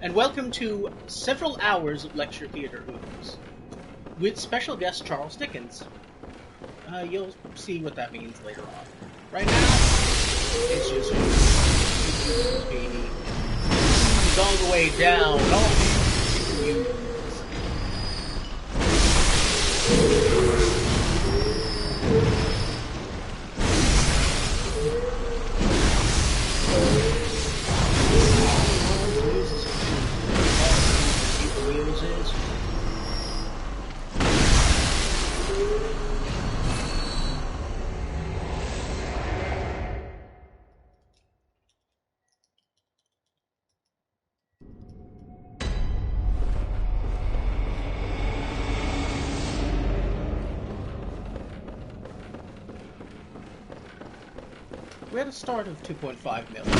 and welcome to several hours of lecture theatre Ooze, with special guest Charles Dickens. You'll see what that means later on. Right now, it's just He's all the way down. We had a start of 2.5 million.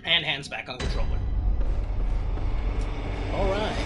And hands back on controller. Alright.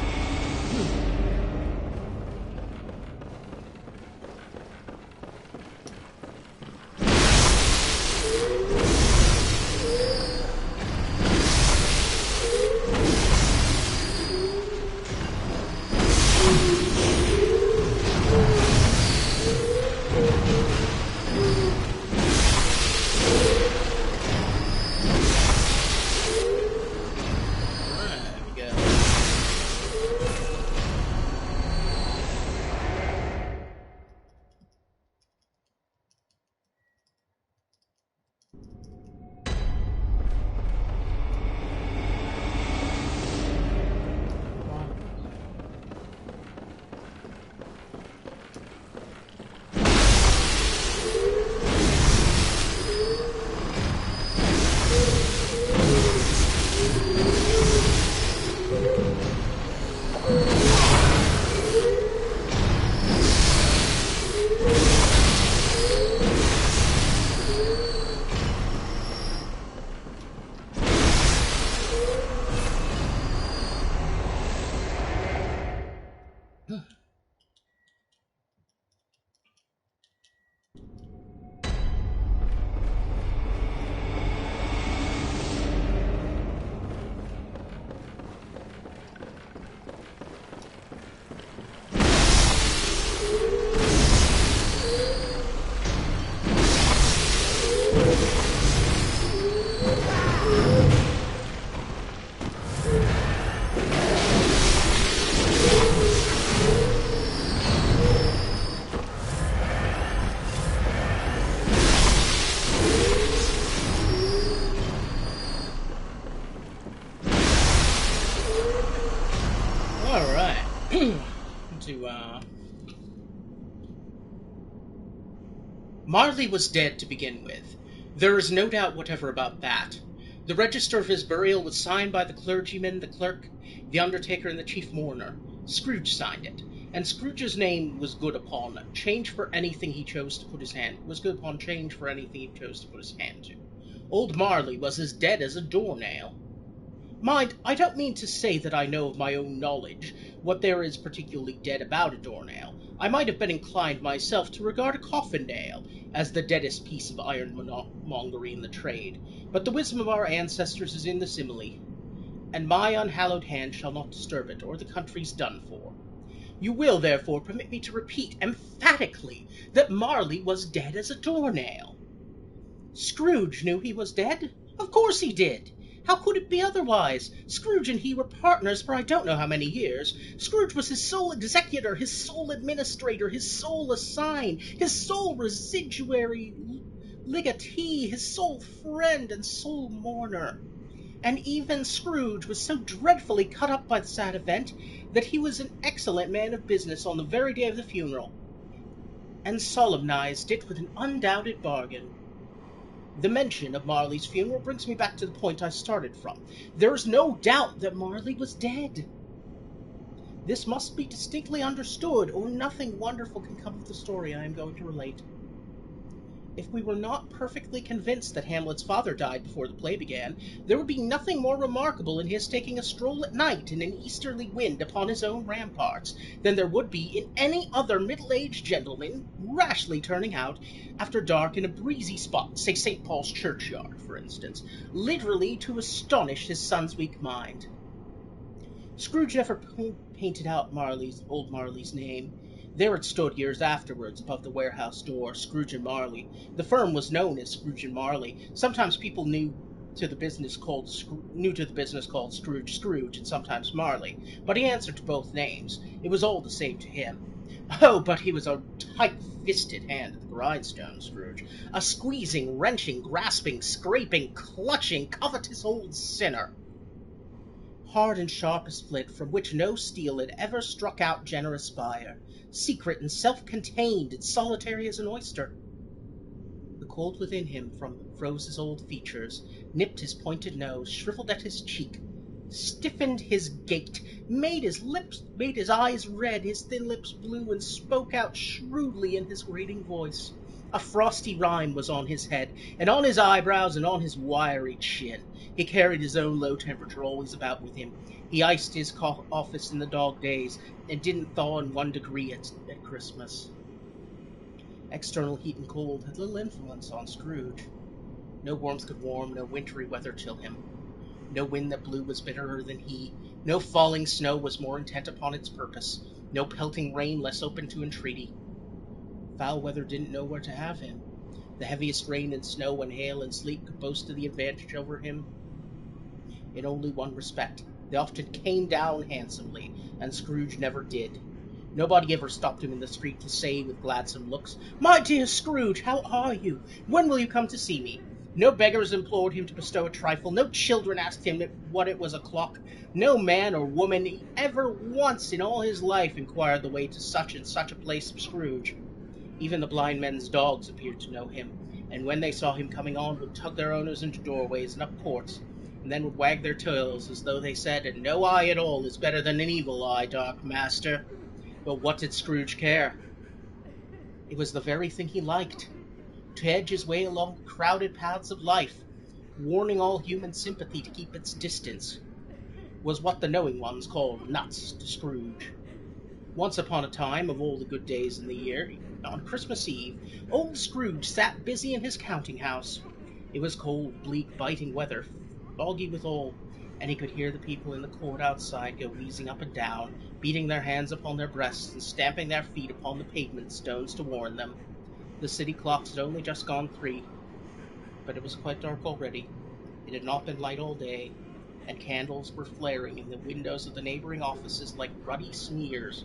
Marley was dead to begin with. There is no doubt whatever about that. The register of his burial was signed by the clergyman, the clerk, the undertaker, and the chief mourner. Scrooge signed it, and Scrooge's name was good upon change for anything he chose to put his hand to. Old Marley was as dead as a doornail. Mind, I don't mean to say that I know of my own knowledge what there is particularly dead about a doornail. I might have been inclined myself to regard a coffin nail as the deadest piece of ironmongery in the trade, but the wisdom of our ancestors is in the simile, and my unhallowed hand shall not disturb it, or the country's done for. You will, therefore, permit me to repeat emphatically that Marley was dead as a doornail. Scrooge knew he was dead? Of course he did. How could it be otherwise? Scrooge and he were partners for I don't know how many years. Scrooge was his sole executor, his sole administrator, his sole assign, his sole residuary legatee, his sole friend and sole mourner. And even Scrooge was so dreadfully cut up by the sad event that he was an excellent man of business on the very day of the funeral, and solemnized it with an undoubted bargain. The mention of Marley's funeral brings me back to the point I started from. There's no doubt that Marley was dead. This must be distinctly understood, or nothing wonderful can come of the story I am going to relate. If we were not perfectly convinced that Hamlet's father died before the play began, there would be nothing more remarkable in his taking a stroll at night in an easterly wind upon his own ramparts than there would be in any other middle-aged gentleman rashly turning out after dark in a breezy spot, say St. Paul's churchyard, for instance, literally to astonish his son's weak mind. Scrooge never painted out old Marley's name. There it stood years afterwards above the warehouse door, Scrooge and Marley. The firm was known as Scrooge and Marley. Sometimes people new to the business called Scrooge, and sometimes Marley. But he answered to both names. It was all the same to him. Oh, but he was a tight-fisted hand at the grindstone, Scrooge. A squeezing, wrenching, grasping, scraping, clutching, covetous old sinner. Hard and sharp as flint, from which no steel had ever struck out generous fire, secret and self-contained and solitary as an oyster. The cold within him froze his old features, nipped his pointed nose, shriveled at his cheek, stiffened his gait, made his eyes red, his thin lips blue, and spoke out shrewdly in his grating voice. A frosty rime was on his head, and on his eyebrows, and on his wiry chin. He carried his own low temperature always about with him. He iced his office in the dog days, and didn't thaw in 1 degree at Christmas. External heat and cold had little influence on Scrooge. No warmth could warm, no wintry weather chill him. No wind that blew was bitterer than he. No falling snow was more intent upon its purpose. No pelting rain less open to entreaty. Foul weather didn't know where to have him. The heaviest rain and snow and hail and sleet could boast of the advantage over him in only one respect. They often came down handsomely, and Scrooge never did. Nobody ever stopped him in the street to say with gladsome looks, "My dear Scrooge, how are you? When will you come to see me?" No beggars implored him to bestow a trifle. No children asked him what it was o'clock. No man or woman ever once in all his life inquired the way to such and such a place of Scrooge. Even the blind men's dogs appeared to know him, and when they saw him coming on would tug their owners into doorways and up courts, and then would wag their tails as though they said, "And no eye at all is better than an evil eye, dark master." But what did Scrooge care? It was the very thing he liked, to edge his way along the crowded paths of life, warning all human sympathy to keep its distance, was what the knowing ones called nuts to Scrooge. Once upon a time, of all the good days in the year, on Christmas Eve, old Scrooge sat busy in his counting-house. It was cold, bleak, biting weather, foggy withal, and he could hear the people in the court outside go wheezing up and down, beating their hands upon their breasts and stamping their feet upon the pavement stones to warn them. The city clocks had only just gone 3, but it was quite dark already. It had not been light all day, and candles were flaring in the windows of the neighboring offices like ruddy smears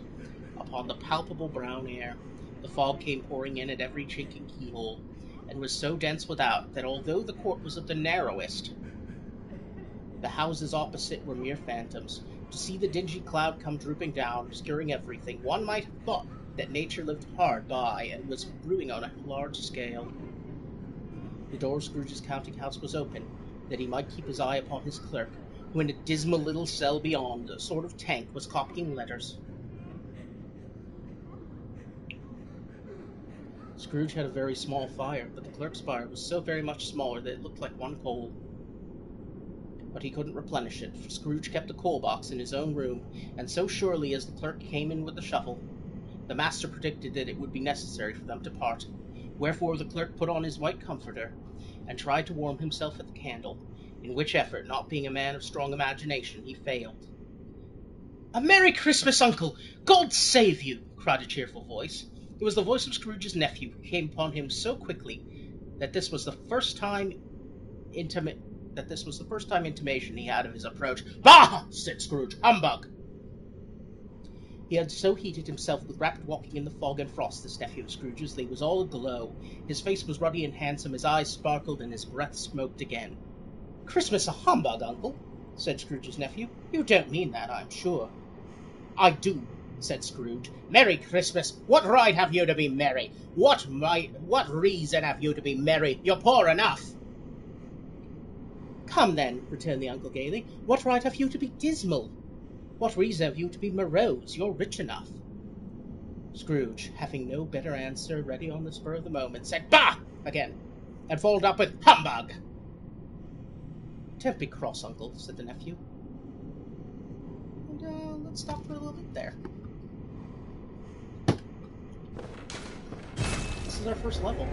upon the palpable brown air. The fog came pouring in at every chink and keyhole, and was so dense without that although the court was of the narrowest, the houses opposite were mere phantoms. To see the dingy cloud come drooping down, obscuring everything, one might have thought that nature lived hard by and was brewing on a large scale. The door of Scrooge's counting-house was open, that he might keep his eye upon his clerk, who in a dismal little cell beyond, a sort of tank, was copying letters. Scrooge had a very small fire, but the clerk's fire was so very much smaller that it looked like one coal. But he couldn't replenish it, for Scrooge kept a coal-box in his own room, and so surely as the clerk came in with the shovel, the master predicted that it would be necessary for them to part. Wherefore the clerk put on his white comforter, and tried to warm himself at the candle, in which effort, not being a man of strong imagination, he failed. "A Merry Christmas, Uncle! God save you!" cried a cheerful voice. It was the voice of Scrooge's nephew, who came upon him so quickly that this was the first time intimation he had of his approach. "Bah!" said Scrooge. "Humbug!" He had so heated himself with rapid walking in the fog and frost, this nephew of Scrooge's, that he was all aglow. His face was ruddy and handsome, his eyes sparkled, and his breath smoked again. "Christmas a humbug, Uncle?" said Scrooge's nephew. "You don't mean that, I'm sure." "I do," said Scrooge. "Merry Christmas! What right have you to be merry? What reason have you to be merry? You're poor enough." "Come then," returned the uncle gaily, "what right have you to be dismal? What reason have you to be morose? You're rich enough." Scrooge, having no better answer ready on the spur of the moment, said "Bah!" again, and followed up with "Humbug!" "Don't be cross, uncle," said the nephew. And let's stop for a little bit there. This is our first level.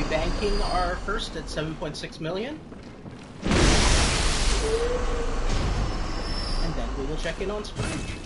Banking our first at 7.6 million. And then we will check in on Scrooge.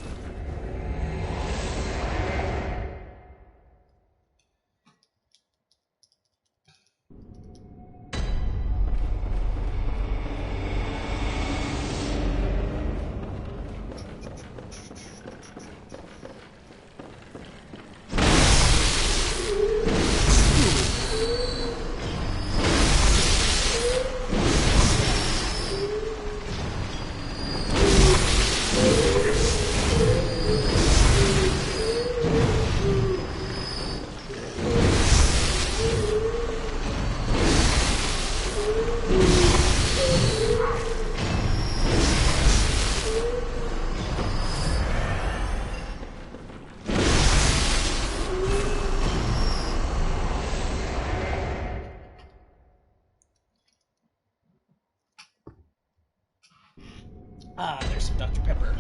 Ah, there's some Dr. Pepper.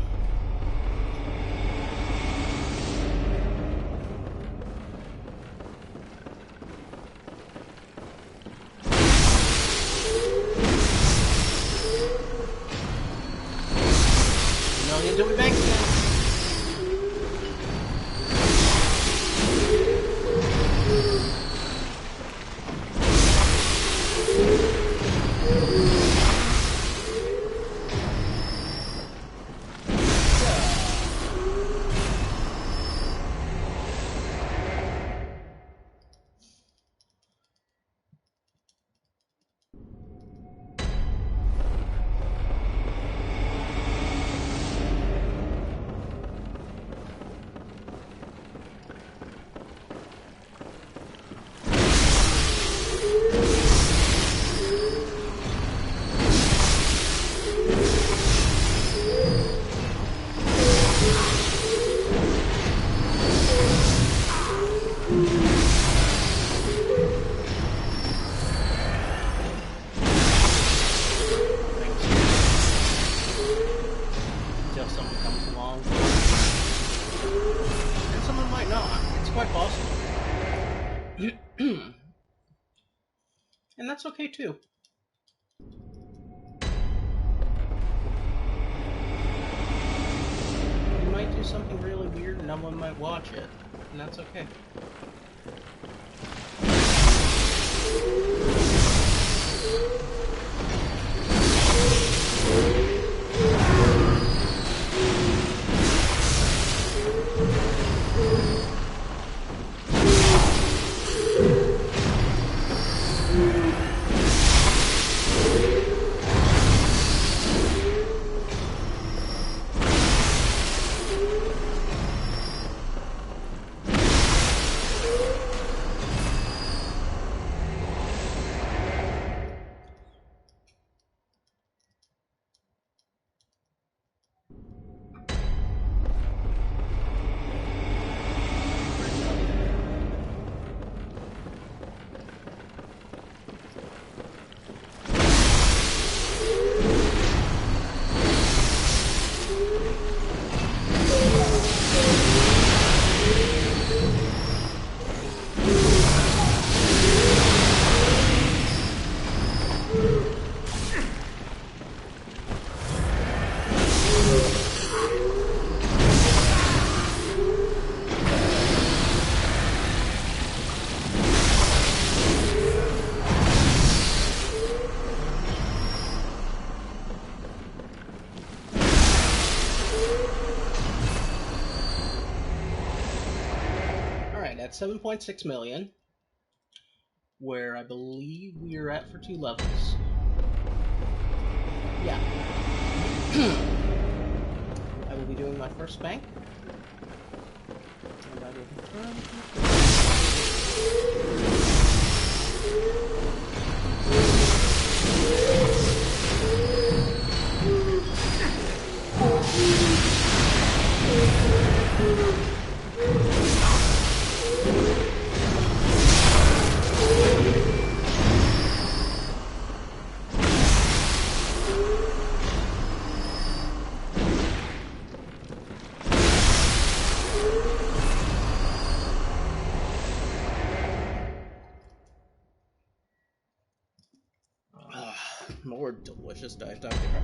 $1 million to be banked again. Until someone comes along. And someone might not. It's quite possible. And that's okay too. You might do something really weird and no one might watch it. And that's okay. Alright, that's 7.6 million, where I believe we are at for 2 levels. Yeah. I will be doing my first bank. And I will confirm. More delicious Diet Dr. Pepper.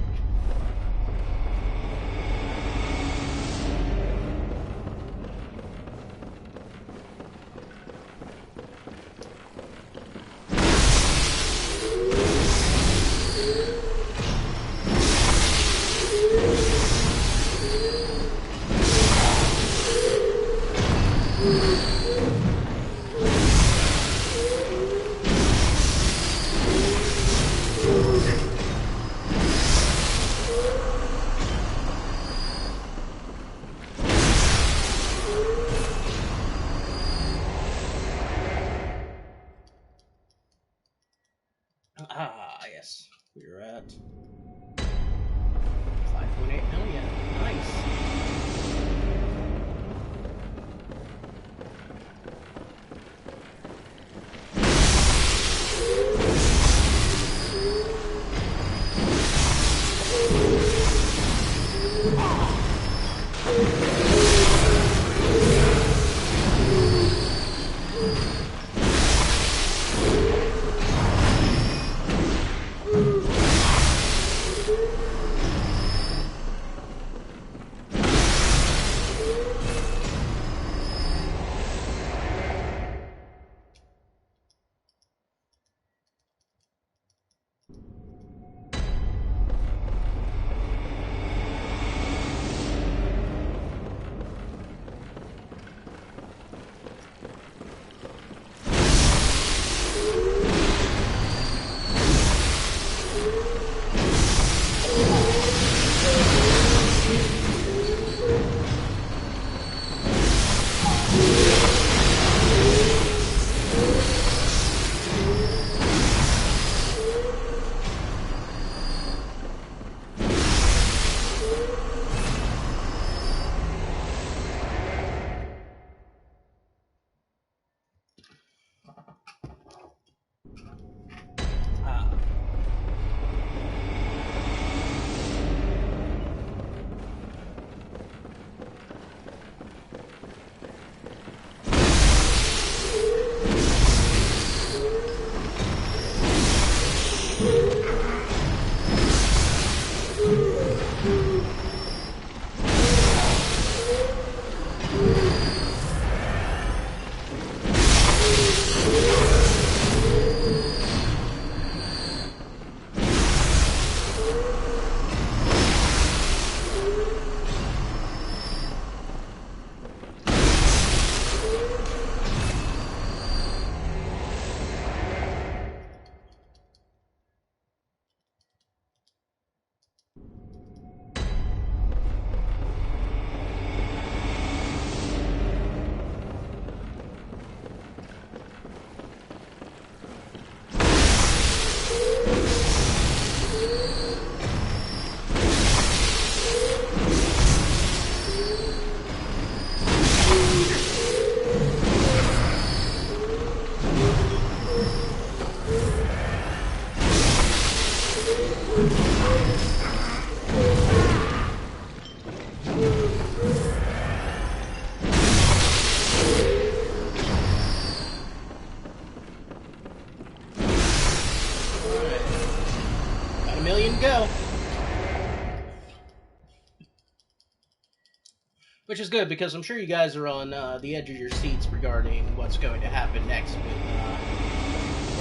Which is good because I'm sure you guys are on the edge of your seats regarding what's going to happen next with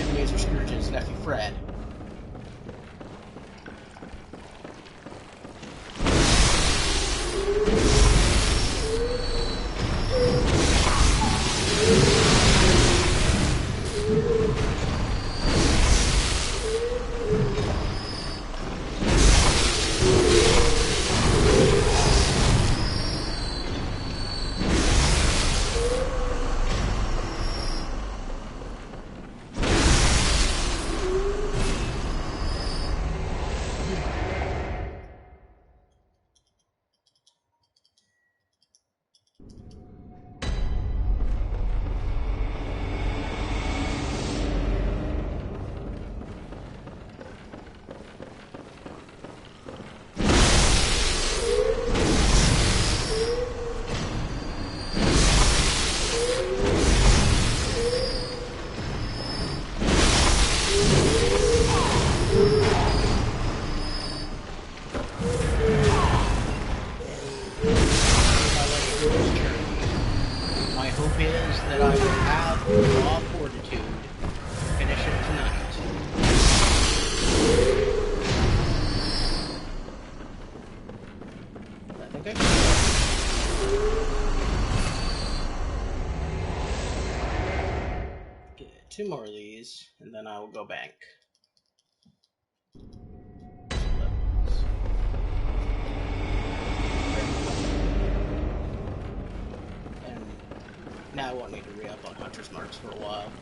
Ebenezer Scrooge's nephew Fred. Is that I will have the raw fortitude to finish it tonight. I think I can. Get 2 more of these, and then I will go bank. Now I won't need to re-up on Hunter's Marks for a while.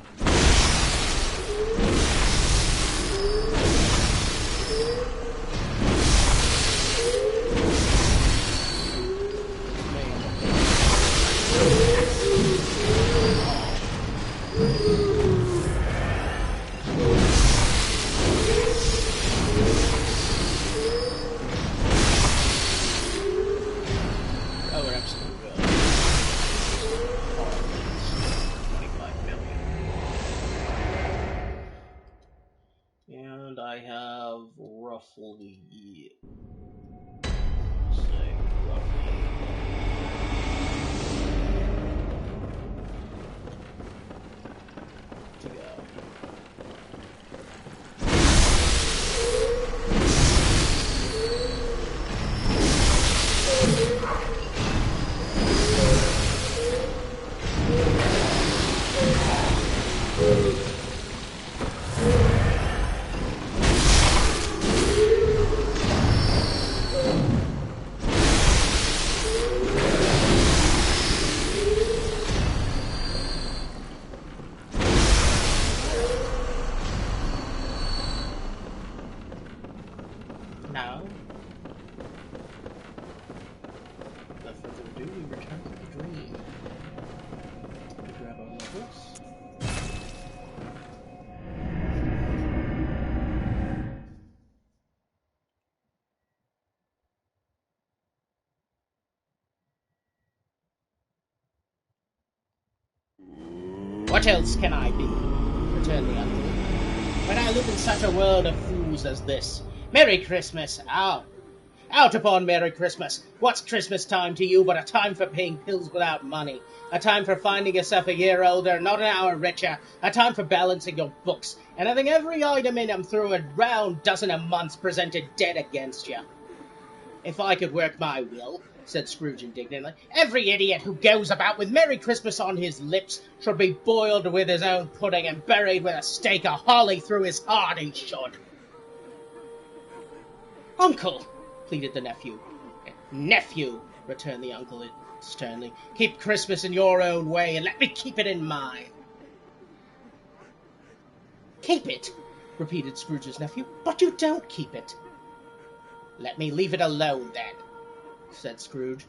Oh, we're absolutely good. And I have roughly, say, roughly to go. Now, without further ado, we return to the dream. We grab our levels. What else can I be? Returned the uncle. When I live in such a world of fools as this. Merry Christmas! Out upon Merry Christmas! What's Christmas time to you but a time for paying bills without money? A time for finding yourself a year older, not an hour richer. A time for balancing your books, and having every item in them through a round dozen a month presented dead against you. If I could work my will, said Scrooge indignantly, every idiot who goes about with Merry Christmas on his lips should be boiled with his own pudding and buried with a stake of holly through his heart, he should. Uncle, pleaded the nephew. Nephew, returned the uncle sternly, keep Christmas in your own way and let me keep it in mine. Keep it, repeated Scrooge's nephew, but you don't keep it. Let me leave it alone, then, said Scrooge.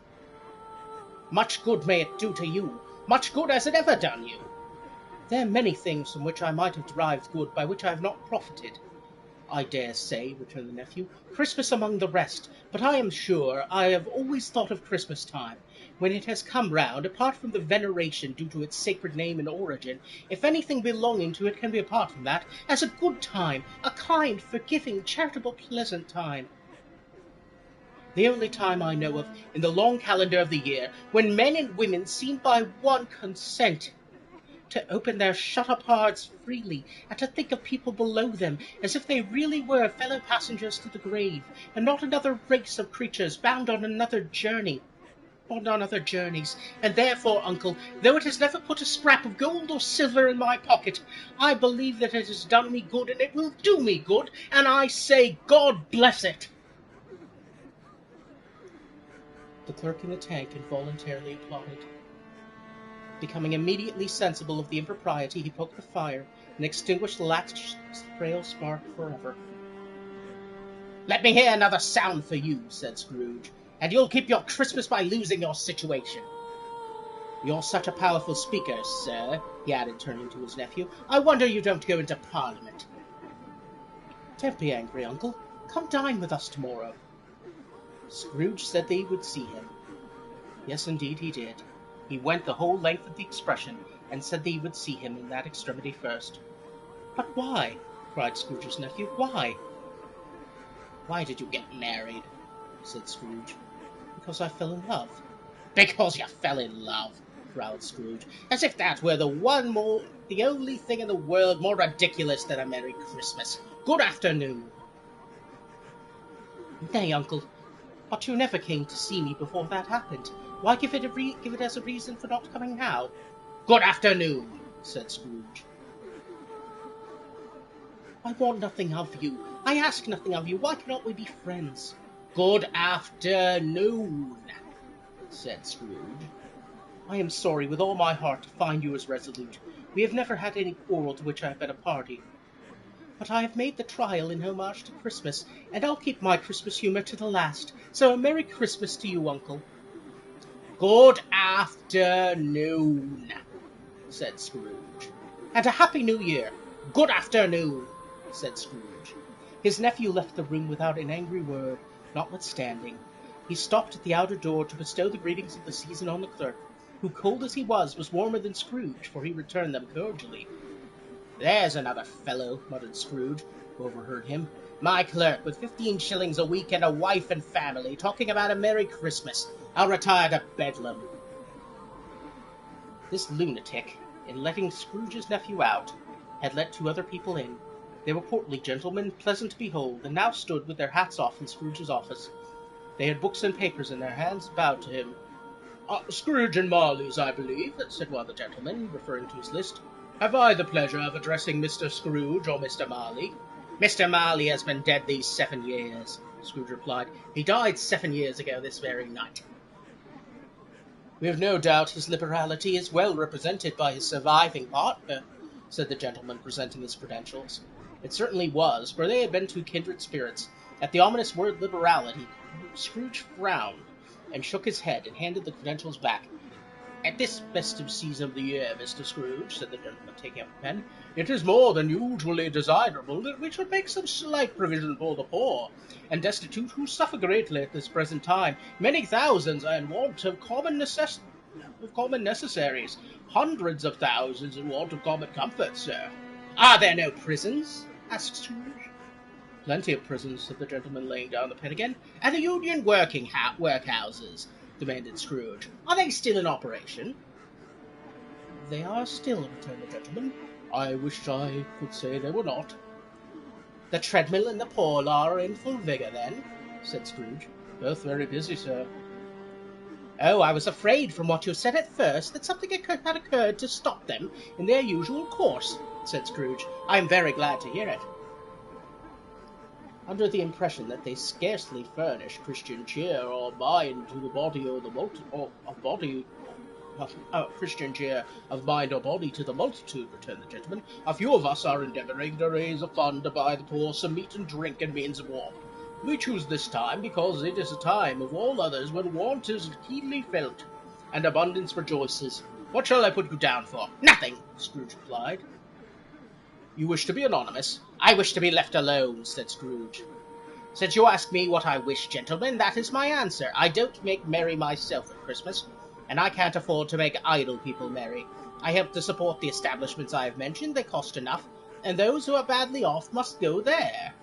Much good may it do to you, much good has it ever done you. There are many things from which I might have derived good by which I have not profited. I dare say, returned the nephew, Christmas among the rest, but I am sure I have always thought of Christmas time, when it has come round, apart from the veneration due to its sacred name and origin, if anything belonging to it can be apart from that, as a good time, a kind, forgiving, charitable, pleasant time. The only time I know of in the long calendar of the year when men and women seem by one consent to open their shut-up hearts freely and to think of people below them as if they really were fellow passengers to the grave, and not another race of creatures bound on another journey, on other journeys. And therefore, uncle, though it has never put a scrap of gold or silver in my pocket, I believe that it has done me good, and it will do me good, and I say God bless it. The clerk in the tank involuntarily applauded. Becoming immediately sensible of the impropriety, he poked the fire and extinguished the last frail spark forever. "Let me hear another sound for you," said Scrooge, "and you'll keep your Christmas by losing your situation. You're such a powerful speaker, sir," he added, turning to his nephew. "I wonder you don't go into Parliament." "Don't be angry, uncle. Come dine with us tomorrow." Scrooge said that he would see him. Yes, indeed, he did. He went the whole length of the expression, and said that he would see him in that extremity first. "But why?" cried Scrooge's nephew. "Why?" "Why did you get married?" said Scrooge. "Because I fell in love." "Because you fell in love," growled Scrooge, "as if that were the only thing in the world more ridiculous than a Merry Christmas. Good afternoon." "Nay, uncle, but you never came to see me before that happened. Why give it as a reason for not coming now?" "Good afternoon," said Scrooge. "I want nothing of you. I ask nothing of you. Why cannot we be friends?" "Good afternoon," said Scrooge. "I am sorry with all my heart to find you as resolute. We have never had any quarrel to which I have been a party. But I have made the trial in homage to Christmas, and I'll keep my Christmas humour to the last. So a Merry Christmas to you, uncle." "Good afternoon," said Scrooge. "And a Happy New Year." "Good afternoon," said Scrooge. His nephew left the room without an angry word, notwithstanding. He stopped at the outer door to bestow the greetings of the season on the clerk, who, cold as he was warmer than Scrooge, for he returned them cordially. "There's another fellow," muttered Scrooge, who overheard him. "My clerk, with 15 shillings a week and a wife and family, talking about a Merry Christmas. I'll retire to Bedlam." This lunatic, in letting Scrooge's nephew out, had let 2 other people in. They were portly gentlemen, pleasant to behold, and now stood with their hats off in Scrooge's office. They had books and papers in their hands, bowed to him. "Scrooge and Marley's, I believe," said one of the gentlemen, referring to his list. "Have I the pleasure of addressing Mr. Scrooge or Mr. Marley?" "Mr. Marley has been dead these 7 years," Scrooge replied. "He died 7 years ago this very night." "We have no doubt his liberality is well represented by his surviving partner," said the gentleman, presenting his credentials. It certainly was, for they had been 2 kindred spirits. At the ominous word liberality, Scrooge frowned, and shook his head, and handed the credentials back. "At this festive season of the year, Mr. Scrooge," said the gentleman, taking up the pen, "it is more than usually desirable that we should make some slight provision for the poor and destitute who suffer greatly at this present time. Many thousands are in want of common necessaries, hundreds of thousands in want of common comforts, sir." "Are there no prisons?" asked Scrooge. "Plenty of prisons," said the gentleman, laying down the pen again. "And the Union workhouses?" demanded Scrooge. "Are they still in operation?" "They are still," returned the gentleman. "I wish I could say they were not." "The treadmill and the poor law are in full vigour, then?" said Scrooge. "Both very busy, sir." "Oh, I was afraid from what you said at first that something had occurred to stop them in their usual course," said Scrooge. "I am very glad to hear it." Under the impression that they scarcely furnish Christian cheer or mind to the body or the Christian cheer of mind or body to the multitude, returned the gentleman, "a few of us are endeavouring to raise a fund to buy the poor some meat and drink and means of warmth. We choose this time because it is a time of all others when want is keenly felt, and abundance rejoices. What shall I put you down for?" "Nothing," Scrooge replied. "You wish to be anonymous?" "I wish to be left alone," said Scrooge. "Since you ask me what I wish, gentlemen, that is my answer. I don't make merry myself at Christmas, and I can't afford to make idle people merry. I help to support the establishments I have mentioned. They cost enough, and those who are badly off must go there."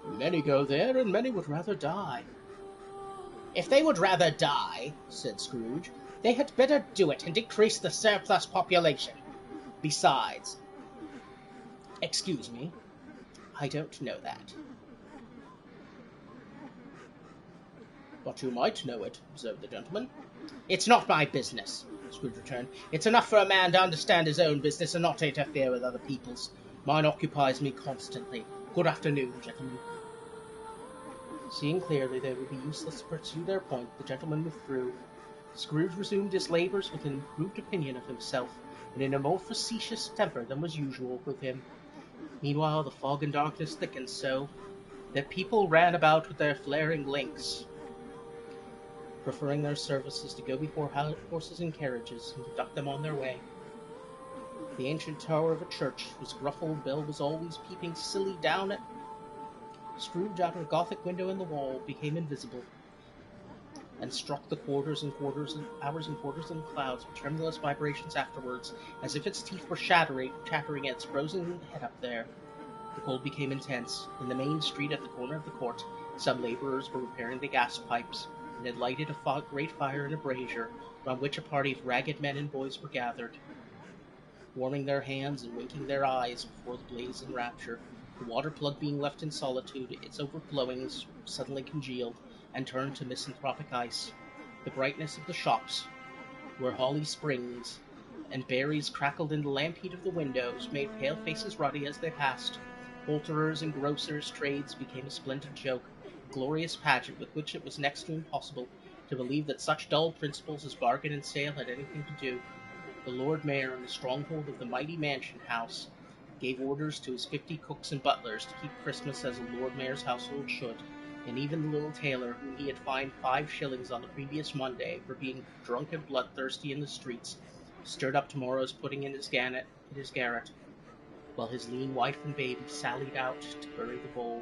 "Many go there, and many would rather die." "If they would rather die," said Scrooge, "they had better do it and decrease the surplus population. Besides, excuse me, I don't know that." "But you might know it," observed the gentleman. "It's not my business," Scrooge returned. "It's enough for a man to understand his own business and not interfere with other people's. Mine occupies me constantly. Good afternoon, gentlemen." Seeing clearly that it would be useless to pursue their point, the gentleman withdrew. Scrooge resumed his labours with an improved opinion of himself, and in a more facetious temper than was usual with him. Meanwhile the fog and darkness thickened so that people ran about with their flaring links, preferring their services to go before horses and carriages, and conduct them on their way. The ancient tower of a church, whose gruff old bell was always peeping silly down at Scrooge out of a Gothic window in the wall, became invisible, and struck the hours and quarters in clouds with tremulous vibrations afterwards, as if its teeth were chattering its frozen head up there. The cold became intense. In the main street at the corner of the court, some labourers were repairing the gas pipes, and had lighted a great fire in a brazier, round which a party of ragged men and boys were gathered, warming their hands and winking their eyes before the blaze in rapture. The water plug being left in solitude, its overflowings suddenly congealed, and turned to misanthropic ice. The brightness of the shops, where holly springs and berries crackled in the lamp heat of the windows, made pale faces ruddy as they passed. Poulterers' and grocers' trades became a splendid joke, a glorious pageant with which it was next to impossible to believe that such dull principles as bargain and sale had anything to do. The Lord Mayor, in the stronghold of the mighty mansion house, gave orders to his 50 cooks and butlers to keep Christmas as a Lord Mayor's household should, and even the little tailor, whom he had fined 5 shillings on the previous Monday for being drunk and bloodthirsty in the streets, stirred up tomorrow's pudding in his garret, while his lean wife and baby sallied out to bury the bowl.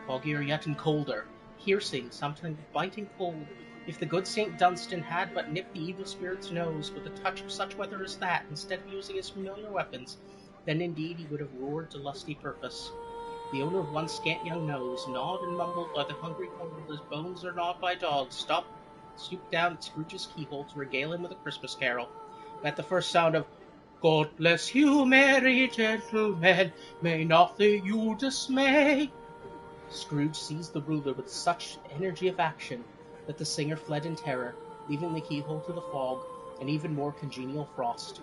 Foggier yet and colder, piercing, sometimes biting cold. If the good St. Dunstan had but nipped the evil spirit's nose with a touch of such weather as that, instead of using his familiar weapons, then indeed he would have roared to lusty purpose. The owner of one scant young nose, gnawed and mumbled by the hungry cold as bones are gnawed by dogs, stooped down at Scrooge's keyhole to regale him with a Christmas carol. But at the first sound of "God bless you, merry gentlemen, may nothing you dismay," Scrooge seized the ruler with such energy of action that the singer fled in terror, leaving the keyhole to the fog, and even more congenial frost.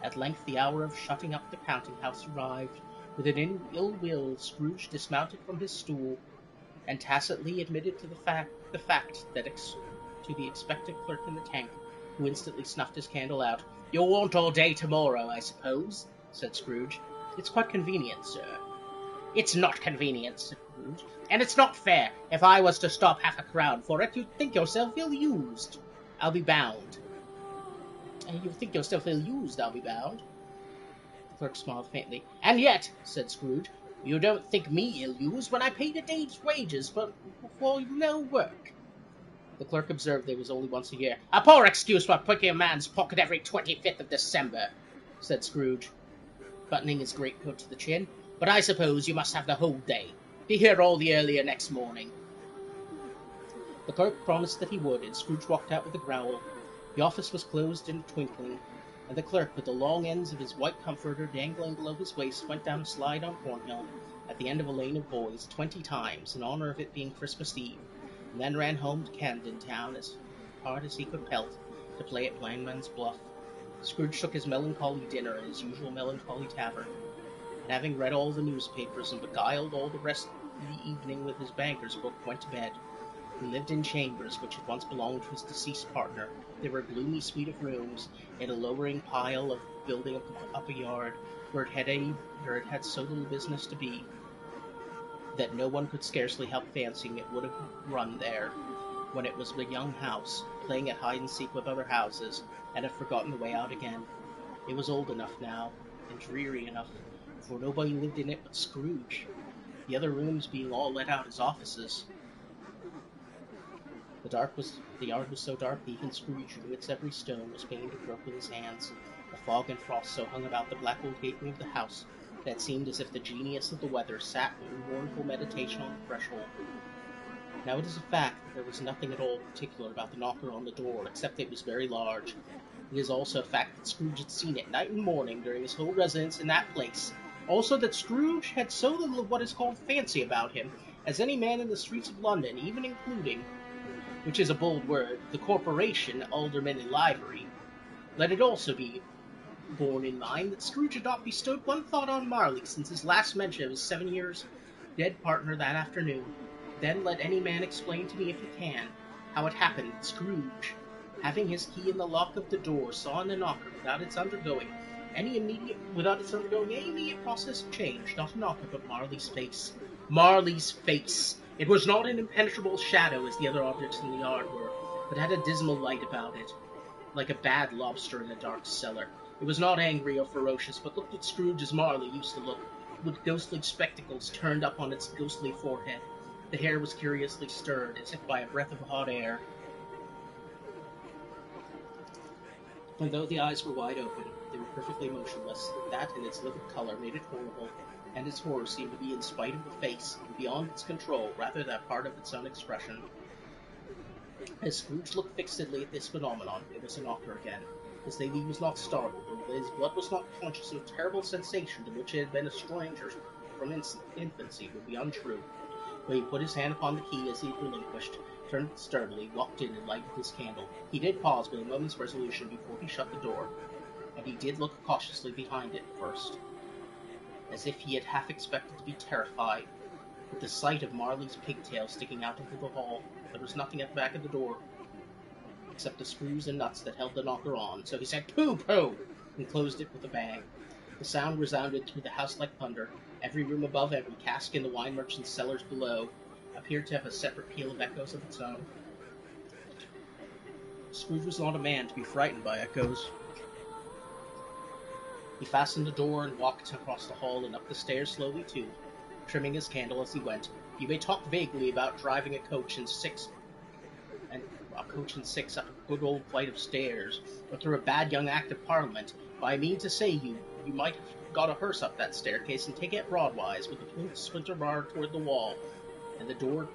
At length the hour of shutting up the counting-house arrived. With an ill will, Scrooge dismounted from his stool, and tacitly admitted to the fact that to the expectant clerk in the tank, who instantly snuffed his candle out. "You'll want all day tomorrow, I suppose?" said Scrooge. "It's quite convenient, sir." "It's not convenient," said Scrooge, "and it's not fair. If I was to stop half a crown for it, you'd think yourself ill-used, I'll be bound." "You think yourself ill-used, I'll be bound?" The clerk smiled faintly. "And yet," said Scrooge, "you don't think me ill-used when I paid a day's wages for no work." The clerk observed they was only once a year. "A poor excuse for picking a man's pocket every 25th of December," said Scrooge, buttoning his greatcoat to the chin. "But I suppose you must have the whole day. Be here all the earlier next morning." The clerk promised that he would, and Scrooge walked out with a growl. The office was closed in a twinkling, and the clerk, with the long ends of his white comforter dangling below his waist, went down a slide on Cornhill, at the end of a lane of boys, 20 times, in honour of it being Christmas Eve, and then ran home to Camden Town as hard as he could pelt, to play at Blindman's Bluff. Scrooge took his melancholy dinner at his usual melancholy tavern, and having read all the newspapers and beguiled all the rest of the evening with his banker's book, went to bed. He lived in chambers which had once belonged to his deceased partner. They were a gloomy suite of rooms, in a lowering pile of building up a yard, where it had so little business to be, that no one could scarcely help fancying it would have run there when it was a young house, playing at hide-and-seek with other houses, and had forgotten the way out again. It was old enough now, and dreary enough, for nobody lived in it but Scrooge, the other rooms being all let out as offices. The yard was so dark that even Scrooge knew its every stone was painted and broke with his hands. The fog and frost so hung about the black old gateway of the house that it seemed as if the genius of the weather sat in mournful meditation on the threshold. Now it is a fact that there was nothing at all particular about the knocker on the door, except that it was very large. It is also a fact that Scrooge had seen it night and morning during his whole residence in that place. Also that Scrooge had so little of what is called fancy about him as any man in the streets of London, even including, which is a bold word, the corporation, aldermen in livery. Let it also be borne in mind that Scrooge had not bestowed one thought on Marley since his last mention of his 7 years dead partner that afternoon. Then let any man explain to me, if he can, how it happened that Scrooge, having his key in the lock of the door, saw in the knocker, without its undergoing any immediate process of change, not a knocker, but Marley's face. Marley's face! It was not an impenetrable shadow as the other objects in the yard were, but had a dismal light about it, like a bad lobster in a dark cellar. It was not angry or ferocious, but looked at Scrooge as Marley used to look, with ghostly spectacles turned up on its ghostly forehead. The hair was curiously stirred, as if by a breath of hot air, and though the eyes were wide open, they were perfectly motionless. That and its livid color made it horrible, and its horror seemed to be in spite of the face, and beyond its control, rather than part of its own expression. As Scrooge looked fixedly at this phenomenon, it was a knocker again. His lady was not startled, and his blood was not conscious of a terrible sensation to which it had been a stranger from infancy would be untrue. But he put his hand upon the key as he had relinquished, turned it sturdily, walked in, and lighted his candle. He did pause with a moment's resolution before he shut the door, and he did look cautiously behind it first, as if he had half expected to be terrified with the sight of Marley's pigtail sticking out into the hall. There was nothing at the back of the door, except the screws and nuts that held the knocker on, so he said, "Pooh, pooh!" and closed it with a bang. The sound resounded through the house like thunder. Every room above, every cask in the wine merchant's cellars below, appeared to have a separate peal of echoes of its own. Scrooge was not a man to be frightened by echoes. He fastened the door and walked across the hall and up the stairs slowly too, trimming his candle as he went. You may talk vaguely about driving a coach and six up a good old flight of stairs, or through a bad young Act of Parliament, but I mean to say you might have got a hearse up that staircase and take it broadwise, with the splinter bar toward the wall, and the door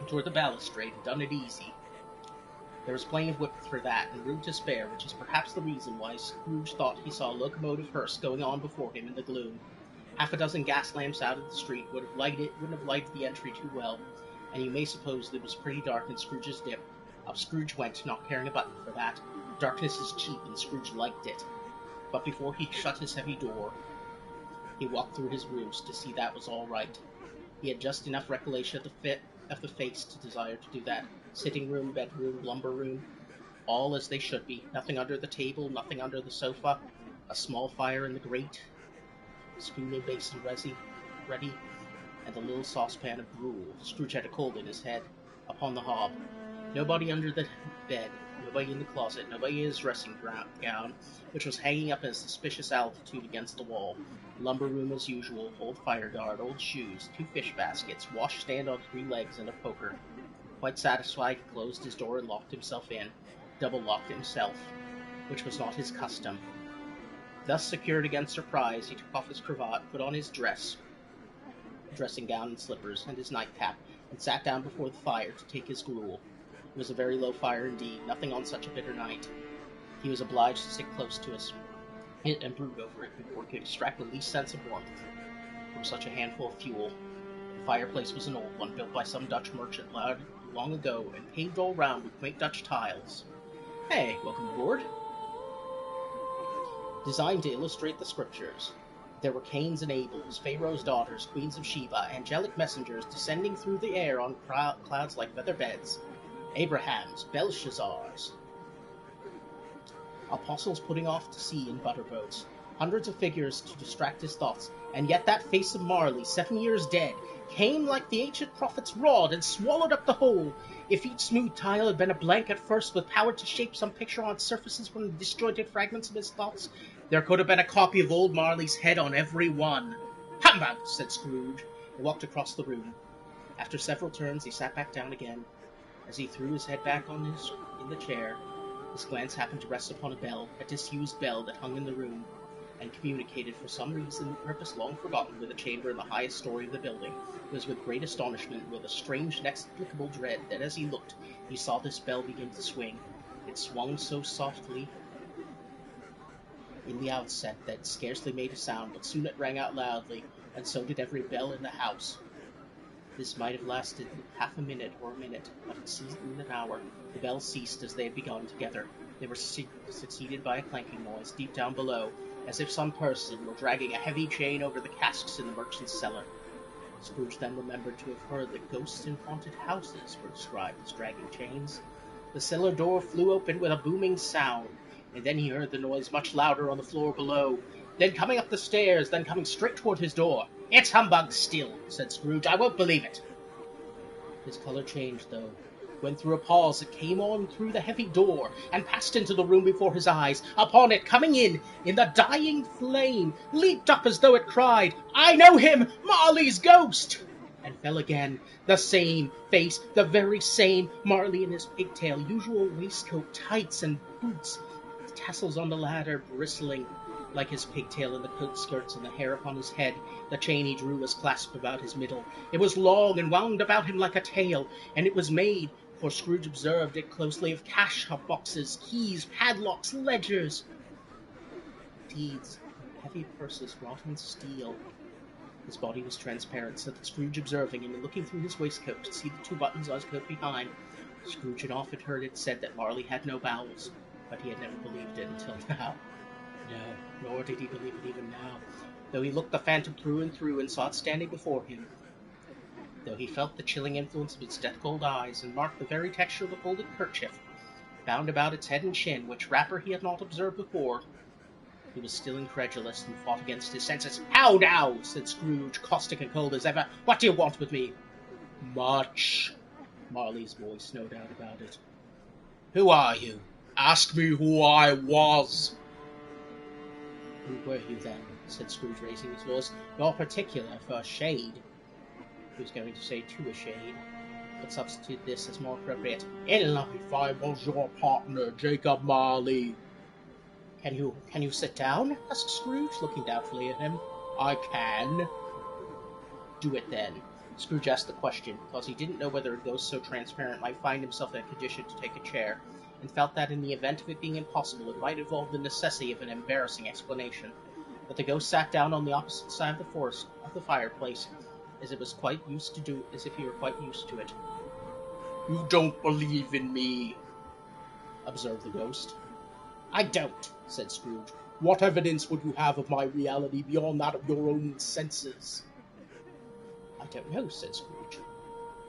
toward the balustrade, and done it easy. There was plenty of width for that, and room to spare, which is perhaps the reason why Scrooge thought he saw a locomotive hearse going on before him in the gloom. Half a dozen gas lamps out of the street wouldn't have lighted the entry too well, and you may suppose that it was pretty dark in Scrooge's dip. Up Scrooge went, not caring a button for that. Darkness is cheap, and Scrooge liked it. But before he shut his heavy door, he walked through his rooms to see that was all right. He had just enough recollection of the face to desire to do that. Sitting room, bedroom, lumber room, all as they should be. Nothing under the table, nothing under the sofa. A small fire in the grate, spoon and basin ready, and a little saucepan of gruel. Scrooge had a cold in his head. Upon the hob. Nobody under the bed, nobody in the closet, nobody in his dressing gown, which was hanging up at a suspicious altitude against the wall. Lumber room as usual, old fire guard, old shoes, 2 fish baskets, washstand on 3 legs, and a poker. Quite satisfied, he closed his door and locked himself in, double-locked himself, which was not his custom. Thus secured against surprise, he took off his cravat, put on his dressing gown and slippers, and his nightcap, and sat down before the fire to take his gruel. It was a very low fire indeed, nothing on such a bitter night. He was obliged to sit close to it and brood over it before he could extract the least sense of warmth from such a handful of fuel. The fireplace was an old one, built by some Dutch merchant long ago, and paved all round with quaint Dutch tiles. Hey, welcome aboard. Designed to illustrate the scriptures. There were Cains and Abels, Pharaoh's daughters, queens of Sheba, angelic messengers descending through the air on clouds like feather beds, Abrahams, Belshazzars, apostles putting off to sea in butter boats, hundreds of figures to distract his thoughts, and yet that face of Marley, 7 years dead, came like the ancient prophet's rod and swallowed up the whole. If each smooth tile had been a blank at first, with power to shape some picture on surfaces from the disjointed fragments of his thoughts, there could have been a copy of old Marley's head on every one. "Humbug!" said Scrooge, and walked across the room. After several turns, he sat back down again. As he threw his head back in the chair, his glance happened to rest upon a disused bell that hung in the room. and communicated for some reason purpose long forgotten with a chamber in the highest story of the building. It was with great astonishment, with a strange inexplicable dread, that as he looked, he saw this bell begin to swing. It swung so softly in the outset that it scarcely made a sound, but soon it rang out loudly, and so did every bell in the house. This might have lasted half a minute or a minute, but it ceased in an hour. The bells ceased as they had begun together. They were succeeded by a clanking noise deep down below, as if some person were dragging a heavy chain over the casks in the merchant's cellar. Scrooge then remembered to have heard that ghosts in haunted houses were described as dragging chains. The cellar door flew open with a booming sound, and then he heard the noise much louder on the floor below, then coming up the stairs, then coming straight toward his door. "It's humbug still," said Scrooge. "I won't believe it." His colour changed, though, when through a pause it came on through the heavy door, and passed into the room before his eyes. Upon it, coming in the dying flame, leaped up as though it cried, "I know him! Marley's ghost!" and fell again. The same face, the very same. Marley in his pigtail, usual waistcoat, tights, and boots, the tassels on the ladder bristling like his pigtail, and the coat skirts and the hair upon his head. The chain he drew was clasped about his middle. It was long and wound about him like a tail, and it was made, for Scrooge observed it closely, of cash boxes, keys, padlocks, ledgers, deeds, and heavy purses wrought in steel. His body was transparent, so that Scrooge, observing him and looking through his waistcoat, could see the two buttons on his coat behind. Scrooge had often heard it said that Marley had no bowels, but he had never believed it until now. No, nor did he believe it even now, though he looked the phantom through and through and saw it standing before him, though he felt the chilling influence of its death-cold eyes, and marked the very texture of the folded kerchief bound about its head and chin, which wrapper he had not observed before. He was still incredulous, and fought against his senses. "How now?" said Scrooge, caustic and cold as ever. "What do you want with me?" "Much." Marley's voice, no doubt about it. "Who are you?" "Ask me who I was." "Who were you, then?" said Scrooge, raising his voice. "You're particular for a shade." He was going to say to a shade, but substituted this as more appropriate. "In life I was your partner, Jacob Marley." Can you sit down?" asked Scrooge, looking doubtfully at him. "I can." "Do it, then." Scrooge asked the question because he didn't know whether a ghost so transparent might find himself in a condition to take a chair, and felt that in the event of it being impossible, it might involve the necessity of an embarrassing explanation. But the ghost sat down on the opposite side of the fireplace, as if he were quite used to it. "You don't believe in me," observed the ghost. "I don't," said Scrooge. "What evidence would you have of my reality beyond that of your own senses?" "I don't know," said Scrooge.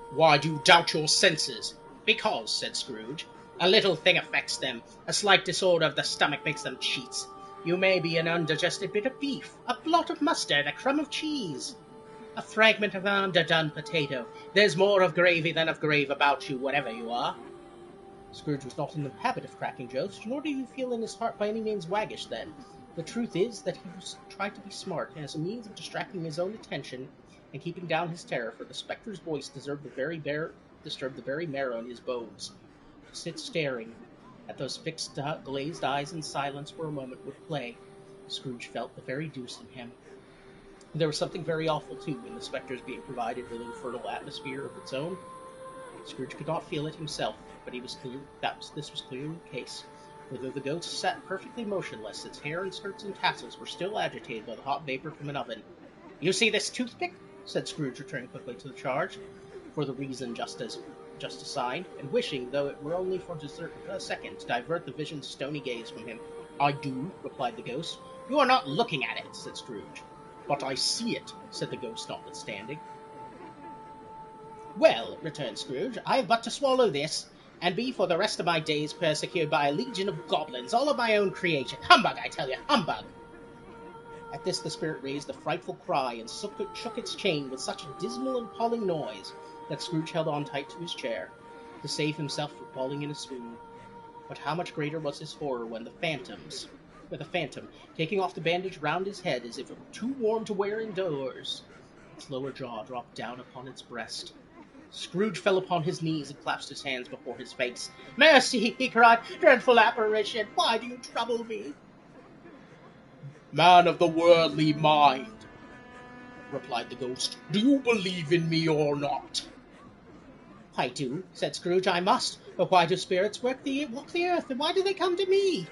"Why do you doubt your senses?" "Because," said Scrooge, "a little thing affects them. A slight disorder of the stomach makes them cheats. You may be an undigested bit of beef, a blot of mustard, a crumb of cheese, a fragment of an underdone potato. There's more of gravy than of grave about you, whatever you are." Scrooge was not in the habit of cracking jokes, nor did he feel in his heart by any means waggish then. The truth is that he tried to be smart, and as a means of distracting his own attention and keeping down his terror, for the spectre's voice disturbed the very marrow in his bones. To sit staring at those fixed glazed eyes in silence for a moment would play. Scrooge felt the very deuce in him. There was something very awful, too, in the spectre's being provided with an infernal atmosphere of its own. Scrooge could not feel it himself, but this was clearly the case. For though the ghost sat perfectly motionless, its hair and skirts and tassels were still agitated by the hot vapour from an oven. "You see this toothpick?" said Scrooge, returning quickly to the charge, for the reason just assigned, and wishing, though it were only for a second, to divert the vision's stony gaze from him. "I do," replied the ghost. "You are not looking at it," said Scrooge. "But I see it," said the ghost, notwithstanding. "Well," returned Scrooge, "I have but to swallow this, and be for the rest of my days persecuted by a legion of goblins, all of my own creation. Humbug, I tell you, humbug!" At this the spirit raised a frightful cry, and shook its chain with such a dismal and appalling noise that Scrooge held on tight to his chair, to save himself from falling in a swoon. But how much greater was his horror when the phantom, taking off the bandage round his head as if it were too warm to wear indoors, its lower jaw dropped down upon its breast. Scrooge fell upon his knees and clasped his hands before his face. "Mercy!" he cried. "Dreadful apparition! Why do you trouble me?" "Man of the worldly mind," replied the ghost, "do you believe in me or not?" "I do," said Scrooge. "I must. But why do spirits walk the earth, and why do they come to me?"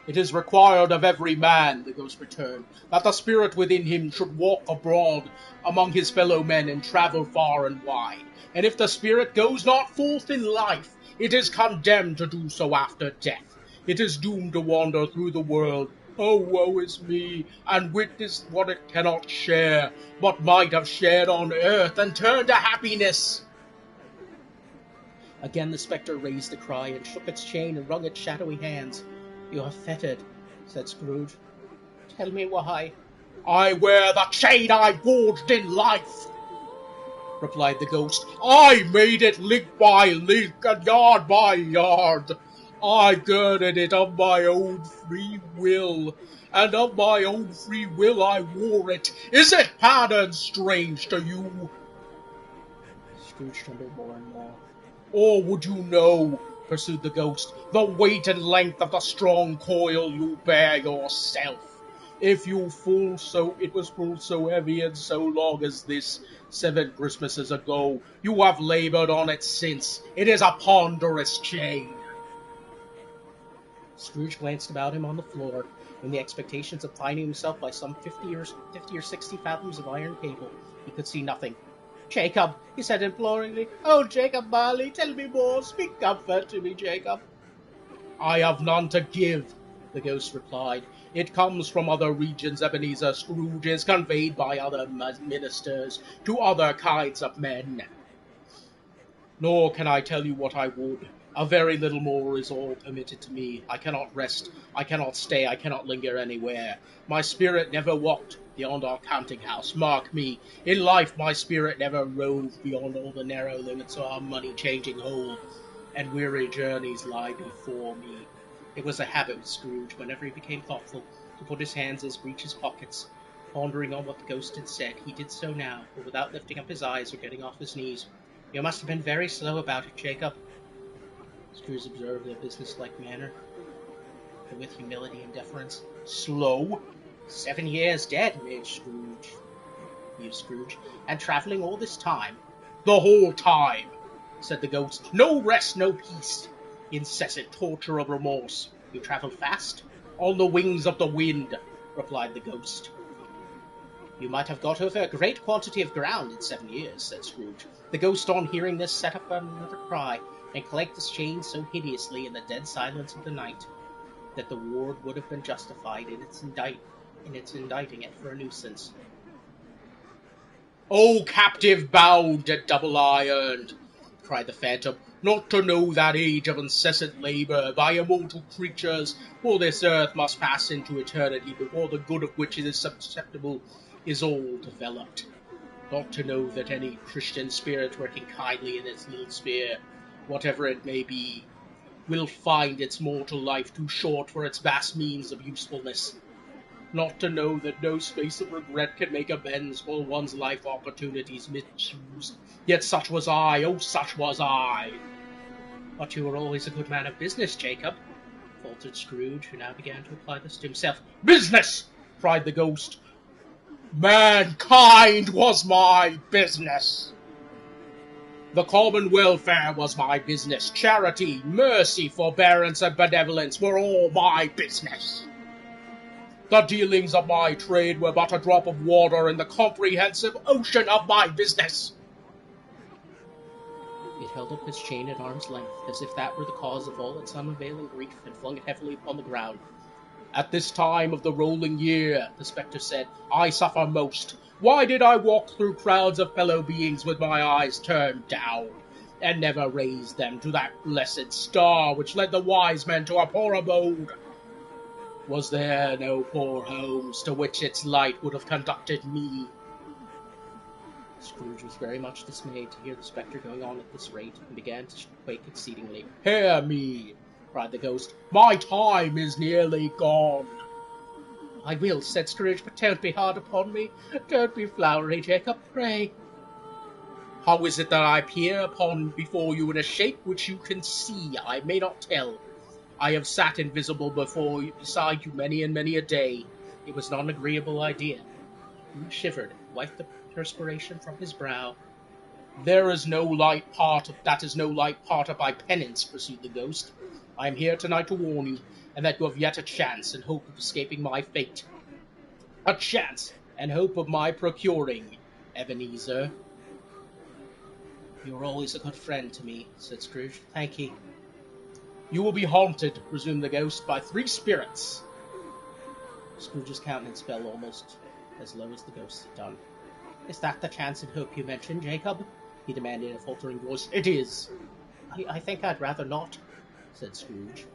"It is required of every man," the ghost returned, "that the spirit within him should walk abroad among his fellow men and travel far and wide. And if the spirit goes not forth in life, it is condemned to do so after death. It is doomed to wander through the world. Oh, woe is me, and witness what it cannot share, but might have shared on earth and turned to happiness." Again the spectre raised a cry, and shook its chain, and wrung its shadowy hands. "You are fettered," said Scrooge. "Tell me why." "I wear the chain I forged in life," replied the ghost. "I made it link by link, and yard by yard. I girded it of my own free will, and of my own free will I wore it. Is it pattern strange to you?" Scrooge trembled more and more. "Or would you know," pursued the ghost, "the weight and length of the strong coil you bear yourself? If it was full so heavy and so long as this, 7 Christmases ago, you have labored on it since. It is a ponderous chain." Scrooge glanced about him on the floor, in the expectations of finding himself by some 50 or 60 fathoms of iron cable. He could see nothing. "Jacob," he said imploringly. "Oh, Jacob Marley, tell me more. Speak comfort to me, Jacob." "I have none to give," the ghost replied. "It comes from other regions, Ebenezer Scrooge, is conveyed by other ministers to other kinds of men. Nor can I tell you what I would. A very little more is all permitted to me. I cannot rest, I cannot stay, I cannot linger anywhere. My spirit never walked beyond our counting-house. Mark me, in life my spirit never roved beyond all the narrow limits of our money-changing hole, and weary journeys lie before me." It was a habit with Scrooge, whenever he became thoughtful, to put his hands in his breeches pockets. Pondering on what the ghost had said, he did so now, but without lifting up his eyes or getting off his knees. "You must have been very slow about it, Jacob," Scrooge observed in a business-like manner, but with humility and deference. "Slow? 7 years dead, mused Scrooge, "and travelling all this time." "The whole time," said the ghost. "No rest, no peace. Incessant torture of remorse." "You travelled fast?" "On the wings of the wind," replied the ghost. "You might have got over a great quantity of ground in 7 years," said Scrooge. The ghost, on hearing this, set up another cry, and clanked his chain so hideously in the dead silence of the night, that the ward would have been justified in its indicting it for a nuisance. "O captive bound and double-ironed," cried the phantom, "not to know that age of incessant labour by immortal creatures, for this earth must pass into eternity before the good of which it is susceptible is all developed. Not to know that any Christian spirit working kindly in its little sphere, whatever it may be, will find its mortal life too short for its vast means of usefulness. Not to know that no space of regret can make amends for one's life opportunities misused. Yet such was I, oh, such was I." "But you were always a good man of business, Jacob," faltered Scrooge, who now began to apply this to himself. "Business!" cried the ghost. "Mankind was my business. The common welfare was my business. Charity, mercy, forbearance, and benevolence were all my business. The dealings of my trade were but a drop of water in the comprehensive ocean of my business." It held up its chain at arm's length, as if that were the cause of all its unavailing grief, and flung it heavily upon the ground. "At this time of the rolling year," the spectre said, "I suffer most. Why did I walk through crowds of fellow beings with my eyes turned down, and never raise them to that blessed star which led the wise men to a poor abode? Was there no poor homes to which its light would have conducted me?" Scrooge was very much dismayed to hear the spectre going on at this rate, and began to quake exceedingly. "Hear me!" cried the ghost. "My time is nearly gone." "I will," said Scrooge, "but don't be hard upon me. Don't be flowery, Jacob, pray." "How is it that I appear before you in a shape which you can see? I may not tell. I have sat invisible beside you many and many a day. It was not an agreeable idea. He shivered, wiped the perspiration from his brow. That is no light part of my penance, pursued the ghost. I am here tonight to warn you, and that you have yet a chance and hope of escaping my fate. A chance and hope of my procuring, Ebenezer. You are always a good friend to me, said Scrooge. Thank ye. You will be haunted, resumed the ghost, by 3 spirits. Scrooge's countenance fell almost as low as the ghost had done. Is that the chance and hope you mentioned, Jacob? He demanded in a faltering voice. It is. I think I'd rather not, said Scrooge.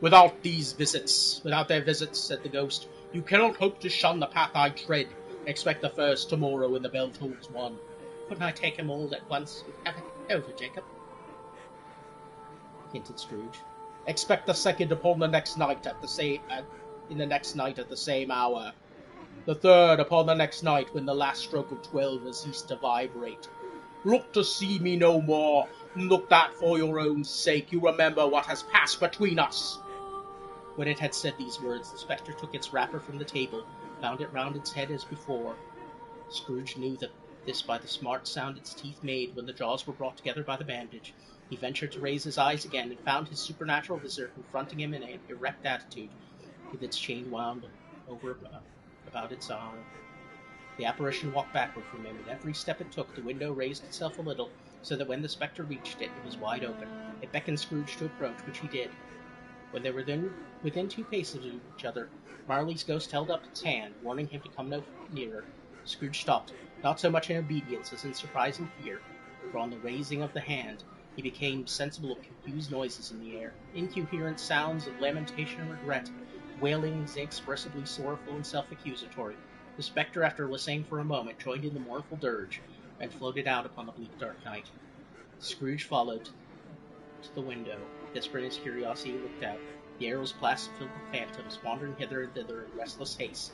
Without their visits, said the ghost, you cannot hope to shun the path I tread. Expect the first tomorrow when the bell tolls 1. Couldn't I take him all at once? Have it over, Jacob, hinted Scrooge. Expect the second upon the next night at the same hour. The third upon the next night when the last stroke of 12 has ceased to vibrate. Look to see me no more. Look that for your own sake you remember what has passed between us. When it had said these words, the spectre took its wrapper from the table, bound it round its head as before. Scrooge knew this by the smart sound its teeth made when the jaws were brought together by the bandage. He ventured to raise his eyes again and found his supernatural visitor confronting him in an erect attitude, with its chain wound over about its arm. The apparition walked backward from him. At every step it took, the window raised itself a little, so that when the spectre reached it, it was wide open. It beckoned Scrooge to approach, which he did. When they were then within 2 paces of each other, Marley's ghost held up its hand, warning him to come no nearer. Scrooge stopped, not so much in obedience as in surprise and fear, for on the raising of the hand, he became sensible of confused noises in the air, incoherent sounds of lamentation and regret, wailings inexpressibly sorrowful and self-accusatory. The spectre, after listening for a moment, joined in the mournful dirge, and floated out upon the bleak dark night. Scrooge followed to the window. Desperate in his curiosity, he looked out. The air was placid, filled with phantoms, wandering hither and thither in restless haste,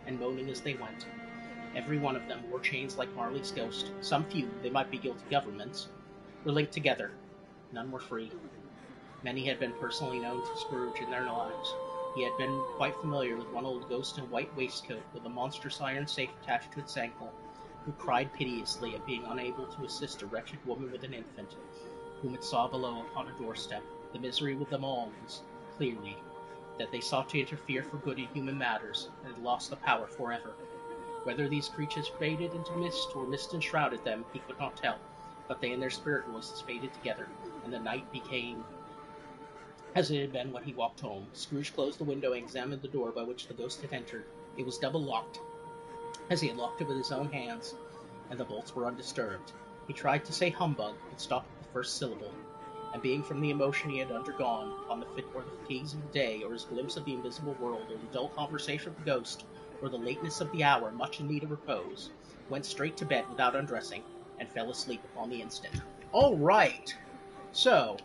and moaning as they went. Every one of them wore chains like Marley's ghost. Some few, they might be guilty governments, were linked together. None were free. Many had been personally known to Scrooge in their lives. He had been quite familiar with one old ghost in a white waistcoat with a monstrous iron safe attached to its ankle, who cried piteously at being unable to assist a wretched woman with an infant, whom it saw below upon a doorstep. The misery with them all was, clearly, that they sought to interfere for good in human matters, and had lost the power forever. Whether these creatures faded into mist, or mist enshrouded them, he could not tell, but they and their spirit voices faded together, and the night became as it had been when he walked home. Scrooge closed the window and examined the door by which the ghost had entered. It was double-locked, as he had locked it with his own hands, and the bolts were undisturbed. He tried to say humbug, but stopped at the first syllable, and being from the emotion he had undergone, on the fatigues of the day, or his glimpse of the invisible world, or the dull conversation of the ghost, or the lateness of the hour, much in need of repose, went straight to bed without undressing, and fell asleep upon the instant. All right. So,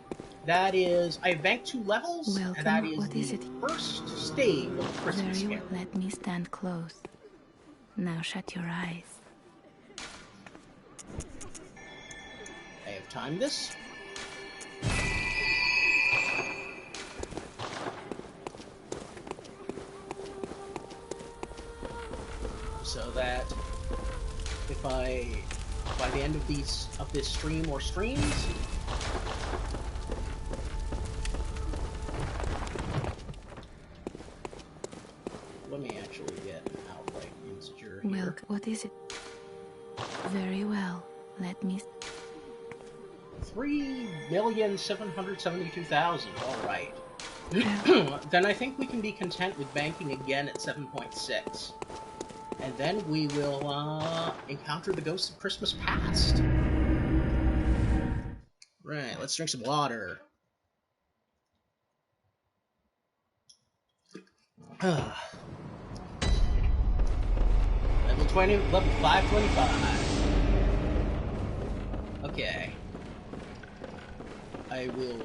that is, I banked 2 levels, Welcome. and that is What is the it? first stage of Christmas Very Carol. well. Let me stand close. Now shut your eyes. I have timed this. So that if I, by the end of this stream or streams, let me actually get an outright integer here. Well, what is it? Very well. Let me... 3,772,000. All right. Then I think we can be content with banking again at 7.6. And then we will encounter the ghosts of Christmas past. Right, let's drink some water. Level 525. Okay. I will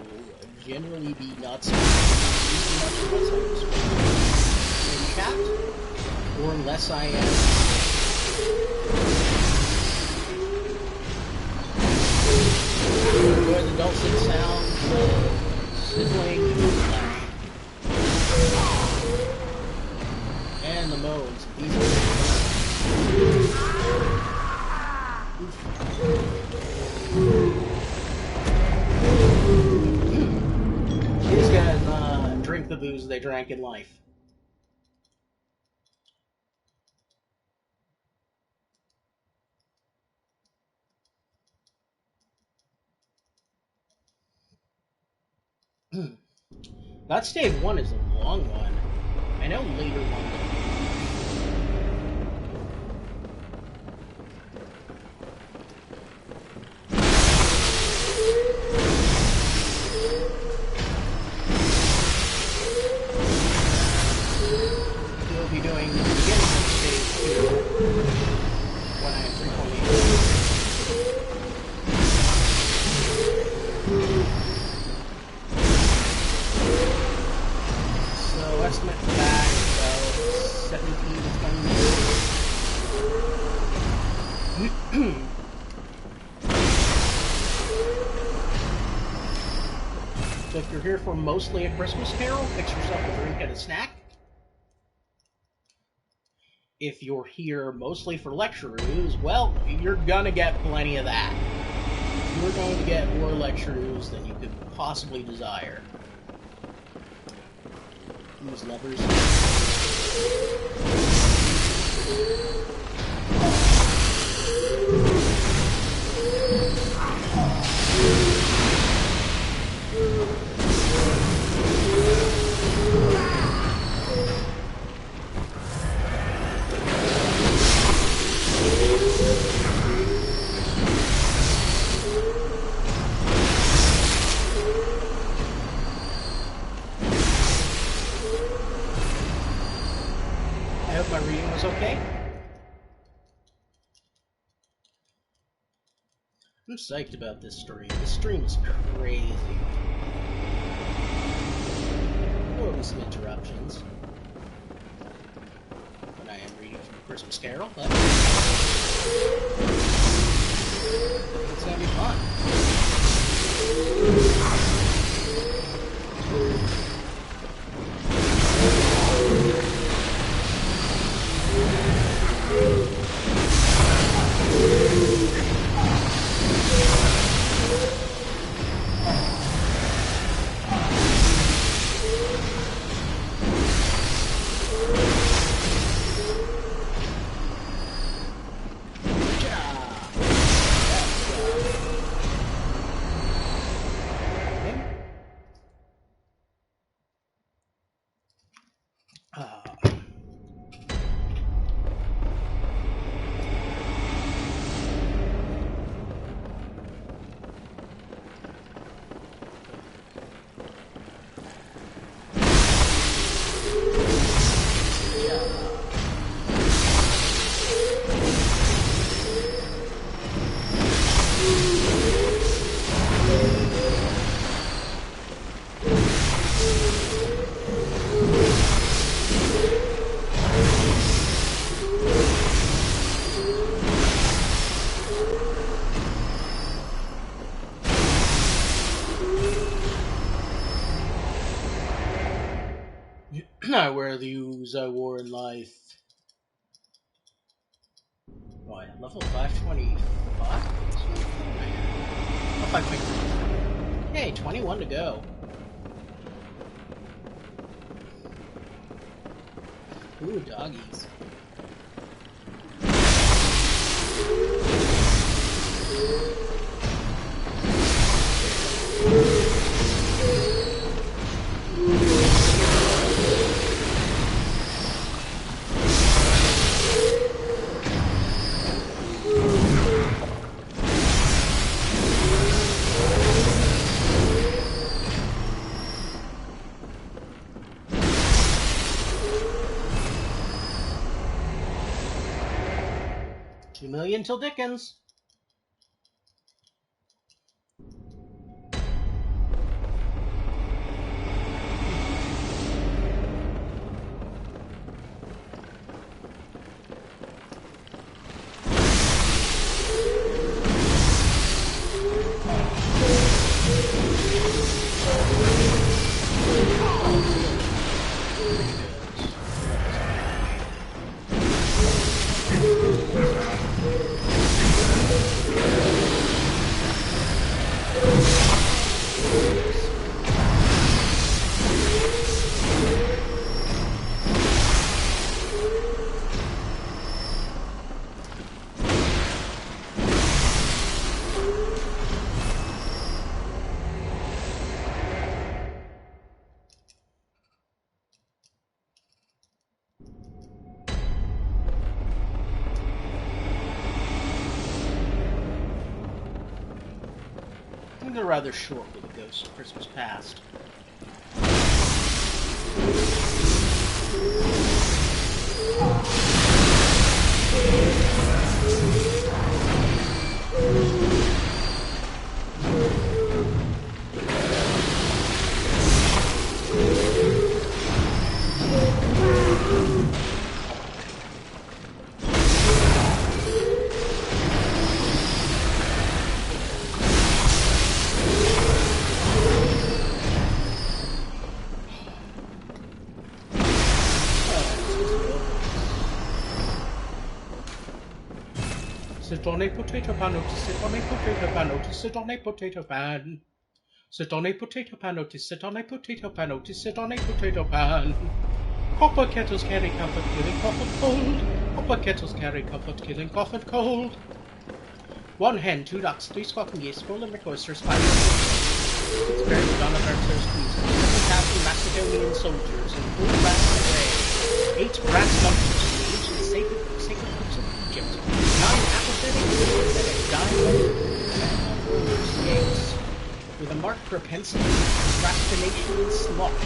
generally be not speaking much unless I'm in chat, or unless I am enjoy the dulcet sounds of sizzling food. the booze they drank in life. That stave 1 is a long one. I know later ones. We'll be doing the beginning of stave 2 when I am 3.8. So estimate for that about 17 to 20 minutes. So if you're here for mostly a Christmas Carol, fix yourself a drink and a snack. If you're here mostly for lecture-oos, well, you're gonna get plenty of that. You're going to get more lecture-oos than you could possibly desire. Use levers. I hope my reading was okay. I'm psyched about this stream. This stream is crazy. There will be some interruptions when I am reading from A Christmas Carol, but it's gonna be fun. I wear the Ooze I wore in life. Oh, yeah, level 525? Oh, 523. Hey, 21 to go. Ooh, doggies. $2 million till Dickens. ended rather short with the Ghost of Christmas Past. Sit on a potato pan, oh, to sit on a potato pan, oh, to sit on a potato pan. Sit on a potato pan, oh, to sit on a potato pan, oh, to sit on a potato pan. Copper kettles carry comfort, killing cough and cold. Copper kettles carry comfort, killing cough and cold. 1 hen, 2 ducks, 3 squawking geese, 4 limerick oysters, 5 it's very Madonna Berters squeeze, 7,000 Macedonian soldiers, and 4 rats away, 8 brass monkeys engaged in sacred books of Egypt, 9 apathetic boys and a diamond man on roller skates, with a marked propensity for procrastination and sloth,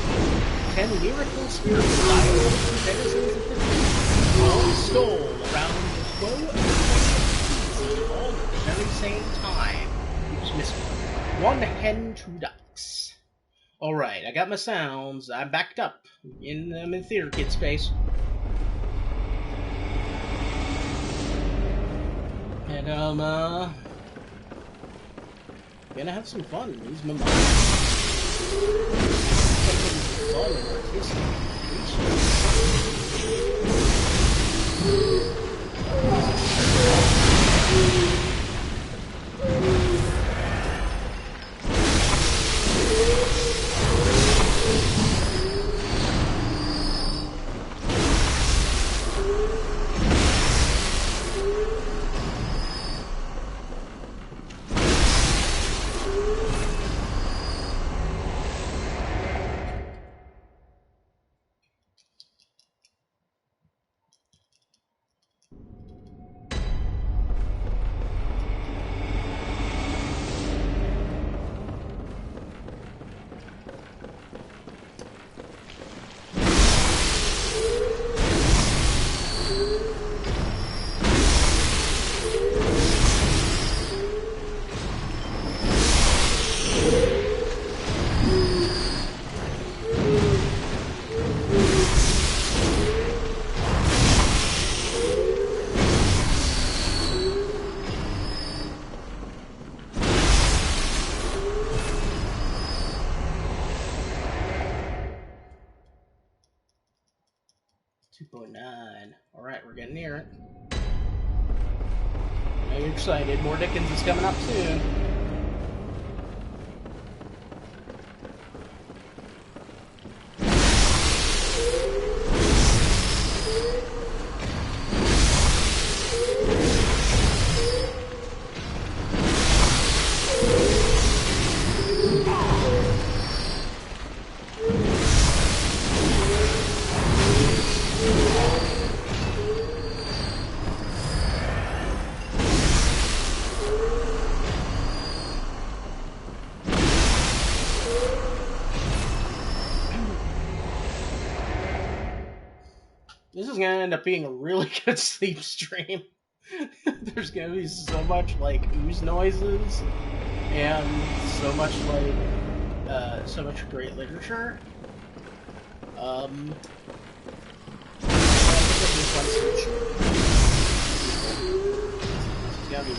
10 lyrical spiritual dialogues and denizens of the deep, all stole around the flow of the plane all at the very same time. Oops, missed one. 1 hen, 2 ducks. Alright, I got my sounds. I'm backed up. I'm in theater kid space. And gonna have some fun. Use my mind. Something fun and artistic. Alright, we're getting near it. I know you're excited. More Dickens is coming up soon. This is gonna end up being a really good sleep stream. There's gonna be so much like ooze noises and so much great literature. I think it'll be a fun sleep stream. This is gonna be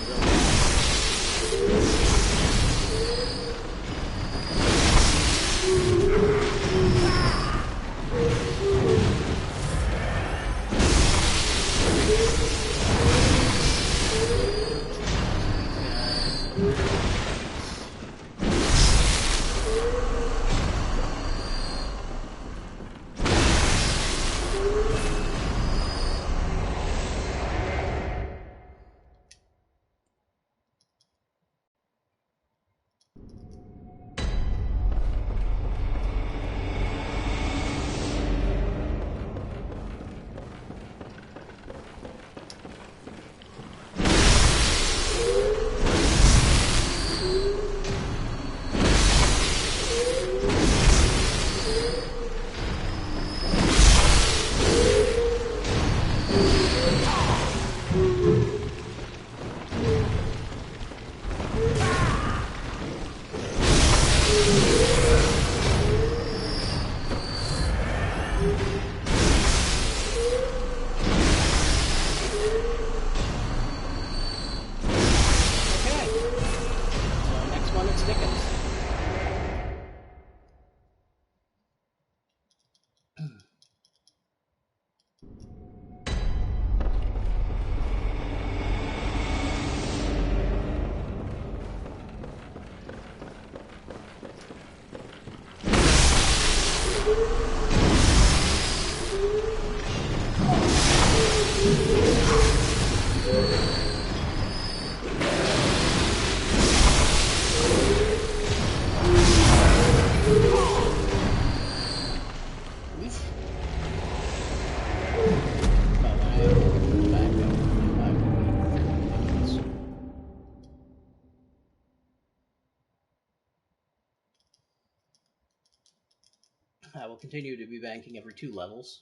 I will continue to be banking every 2 levels.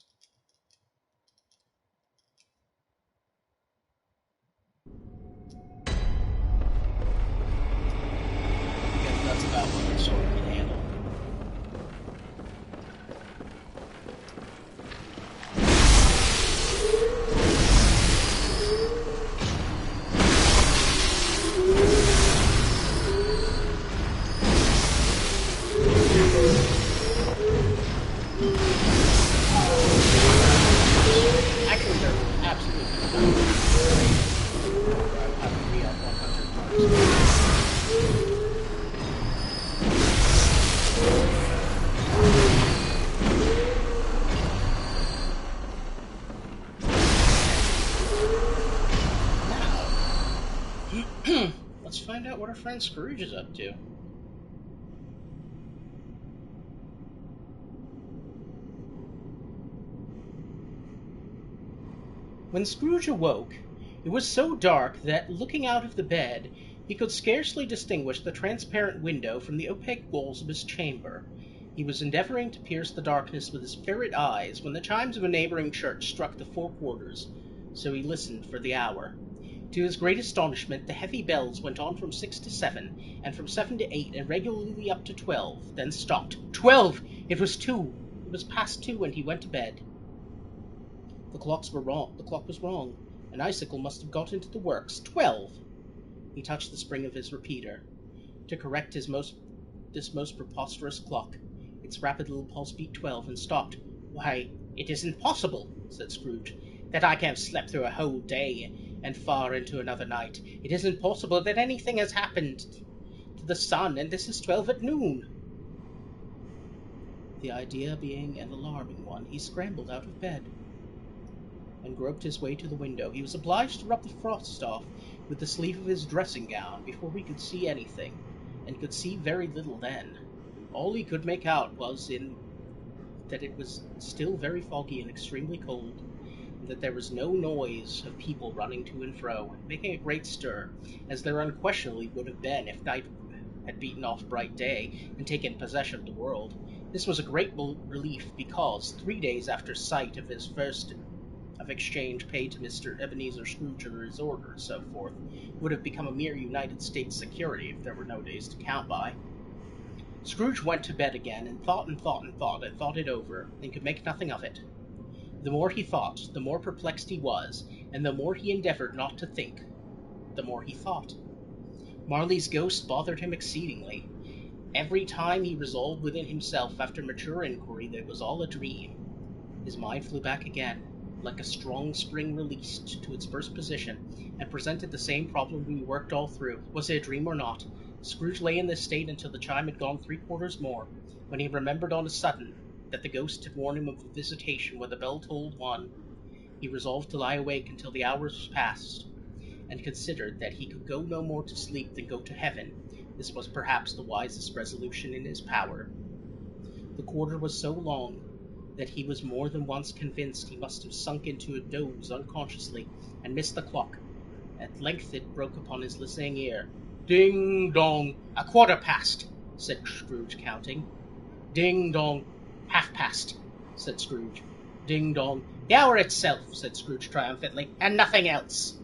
Because that's about what the sword can handle. Actually, they're absolutely fine. I would re-up 100 times. Now, let's find out what our friend Scrooge is up to. When Scrooge awoke, it was so dark that, looking out of the bed, he could scarcely distinguish the transparent window from the opaque walls of his chamber. He was endeavouring to pierce the darkness with his ferret eyes when the chimes of a neighbouring church struck the 4 quarters, so he listened for the hour. To his great astonishment, the heavy bells went on from 6 to 7, and from 7 to 8, and regularly up to 12, then stopped. 12! It was 2! It was past 2 when he went to bed. The clocks were wrong. The clock was wrong. An icicle must have got into the works. 12! He touched the spring of his repeater to correct this most preposterous clock. Its rapid little pulse beat 12 and stopped. "Why, it isn't possible," said Scrooge, "that I can have slept through a whole day and far into another night. It isn't possible that anything has happened to the sun, and this is 12 at noon." The idea being an alarming one, he scrambled out of bed and groped his way to the window. He was obliged to rub the frost off with the sleeve of his dressing gown before he could see anything, and could see very little then. All he could make out was that it was still very foggy and extremely cold, and that there was no noise of people running to and fro, making a great stir, as there unquestionably would have been if night had beaten off bright day and taken possession of the world. This was a great relief, because 3 days after sight of his first of exchange paid to Mr. Ebenezer Scrooge or his order, and so forth, would have become a mere United States security if there were no days to count by. Scrooge went to bed again, and thought and thought and thought, and thought it over, and could make nothing of it. The more he thought, the more perplexed he was, and the more he endeavoured not to think, the more he thought. Marley's ghost bothered him exceedingly. Every time he resolved within himself, after mature inquiry, that it was all a dream, his mind flew back again, like a strong spring released, to its first position, and presented the same problem we worked all through. Was it a dream or not? Scrooge lay in this state until the chime had gone 3 quarters more, when he remembered on a sudden that the ghost had warned him of a visitation when the bell tolled 1. He resolved to lie awake until the hours was past, and considered that he could go no more to sleep than go to heaven. This was perhaps the wisest resolution in his power. The quarter was so long that he was more than once convinced he must have sunk into a doze unconsciously, and missed the clock. At length it broke upon his listening ear. "Ding dong! 1/4 past," said Scrooge, counting. "Ding dong! 1/2 past," said Scrooge. "Ding dong! The hour itself," said Scrooge triumphantly, "and nothing else."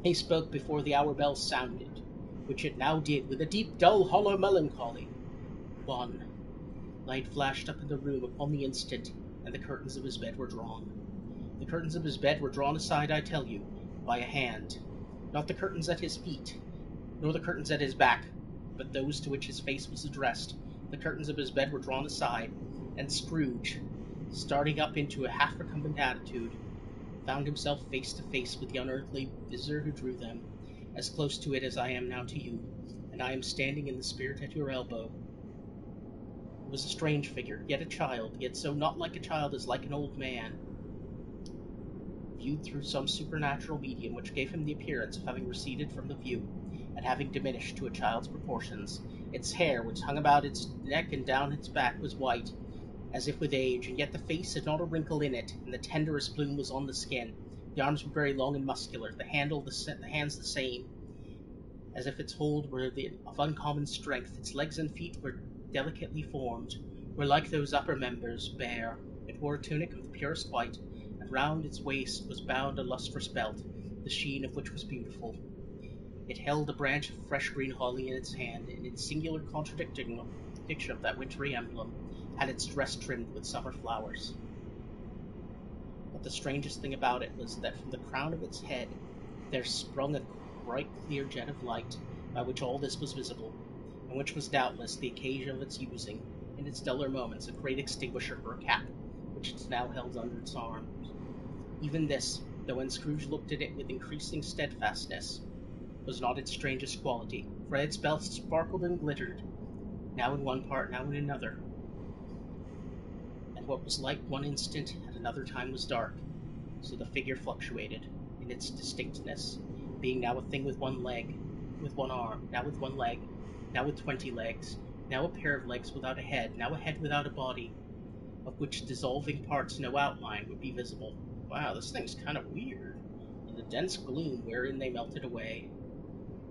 He spoke before the hour bell sounded, which it now did, with a deep, dull, hollow melancholy. 1. Light flashed up in the room upon the instant, and the curtains of his bed were drawn. The curtains of his bed were drawn aside, I tell you, by a hand. Not the curtains at his feet, nor the curtains at his back, but those to which his face was addressed. The curtains of his bed were drawn aside, and Scrooge, starting up into a half-recumbent attitude, found himself face to face with the unearthly visitor who drew them, as close to it as I am now to you, and I am standing in the spirit at your elbow. It was a strange figure, yet a child, yet so not like a child as like an old man, viewed through some supernatural medium which gave him the appearance of having receded from the view, and having diminished to a child's proportions. Its hair, which hung about its neck and down its back, was white, as if with age, and yet the face had not a wrinkle in it, and the tenderest bloom was on the skin. The arms were very long and muscular, the hands the same, as if its hold were of uncommon strength. Its legs and feet were delicately formed, were like those upper members, bare. It wore a tunic of the purest white, and round its waist was bound a lustrous belt, the sheen of which was beautiful. It held a branch of fresh green holly in its hand, and in singular contradiction of that wintry emblem, had its dress trimmed with summer flowers. But the strangest thing about it was that from the crown of its head there sprung a bright clear jet of light, by which all this was visible, and which was doubtless the occasion of its using, in its duller moments, a great extinguisher for a cap, which it now held under its arm. Even this, though when Scrooge looked at it with increasing steadfastness, was not its strangest quality, for its belt sparkled and glittered, now in one part, now in another, and what was light one instant at another time was dark, so the figure fluctuated in its distinctness, being now a thing with one leg, with one arm, now with one leg, now with 20 legs, now a pair of legs without a head, now a head without a body, of which dissolving parts no outline would be visible. Wow, this thing's kind of weird. In the dense gloom wherein they melted away,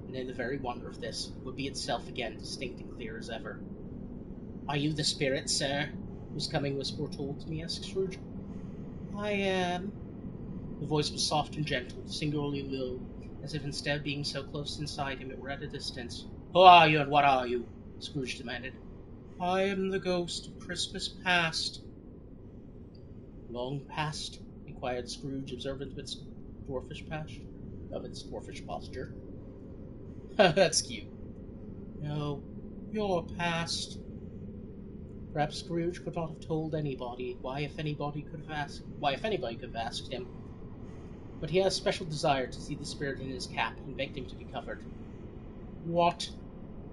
and in the very wonder of this, would be itself again distinct and clear as ever. "Are you the spirit, sir, whose coming was foretold to me?" asked Scrooge. "I am." The voice was soft and gentle, singularly low, as if instead of being so close inside him, it were at a distance. "Who are you, and what are you?" Scrooge demanded. "I am the ghost of Christmas past." "Long past?" inquired Scrooge, observant of its dwarfish posture. That's cute. "No, your past." Perhaps Scrooge could not have told anybody why if anybody could have asked him. But he had a special desire to see the spirit in his cap, and begged him to be covered. "What!"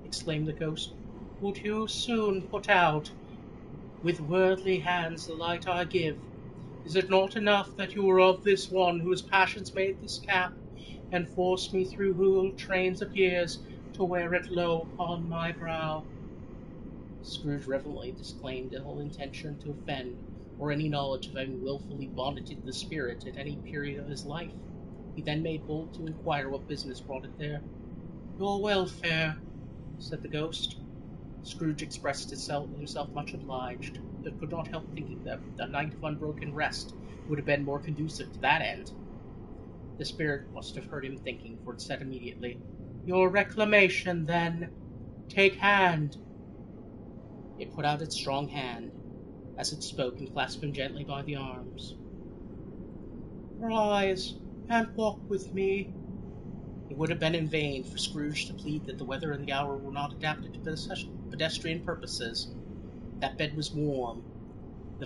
exclaimed the ghost. "Would you soon put out with worldly hands the light I give? Is it not enough that you are of this one whose passions made this cap, and forced me through whole trains of years to wear it low upon my brow?" Scrooge reverently disclaimed all intention to offend, or any knowledge of having wilfully bonneted the spirit at any period of his life. He then made bold to inquire what business brought it there. "Your welfare," said the ghost. Scrooge expressed himself much obliged, but could not help thinking that a night of unbroken rest would have been more conducive to that end. The spirit must have heard him thinking, for it said immediately, "Your reclamation, then. Take hand." It put out its strong hand as it spoke, and clasped him gently by the arms. "Rise and walk with me." It would have been in vain for Scrooge to plead that the weather and the hour were not adapted to pedestrian purposes. That bed was warm, the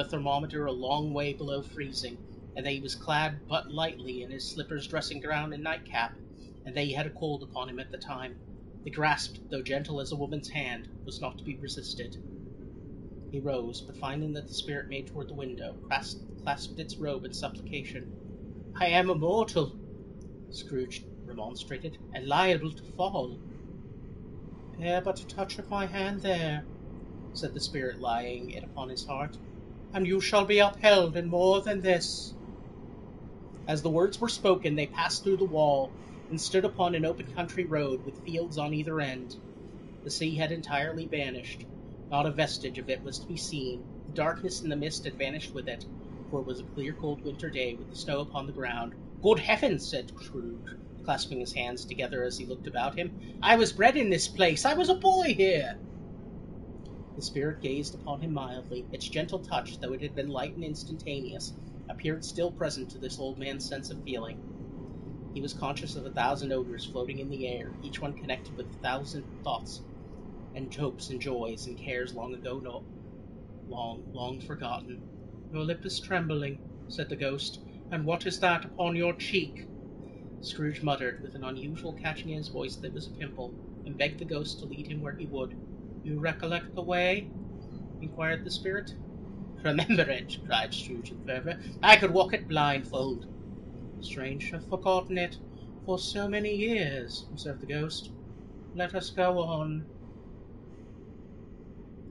thermometer a long way below freezing, and that he was clad but lightly in his slippers, dressing gown, and nightcap, and that he had a cold upon him at the time. The grasp, though gentle as a woman's hand, was not to be resisted. He rose, but finding that the spirit made toward the window, clasped its robe in supplication. "I am immortal," Scrooge remonstrated, "and liable to fall." "Bear but a touch of my hand there," said the spirit, laying it upon his heart, "and you shall be upheld in more than this." As the words were spoken, they passed through the wall, and stood upon an open country road, with fields on either end. The sea had entirely vanished. Not a vestige of it was to be seen. The darkness and the mist had vanished with it, for it was a clear, cold winter day, with the snow upon the ground. "Good heavens!" said Scrooge, clasping his hands together as he looked about him. "I was bred in this place. I was a boy here." The spirit gazed upon him mildly. Its gentle touch, though it had been light and instantaneous, appeared still present to this old man's sense of feeling. He was conscious of 1,000 odors floating in the air, each one connected with 1,000 thoughts and hopes and joys and cares long ago, long forgotten. "Your lip is trembling," said the ghost, "and what is that upon your cheek?" Scrooge muttered, with an unusual catching in his voice that was a pimple, and begged the ghost to lead him where he would. "You recollect the way?" inquired the spirit. Remember it, cried Scrooge in fervour. I could walk it blindfold. Strange to have forgotten it for so many years, observed the ghost. Let us go on.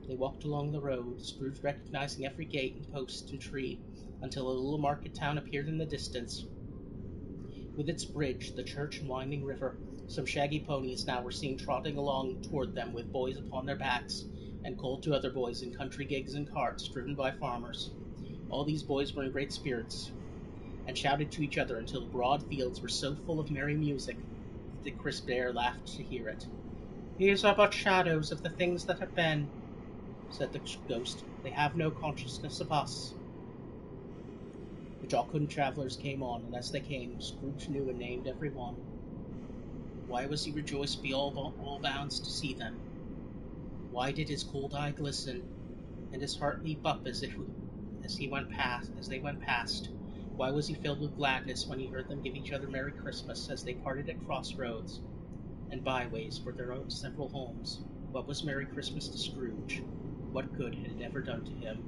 They walked along the road, Scrooge recognizing every gate and post and tree, until a little market town appeared in the distance. With its bridge, the church, and winding river, some shaggy ponies now were seen trotting along toward them with boys upon their backs, and called to other boys in country gigs and carts driven by farmers. All these boys were in great spirits, and shouted to each other until the broad fields were so full of merry music that the crisp air laughed to hear it. These are but shadows of the things that have been, said the ghost. They have no consciousness of us. The jocund travellers came on, and as they came, Scrooge knew and named every one. Why was he rejoiced beyond all bounds to see them? Why did his cold eye glisten, and his heart leap up as they went past? Why was he filled with gladness when he heard them give each other Merry Christmas as they parted at crossroads and byways for their own several homes? What was Merry Christmas to Scrooge? What good had it ever done to him?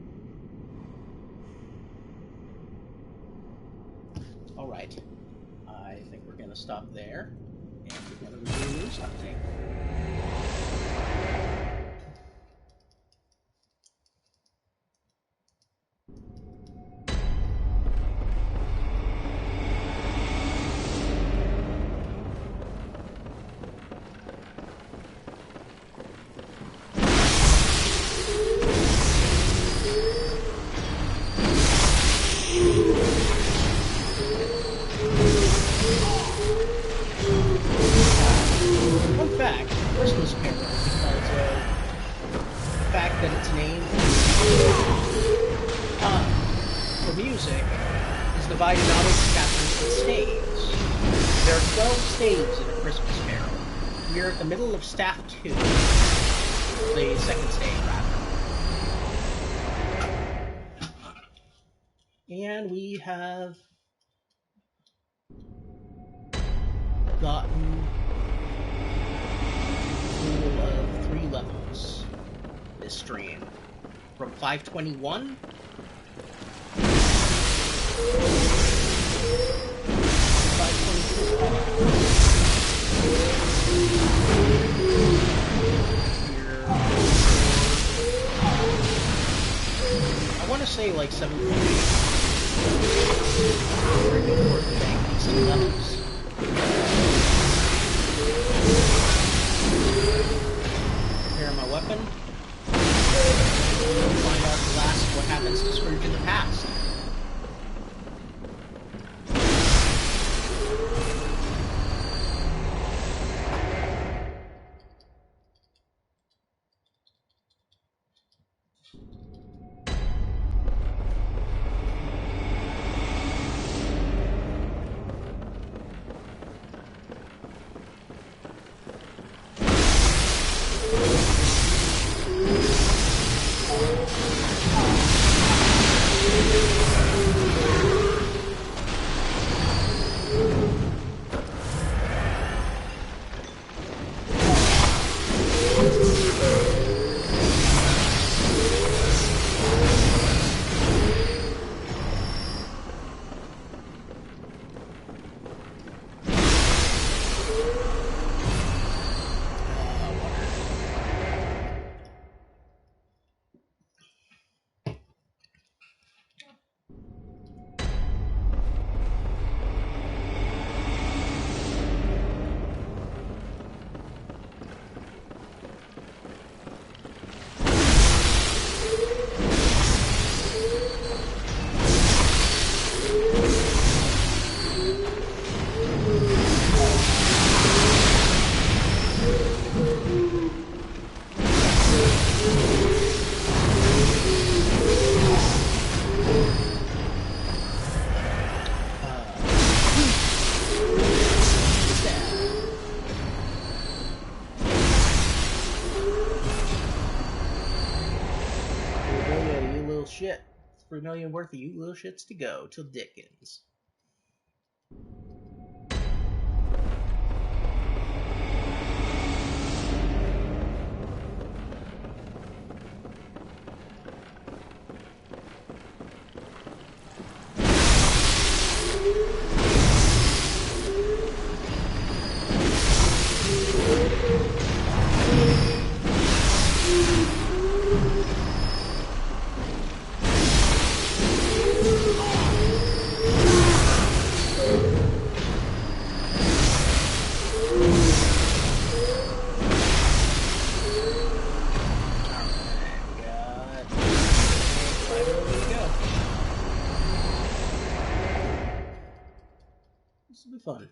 Alright, I think we're going to stop there, and we're going to review news update. Divided not into chapters but staves. There are 12 staves in A Christmas Carol. We are at the middle of staff 2. The second stave, rather. And we have gotten a total of 3 levels this stream. From 521 I want to say like 7 these 2 levels. Prepare my weapon. We'll find out at last what happens to Scrooge in the past. Shit. 3 million worth of you little shits to go till Dickens. fun.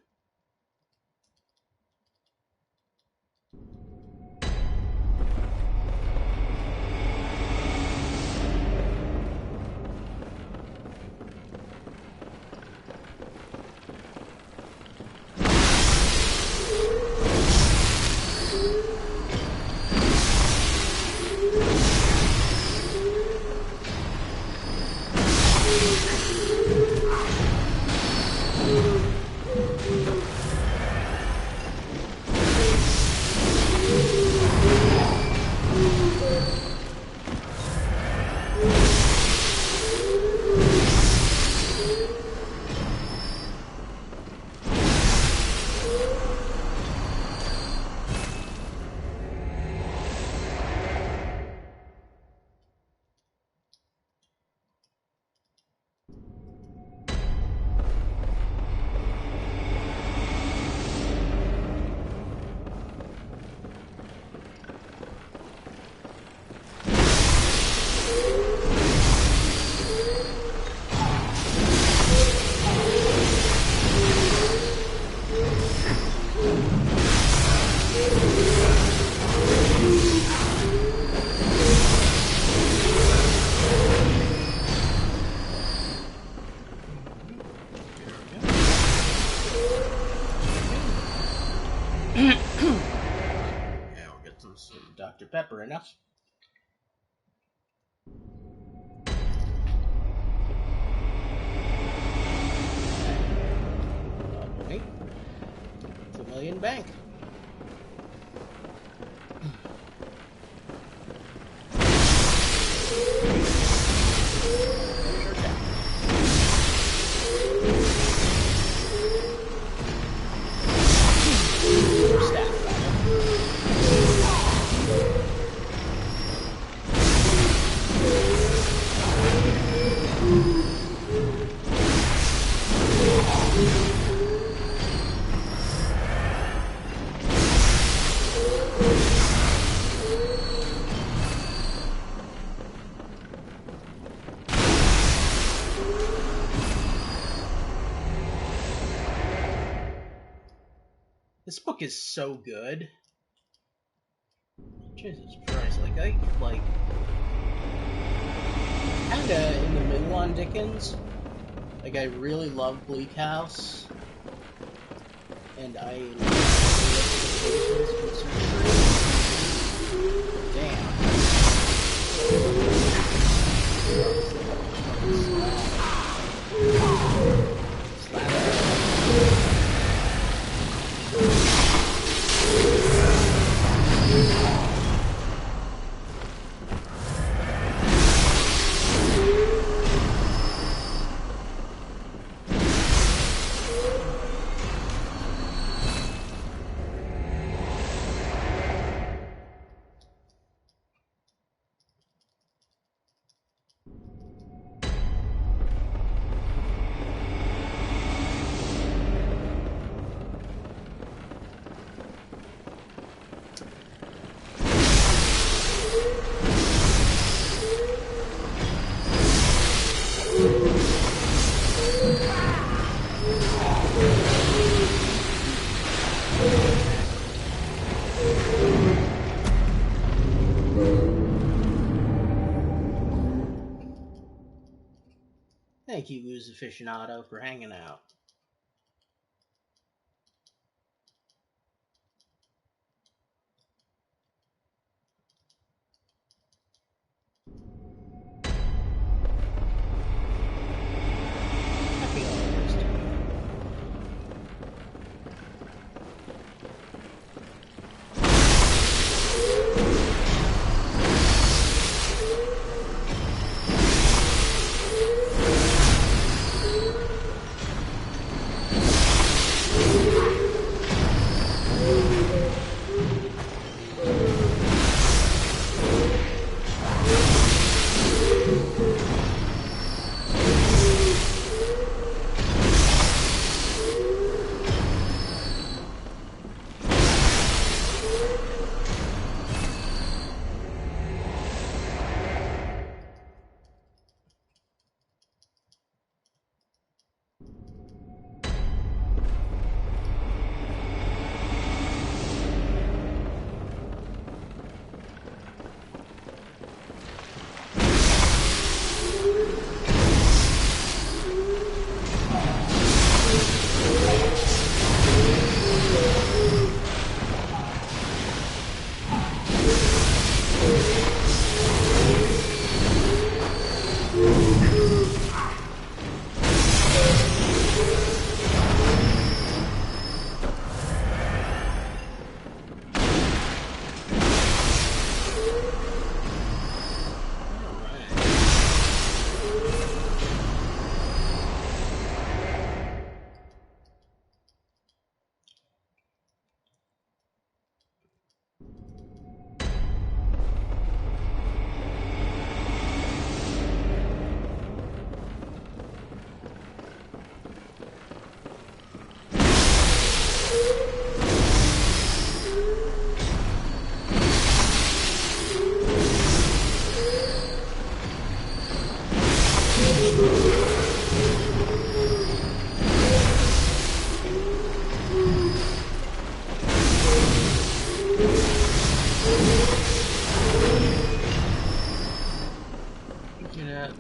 Now we'll get some Dr. Pepper in us. Wait. $2 million bank. This book is so good. Jesus Christ, I kinda in the middle on Dickens. Like, I really love Bleak House. And I love the Thank you, Ooze Aficionado, for hanging out. Happy holidays to you.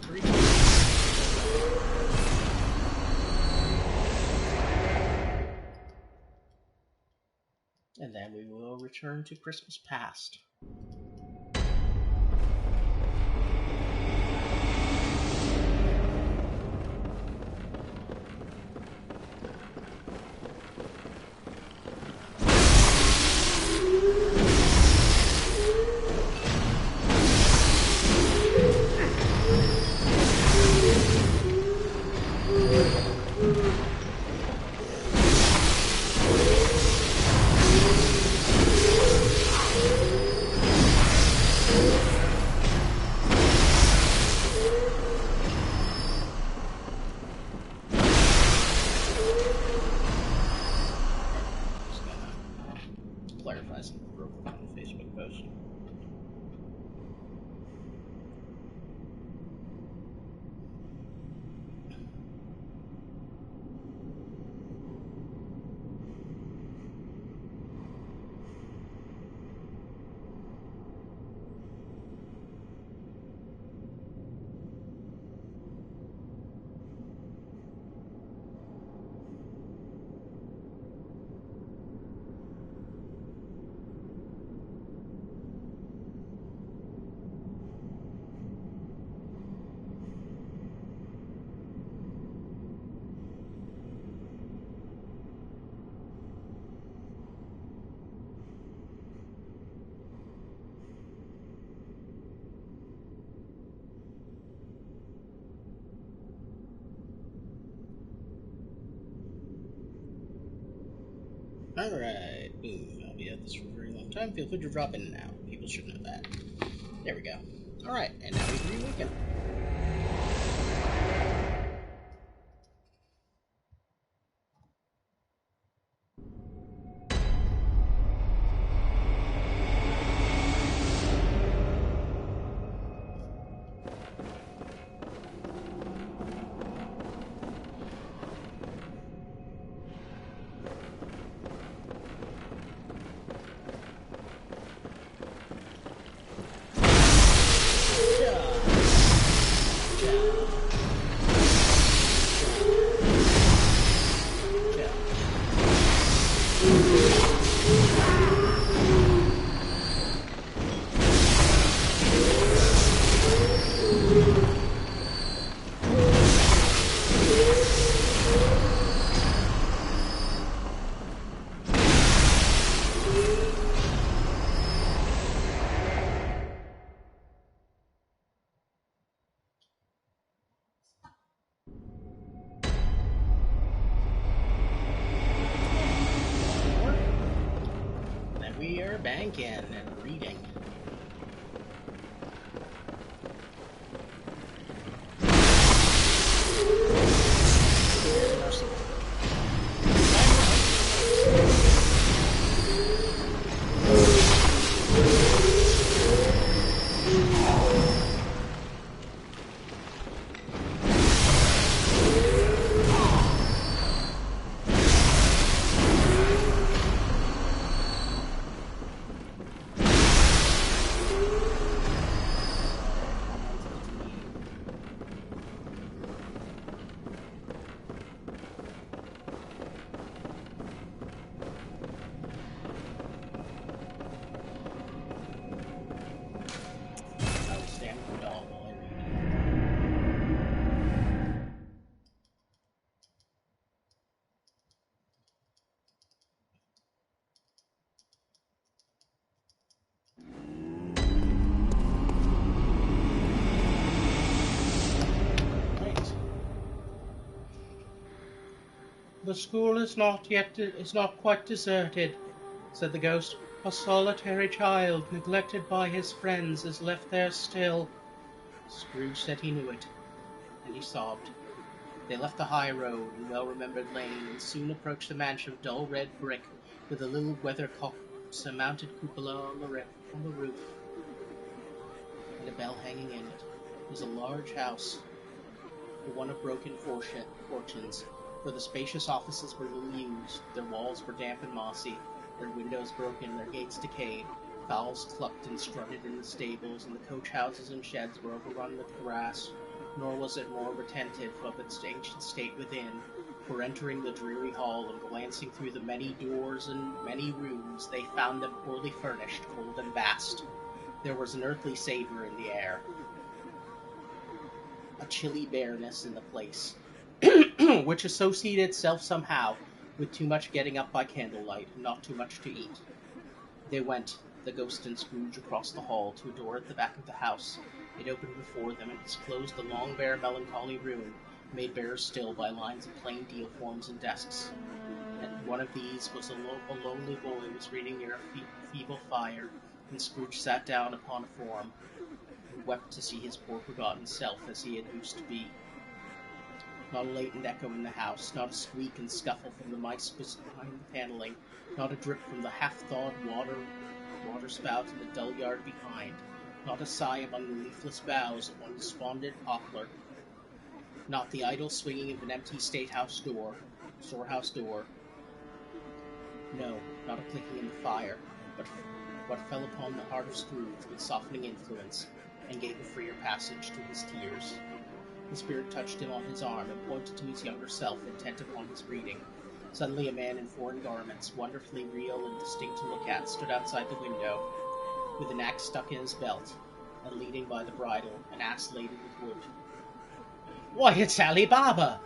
Three. And then we will return to Christmas Past. Clarify something real quick on the Facebook post. Alright, boom. I'll be at this for a very long time. Feel free to drop in and out. People should know that. There we go. Alright, and now we can reawaken. We are banking and reading. The school is not quite deserted, said the ghost. A solitary child, neglected by his friends, is left there still. Scrooge said he knew it, and he sobbed. They left the high road and well-remembered lane, and soon approached the mansion of dull red brick, with a little weather-surmounted cupola on the roof, and a bell hanging in it. It was a large house, but one of broken fortunes, for the spacious offices were little used, their walls were damp and mossy, their windows broken, their gates decayed, fowls clucked and strutted in the stables, and the coach houses and sheds were overrun with grass, nor was it more retentive of its ancient state within, for entering the dreary hall and glancing through the many doors and many rooms, they found them poorly furnished, cold and vast. There was an earthly savour in the air, a chilly bareness in the place, which associated itself somehow with too much getting up by candlelight and not too much to eat. They went, the ghost and Scrooge, across the hall to a door at the back of the house. It opened before them and disclosed a long, bare, melancholy room, made barer still by lines of plain deal forms and desks. At one of these was a lonely boy who was reading near a feeble fire, and Scrooge sat down upon a form, and wept to see his poor forgotten self as he had used to be. Not a latent echo in the house, not a squeak and scuffle from the mice behind the paneling, not a drip from the half-thawed water spout in the dull yard behind, not a sigh among the leafless boughs of one despondent poplar, not the idle swinging of an empty storehouse door. No, not a clicking in the fire, but what fell upon the heart of Scrooge with softening influence, and gave a freer passage to his tears. The spirit touched him on his arm and pointed to his younger self, intent upon his reading. Suddenly a man in foreign garments, wonderfully real and distinct to look at, stood outside the window, with an axe stuck in his belt, and leading by the bridle, an ass laden with wood. "Why, it's Ali Baba!"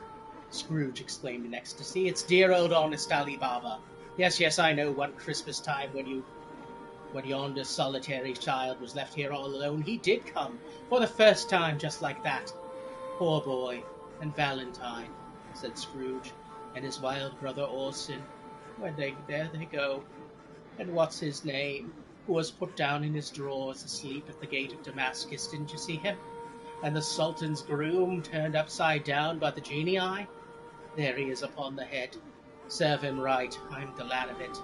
Scrooge exclaimed in ecstasy. "It's dear old honest Ali Baba. Yes, I know, one Christmas time when yonder solitary child was left here all alone, he did come, for the first time, just like that. Poor boy, and Valentine," said Scrooge, "and his wild brother Orson. There they go. And what's his name, who was put down in his drawers asleep at the gate of Damascus, didn't you see him? And the Sultan's groom turned upside down by the genii? There he is upon the head. Serve him right, I'm glad of it.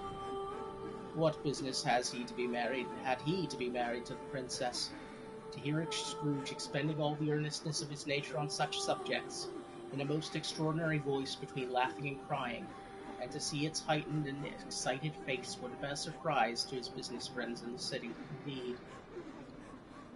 What business had he to be married to the princess?" To hear Scrooge expending all the earnestness of his nature on such subjects, in a most extraordinary voice between laughing and crying, and to see its heightened and excited face would have been a surprise to his business friends in the city, indeed.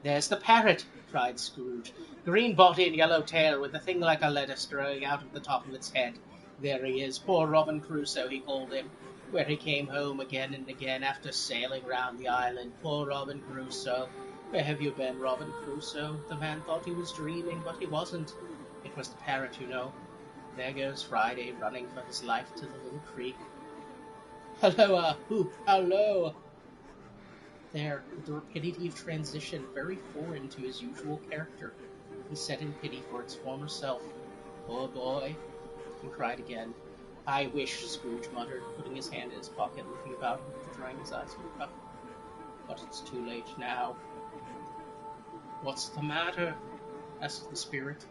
"There's the parrot!" cried Scrooge. "Green body and yellow tail, with a thing like a lettuce growing out of the top of its head. There he is, poor Robin Crusoe, he called him, where he came home again and again after sailing round the island. Poor Robin Crusoe! Where have you been, Robin Crusoe?" The man thought he was dreaming, but he wasn't. It was the parrot, you know. There goes Friday, running for his life to the little creek. "Halloa! Hoop! Hallo!" There, with the rapidity of transition very foreign to his usual character, he said in pity for its former self, "Poor boy," and cried again. "I wish," Scrooge muttered, putting his hand in his pocket, looking about him after drying his eyes with a cup. "But it's too late now." "What's the matter?" asked the spirit.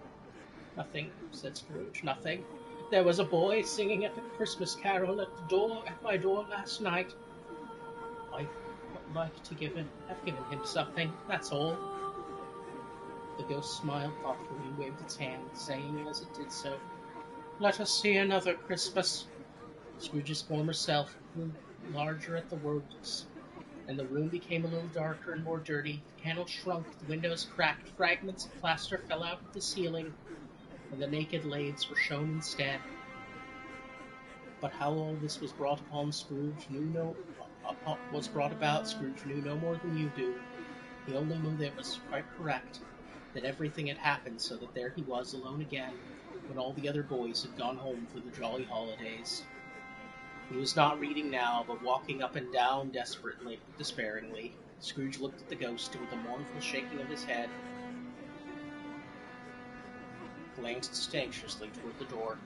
"Nothing," said Scrooge, "nothing. There was a boy singing at the Christmas carol at my door last night. I would like to have given him something, that's all." The ghost smiled thoughtfully and waved its hand, saying as it did so, "Let us see another Christmas." Scrooge's former self grew larger at the words, and the room became a little darker and more dirty. The candle shrunk, the windows cracked, fragments of plaster fell out of the ceiling, and the naked laths were shown instead. But how all this was brought about, Scrooge knew no more than you do. He only knew that it was quite correct, that everything had happened so that there he was alone again, when all the other boys had gone home for the jolly holidays. He was not reading now, but walking up and down despairingly. Scrooge looked at the ghost, and with a mournful shaking of his head, glanced anxiously toward the door.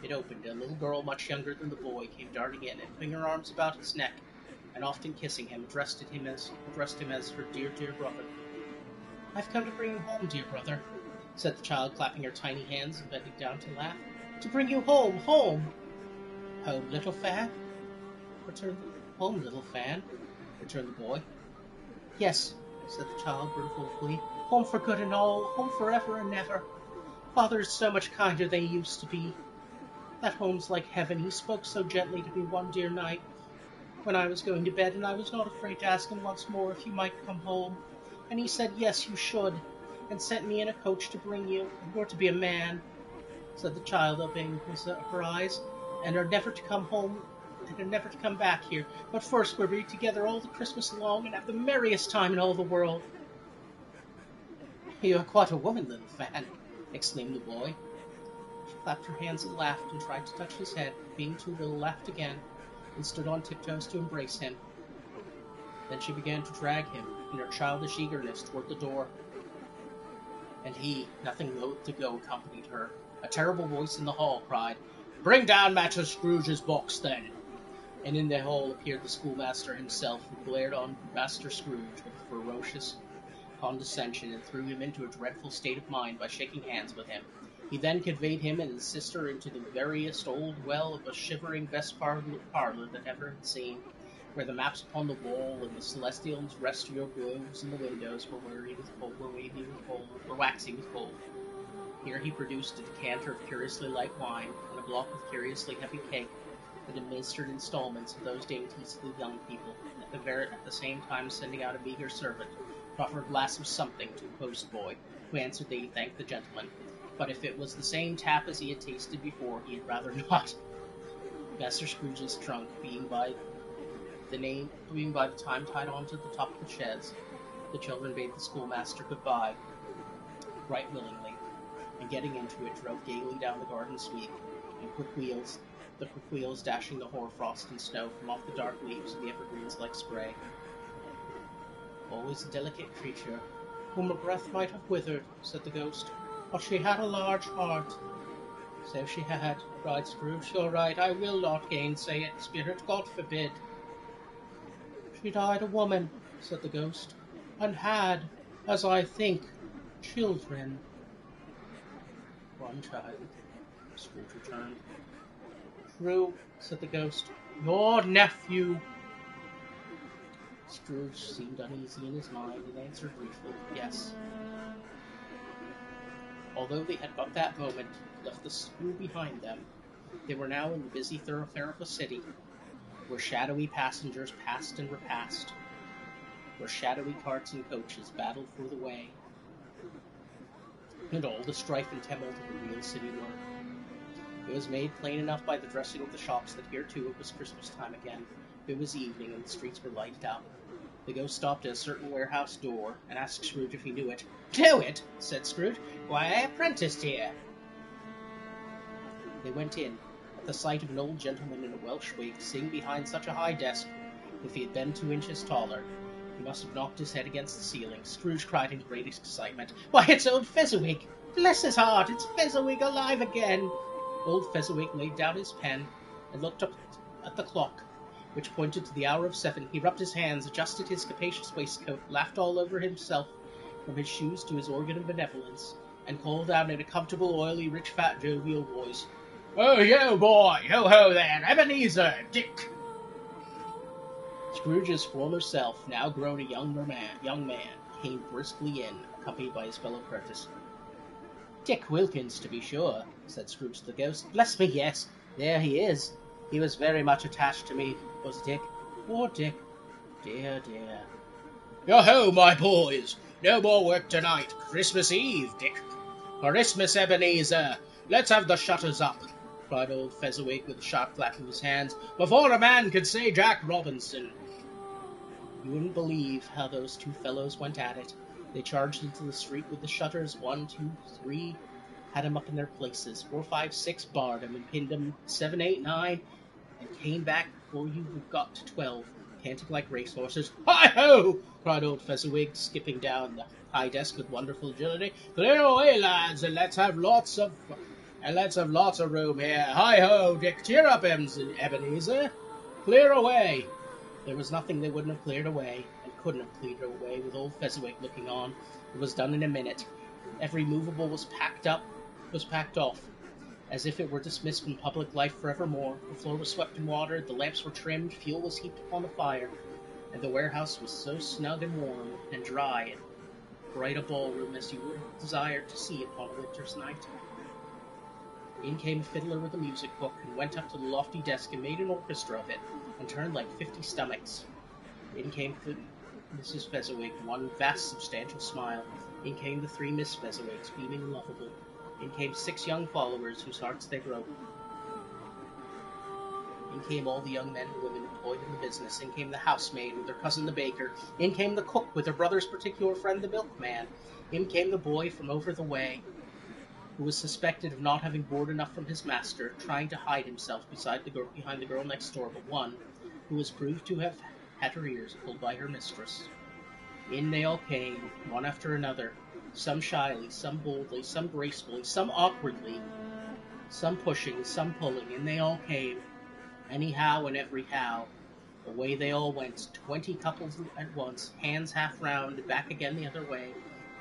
It opened, and a little girl much younger than the boy came darting in, and putting her arms about his neck, and often kissing him, addressed him as her dear brother. "I've come to bring you home, dear brother," said the child, clapping her tiny hands and bending down to laugh. "To bring you home! Home!" "Home, little fan?" "Home, little fan," returned the boy. "Yes," said the child, brimful of glee. "Home for good and all, home for ever and ever. Father's so much kinder than he used to be. That home's like heaven. He spoke so gently to me one dear night when I was going to bed, and I was not afraid to ask him once more if you might come home. And he said, yes, you should, and sent me in a coach to bring you. You're to be a man, said the child, opening her eyes, and are never to come home, and are never to come back here. But first we'll be together all the Christmas long, and have the merriest time in all the world. You are quite a woman, little Fan, exclaimed the boy. She clapped her hands and laughed, and tried to touch his head, but being too little, laughed again, and stood on tiptoes to embrace him. Then she began to drag him, in her childish eagerness, toward the door. And he, nothing loath to go, accompanied her. A terrible voice in the hall cried, "Bring down Master Scrooge's box, then!" And in the hall appeared the schoolmaster himself, who glared on Master Scrooge with ferocious condescension, and threw him into a dreadful state of mind by shaking hands with him. He then conveyed him and his sister into the veriest old well of a shivering best parlour that ever had seen, where the maps upon the wall and the celestial and terrestrial globes in the windows were waxy with gold. Here he produced a decanter of curiously light wine, and a block of curiously heavy cake, and administered installments of those dainties to the young people, and at the same time sending out a meagre servant, to offer a glass of something to a post-boy, who answered that he thanked the gentleman, but if it was the same tap as he had tasted before, he had rather not. Master Scrooge's trunk being by the time tied on to the top of the chaise, the children bade the schoolmaster goodbye, right willingly, and getting into it, drove gaily down the garden sweep, and the quick wheels dashing the hoar-frost and snow from off the dark leaves of the evergreens like spray. Always a delicate creature, whom a breath might have withered, said the ghost, but she had a large heart. So she had, cried Scrooge. You're right, I will not gainsay it, spirit, God forbid. She died a woman, said the ghost, and had, as I think, children. One child, Scrooge returned. True, said the ghost. Your nephew. Scrooge seemed uneasy in his mind, and answered briefly, yes. Although they had but that moment left the school behind them, they were now in the busy thoroughfare of a city, where shadowy passengers passed and repassed, where shadowy carts and coaches battled for the way, and all the strife and tumult of the real city were. It was made plain enough by the dressing of the shops that here too it was Christmas time again. It was evening, and the streets were lighted up. The ghost stopped at a certain warehouse door, and asked Scrooge if he knew it. Knew it? Said Scrooge. Why, I apprenticed here. They went in, at the sight of an old gentleman in a Welsh wig, sitting behind such a high desk, if he had been 2 inches taller, he must have knocked his head against the ceiling. Scrooge cried in great excitement, Why, it's old Fezziwig! Bless his heart, it's Fezziwig alive again! Old Fezziwig laid down his pen, and looked up at the clock, which pointed to the hour of 7. He rubbed his hands, adjusted his capacious waistcoat, laughed all over himself, from his shoes to his organ of benevolence, and called out in a comfortable, oily, rich, fat, jovial voice, Oh, yo, boy! Ho-ho there! Ebenezer! Dick! Scrooge's former self, now grown a young man, came briskly in, accompanied by his fellow apprentice. Dick Wilkins, to be sure, said Scrooge to the ghost. Bless me, yes, there he is. He was very much attached to me, was Dick. Poor Dick. Dear, dear. Yo-ho, my boys! No more work tonight. Christmas Eve, Dick. Christmas, Ebenezer. Let's have the shutters up, cried old Fezziwig with a sharp clap of his hands, before a man could say Jack Robinson. You wouldn't believe how those two fellows went at it. They charged into the street with the shutters, 1, 2, 3, had 'em up in their places, 4, 5, 6, barred 'em, and pinned 'em, 7, 8, 9, and came back before you got to 12, panting like racehorses. Hi-ho! Cried old Fezziwig, skipping down the high desk with wonderful agility. Clear away, lads, and let's have lots of room here. Hi-ho, Dick! Cheer up, Ebenezer! Clear away! There was nothing they wouldn't have cleared away, and couldn't have cleared away, with old Fezziwig looking on. It was done in a minute. Every movable was packed off, as if it were dismissed from public life forevermore. The floor was swept and watered, the lamps were trimmed, fuel was heaped upon the fire, and the warehouse was so snug and warm and dry and bright a ballroom as you would have desired to see upon a winter's night. In came a fiddler with a music book, and went up to the lofty desk and made an orchestra of it, and turned like 50 stomachs. In came Mrs. Fezziwig, one vast substantial smile. In came the 3 Miss Fezziwigs, beaming and lovable. In came 6 young followers, whose hearts they broke. In came all the young men and women employed in the business. In came the housemaid with her cousin the baker. In came the cook with her brother's particular friend the milkman. In came the boy from over the way, who was suspected of not having board enough from his master, trying to hide himself behind the girl next door, but one who was proved to have had her ears pulled by her mistress. In they all came, one after another, some shyly, some boldly, some gracefully, some awkwardly, some pushing, some pulling. In they all came, anyhow and every how. Away they all went, 20 couples at once, hands half round, back again the other way,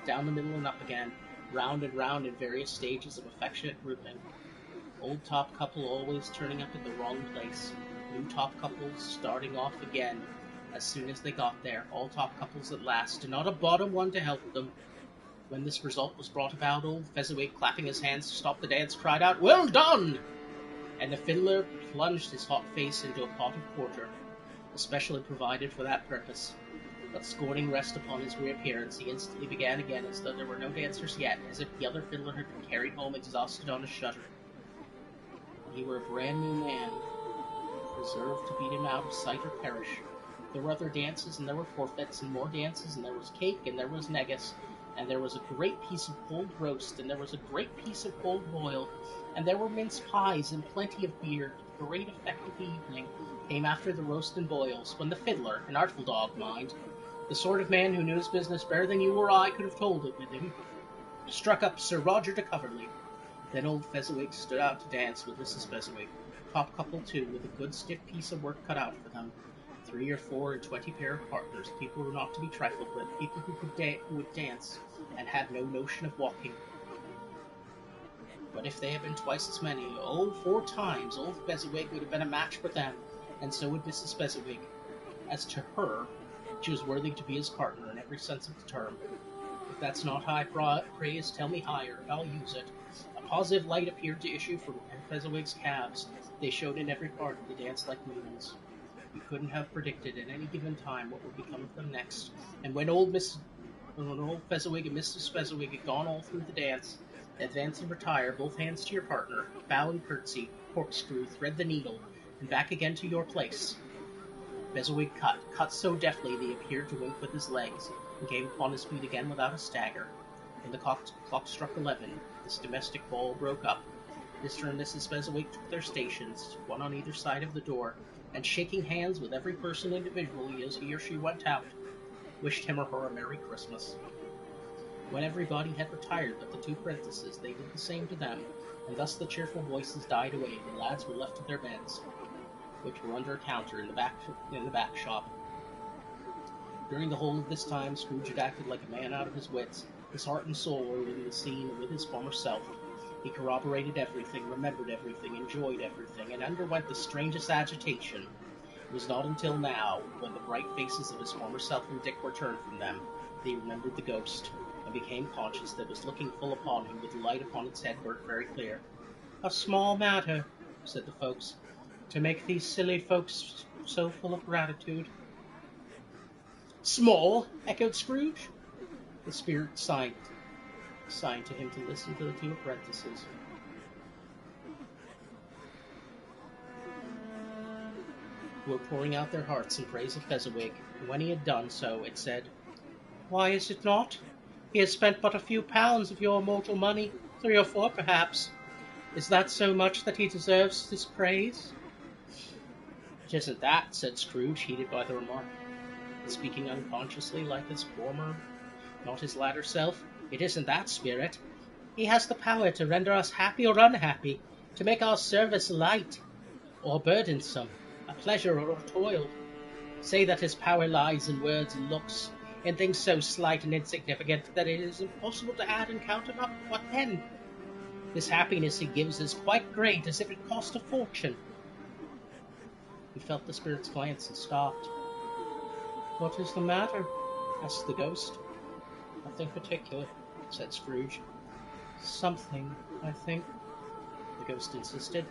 down the middle and up again, round and round in various stages of affectionate grouping. Old top couple always turning up at the wrong place, new top couples starting off again as soon as they got there, all top couples at last, and not a bottom one to help them. When this result was brought about, old Fezziwig, clapping his hands to stop the dance, cried out, "Well done!" And the fiddler plunged his hot face into a pot of porter, especially provided for that purpose. But scorning rest upon his reappearance, he instantly began again as though there were no dancers yet, as if the other fiddler had been carried home exhausted on a shutter. He were a brand new man, reserved to beat him out of sight or perish. There were other dances, and there were forfeits, and more dances, and there was cake, and there was negus, and there was a great piece of cold roast, and there was a great piece of cold boil, and there were mince pies, and plenty of beer. The great effect of the evening came after the roast and boils, when the fiddler, an artful dog, mind, the sort of man who knew his business better than you or I could have told it with him, struck up Sir Roger de Coverley. Then old Fezziwig stood out to dance with Mrs. Fezziwig, top couple too, with a good stiff piece of work cut out for them. 3 or 4 and 20 pair of partners, people who were not to be trifled with, people who would dance, and had no notion of walking. But if they had been twice as many, 4 times, old Fezziwig would have been a match for them, and so would Mrs. Fezziwig. As to her, she was worthy to be his partner in every sense of the term. If that's not high praise, tell me higher, and I'll use it. A positive light appeared to issue from Fezziwig's calves. They showed in every part of the dance like moons. You couldn't have predicted at any given time what would become of them next, and when old Fezziwig and Mrs. Fezziwig had gone all through the dance, advance and retire, both hands to your partner, bow and curtsy, corkscrew, thread the needle, and back again to your place. Fezziwig cut so deftly that he appeared to wink with his legs, and came upon his feet again without a stagger. When the clock struck 11, this domestic ball broke up. Mr. and Mrs. Fezziwig took their stations, one on either side of the door, and shaking hands with every person individually as he or she went out, wished him or her a Merry Christmas. When everybody had retired but the 2 prentices, they did the same to them, and thus the cheerful voices died away, and the lads were left to their beds, which were under a counter in the back shop. During the whole of this time, Scrooge had acted like a man out of his wits. His heart and soul were within the scene and with his former self. He corroborated everything, remembered everything, enjoyed everything, and underwent the strangest agitation. It was not until now, when the bright faces of his former self and Dick were turned from them, that he remembered the ghost, and became conscious that it was looking full upon him with the light upon its head burnt very clear. "A small matter," said the folks, "to make these silly folks so full of gratitude." "Small?" echoed Scrooge. The spirit signed to him to listen to the 2 apprentices. Who were pouring out their hearts in praise of Fezziwig, and when he had done so, it said, "Why is it not? He has spent but a few pounds of your mortal money, 3 or 4 perhaps. Is that so much that he deserves this praise?" "It isn't that," said Scrooge, heated by the remark, and speaking unconsciously like his former, not his latter self. "It isn't that, Spirit. He has the power to render us happy or unhappy, to make our service light or burdensome, a pleasure or a toil. Say that his power lies in words and looks, in things so slight and insignificant that it is impossible to add and count them up. What then? This happiness he gives is quite great, as if it cost a fortune." He felt the spirit's glance and stopped. "What is the matter?" asked the ghost. Nothing particular, said Scrooge. Something, I think, the ghost insisted.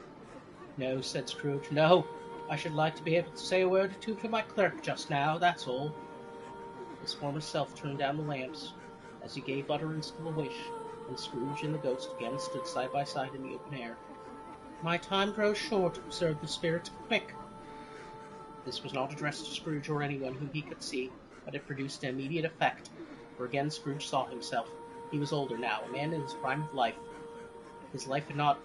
No, said Scrooge, no. I should like to be able to say a word or two to my clerk just now, that's all. His former self turned down the lamps as he gave utterance to the wish, and Scrooge and the ghost again stood side by side in the open air. My time grows short, observed the spirit. Quick! This was not addressed to Scrooge or anyone whom he could see, but it produced an immediate effect, for again Scrooge saw himself. He was older now, a man in his prime of life. His life had not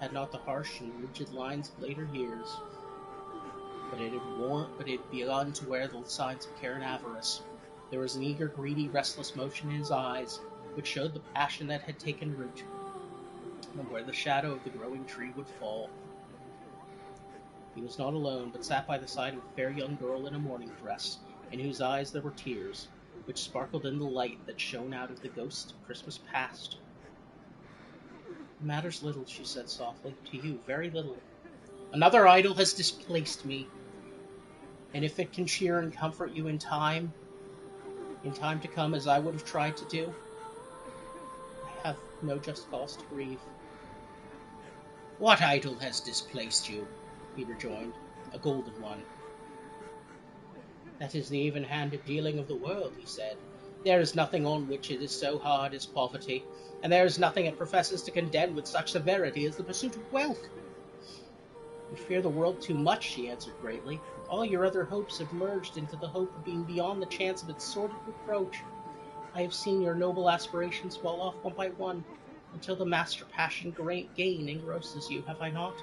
the harsh and rigid lines of later years, but it had begun to wear the signs of care and avarice. There was an eager, greedy, restless motion in his eyes, which showed the passion that had taken root, and where the shadow of the growing tree would fall. He was not alone, but sat by the side of a fair young girl in a morning dress, in whose eyes there were tears, which sparkled in the light that shone out of the ghost of Christmas past. It matters little, she said softly, to you, very little. Another idol has displaced me, and if it can cheer and comfort you in time to come, as I would have tried to do, I have no just cause to grieve. What idol has displaced you? He rejoined. A golden one. That is the even-handed dealing of the world, he said. There is nothing on which it is so hard as poverty, and there is nothing it professes to condemn with such severity as the pursuit of wealth. You fear the world too much, she answered greatly. All your other hopes have merged into the hope of being beyond the chance of its sordid reproach. I have seen your noble aspirations fall off one by one, until the master passion gain engrosses you, have I not?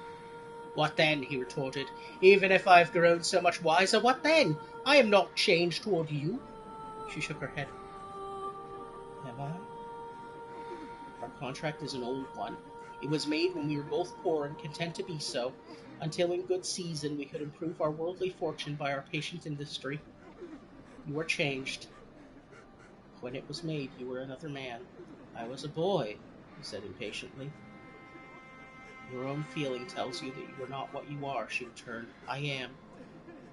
What then? He retorted. Even if I have grown so much wiser, what then? I am not changed toward you. She shook her head. Am I? Our contract is an old one. It was made when we were both poor and content to be so, until in good season we could improve our worldly fortune by our patient industry. You are changed. When it was made, you were another man. I was a boy, he said impatiently. Your own feeling tells you that you are not what you are, she returned. I am.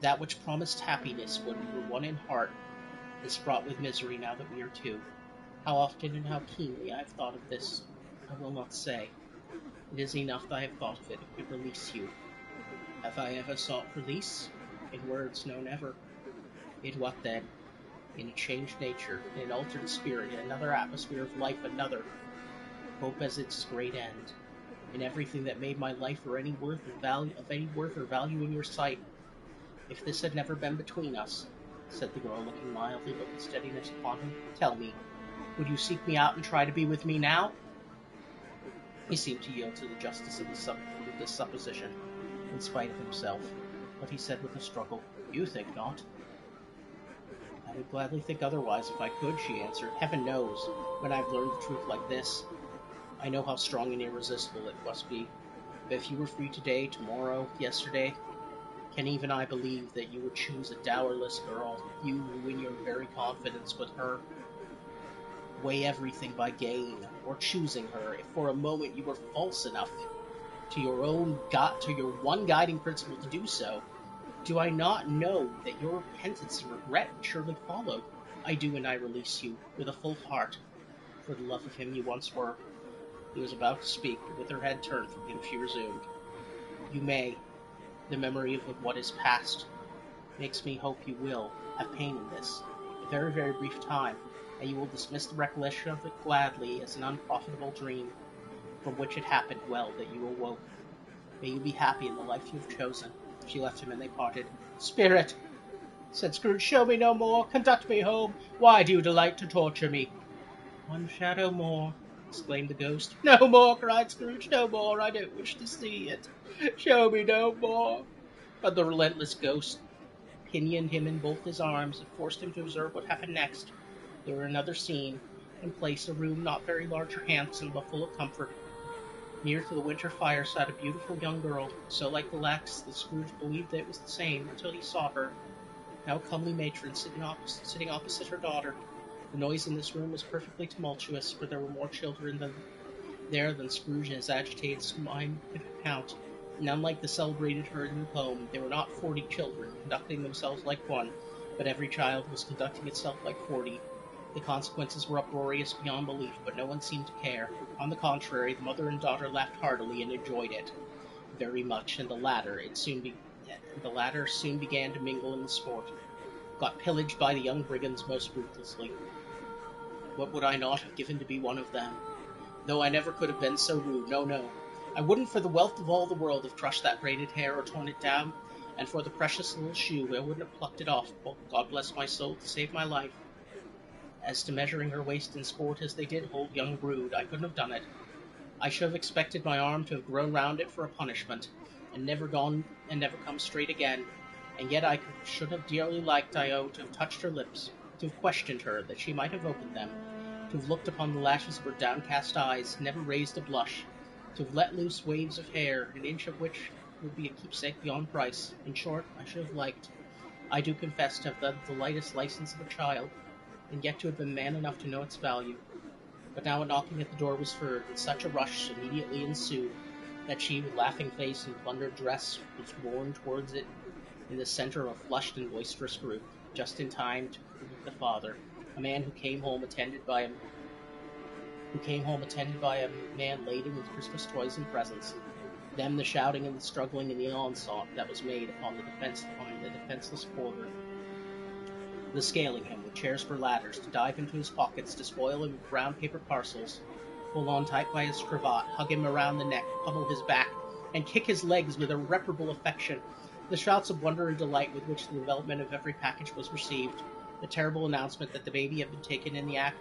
That which promised happiness when we were one in heart is fraught with misery now that we are two. How often and how keenly I have thought of this, I will not say. It is enough that I have thought of it. It could release you. Have I ever sought release? In words, no, never. In what then? In a changed nature, in an altered spirit, in another atmosphere of life, another. Hope as its great end. In everything that made my life of any worth or value in your sight. If this had never been between us, said the girl, looking mildly but with steadiness upon him, tell me, would you seek me out and try to be with me now? He seemed to yield to the justice of this supposition, in spite of himself, but he said with a struggle, You think not? I would gladly think otherwise if I could, she answered. Heaven knows, when I've learned the truth like this, I know how strong and irresistible it must be. But if you were free today, tomorrow, yesterday, can even I believe that you would choose a dowerless girl, you who in your very confidence with her weigh everything by gain, or choosing her, if for a moment you were false enough to your one guiding principle to do so? Do I not know that your repentance and regret would surely follow? I do, and I release you, with a full heart, for the love of him you once were. He was about to speak, but with her head turned from him, she resumed. You may. The memory of what is past makes me hope you will have pain in this, a very, very brief time, and you will dismiss the recollection of it gladly as an unprofitable dream, from which it happened well that you awoke. May you be happy in the life you have chosen. She left him and they parted. Spirit, said Scrooge, show me no more. Conduct me home. Why do you delight to torture me? One shadow more, exclaimed the ghost. No more, cried Scrooge. No more. I don't wish to see it. Show me no more. But the relentless ghost pinioned him in both his arms and forced him to observe what happened next. There were another scene, in place a room not very large or handsome, but full of comfort. Near to the winter fire sat a beautiful young girl, so like the Lex that Scrooge believed that it was the same until he saw her, now a comely matron, sitting opposite her daughter. The noise in this room was perfectly tumultuous, for there were more children than Scrooge in his agitated mind could count, and unlike the celebrated herd in the poem, there were not 40 children conducting themselves like one, but every child was conducting itself like 40. The consequences were uproarious beyond belief, but no one seemed to care. On the contrary, the mother and daughter laughed heartily and enjoyed it very much, and the latter soon began to mingle in the sport, got pillaged by the young brigands most ruthlessly. What would I not have given to be one of them? Though I never could have been so rude, no, no. I wouldn't for the wealth of all the world have crushed that braided hair or torn it down, and for the precious little shoe I wouldn't have plucked it off, God bless my soul, to save my life. As to measuring her waist in sport as they did hold young brood, I couldn't have done it. I should have expected my arm to have grown round it for a punishment, and never come straight again. And yet should have dearly liked, to have touched her lips, to have questioned her, that she might have opened them, to have looked upon the lashes of her downcast eyes, never raised a blush, to have let loose waves of hair, an inch of which would be a keepsake beyond price. In short, I should have liked, I do confess, to have the lightest license of a child, and yet to have been man enough to know its value. But now a knocking at the door was heard, and such a rush immediately ensued that she, with laughing face and plundered dress, was borne towards it in the centre of a flushed and boisterous group, just in time to greet the father, a man who came home attended by a man laden with Christmas toys and presents. Then the shouting and the struggling and the onslaught that was made upon the defenseless porter. The scaling him with chairs for ladders, to dive into his pockets, to spoil him with brown paper parcels, pull on tight by his cravat, hug him around the neck, pummel his back, and kick his legs with irreparable affection. The shouts of wonder and delight with which the development of every package was received, the terrible announcement that the baby had been taken in the act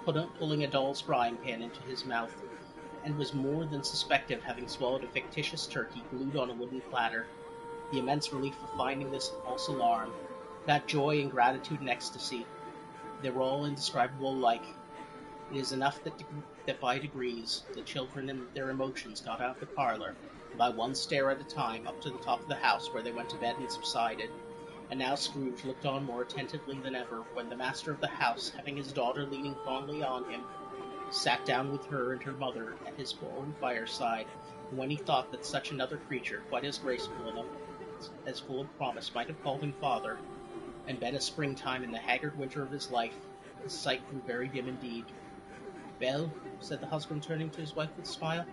of pulling a doll's frying pan into his mouth, and was more than suspected of having swallowed a fictitious turkey glued on a wooden platter, the immense relief of finding this false alarm, that joy and gratitude and ecstasy, they were all indescribable alike. It is enough that by degrees the children and their emotions got out of the parlour, by one stair at a time, up to the top of the house, where they went to bed and subsided. And now Scrooge looked on more attentively than ever, when the master of the house, having his daughter leaning fondly on him, sat down with her and her mother at his own fireside, and when he thought that such another creature, quite as graceful and as full of promise, might have called him father, and been a springtime in the haggard winter of his life, his sight grew very dim indeed. "Well," said the husband, turning to his wife with a smile,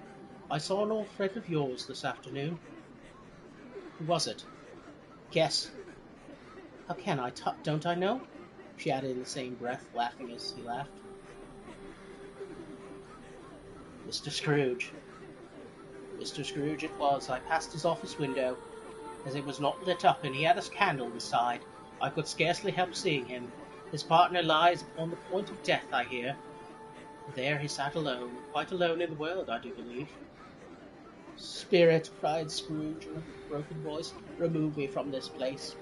"I saw an old friend of yours this afternoon." "Who was it?" "Guess." "How can I? Don't I know?" she added in the same breath, laughing as he laughed. Mr. Scrooge. Mr. Scrooge it was. I passed his office window, as it was not lit up, and he had a candle inside. I could scarcely help seeing him. His partner lies upon the point of death, I hear. There he sat alone, quite alone in the world, I do believe." "Spirit," cried Scrooge in a broken voice, "remove me from this place."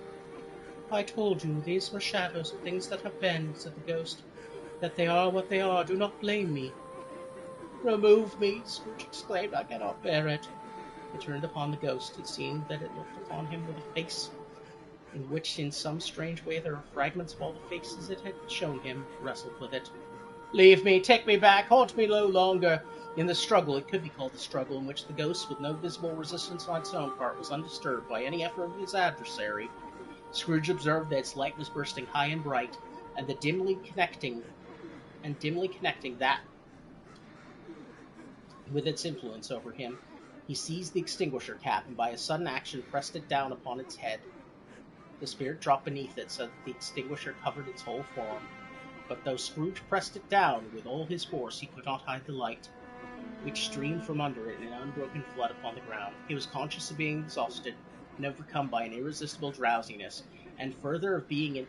"I told you these were shadows of things that have been," said the ghost. "That they are what they are. Do not blame me." "Remove me!" Scrooge exclaimed. "I cannot bear it." He turned upon the ghost. It seemed that it looked upon him with a face in which, in some strange way, there were fragments of all the faces it had shown him, wrestled with it. "Leave me! Take me back! Haunt me no longer!" In the struggle, it could be called a struggle, in which the ghost, with no visible resistance on its own part, was undisturbed by any effort of his adversary, Scrooge observed that its light was bursting high and bright, and dimly connecting that with its influence over him, he seized the extinguisher cap, and by a sudden action pressed it down upon its head. The spirit dropped beneath it, so that the extinguisher covered its whole form. But though Scrooge pressed it down with all his force, he could not hide the light, which streamed from under it in an unbroken flood upon the ground. He was conscious of being exhausted, and overcome by an irresistible drowsiness, and further of being in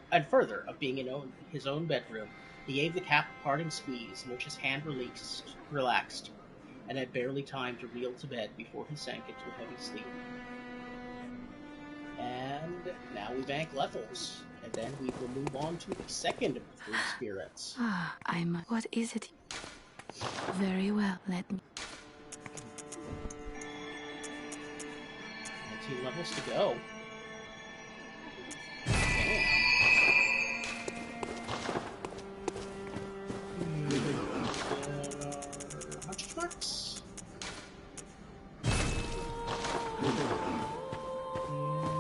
his own bedroom. He gave the cap a parting squeeze, in which his hand relaxed, and had barely time to reel to bed before he sank into a heavy sleep. And now we bank levels, and then we will move on to the second of the three spirits. What is it? Very well, let me... 19 levels to go. Hunter's marks.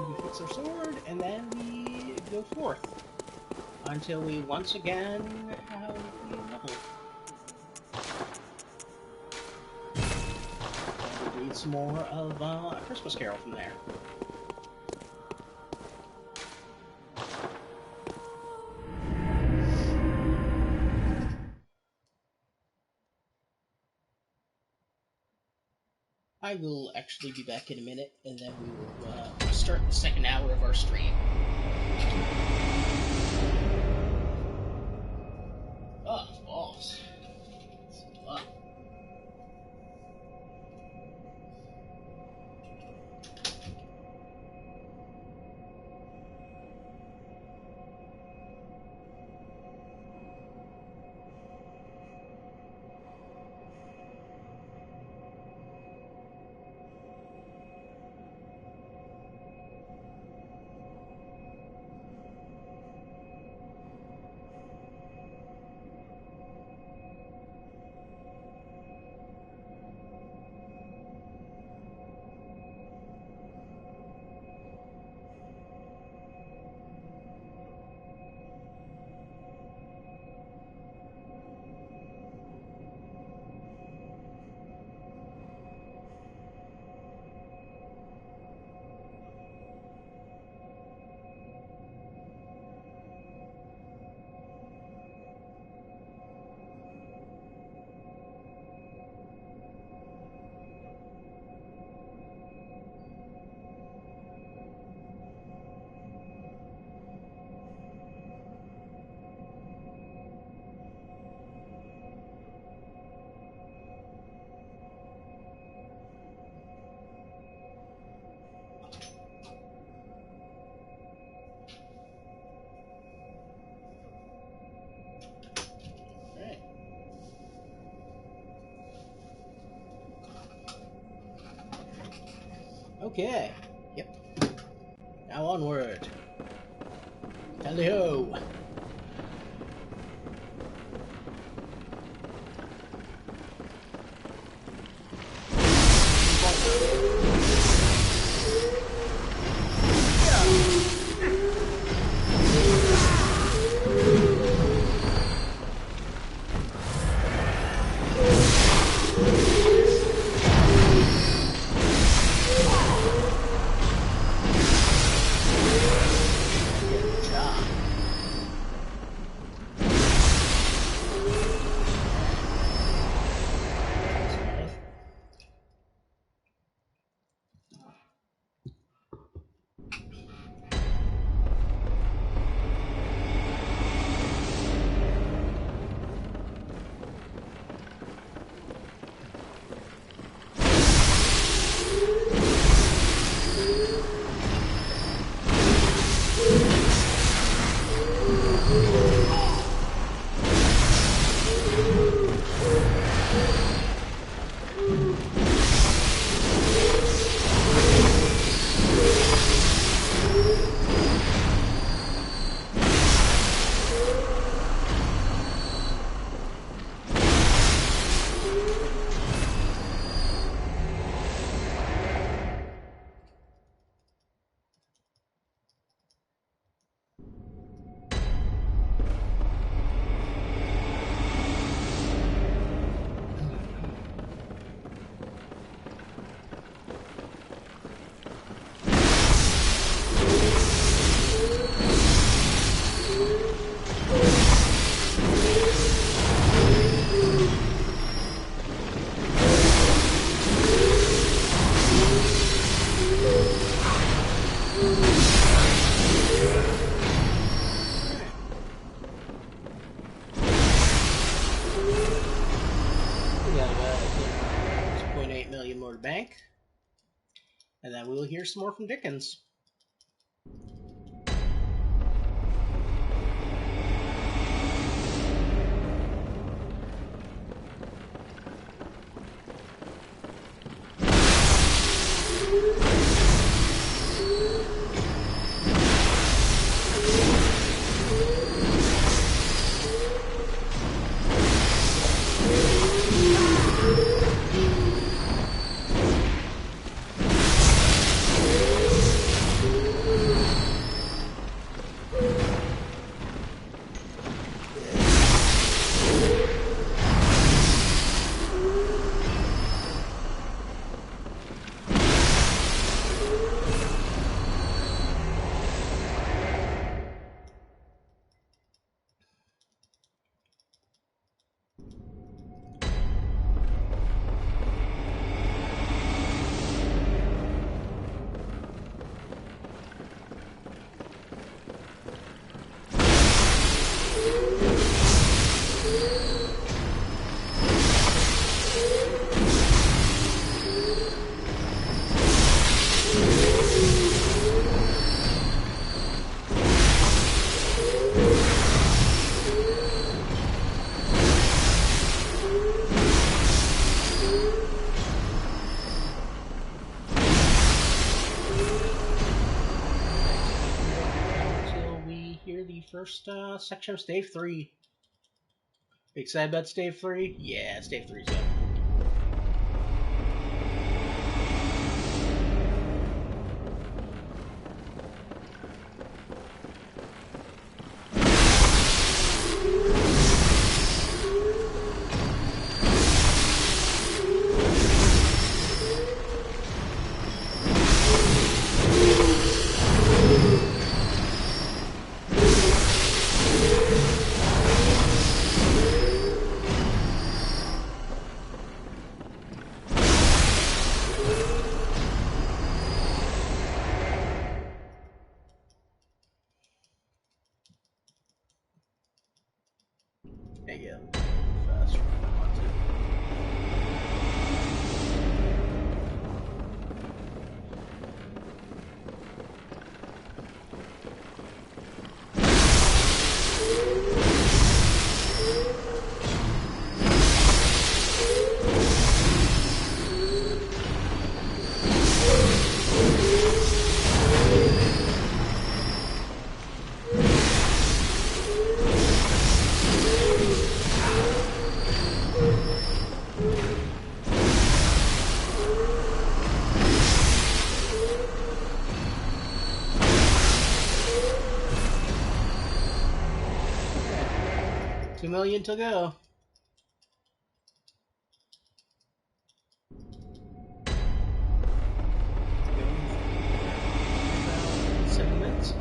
We fix our sword, and then we go forth. until we once again have nothing. And we read some more of A Christmas Carol from there. I will actually be back in a minute, and then we will start the second hour of our stream. Oh, balls. Okay. Yep. Now onward. Tally-ho! Bank, and then we will hear some more from Dickens. first section of Stave 3. Excited about Stave 3? Yeah, Stave 3's good. Yeah, faster than I want to. Okay. 2 million to go. About 7 minutes.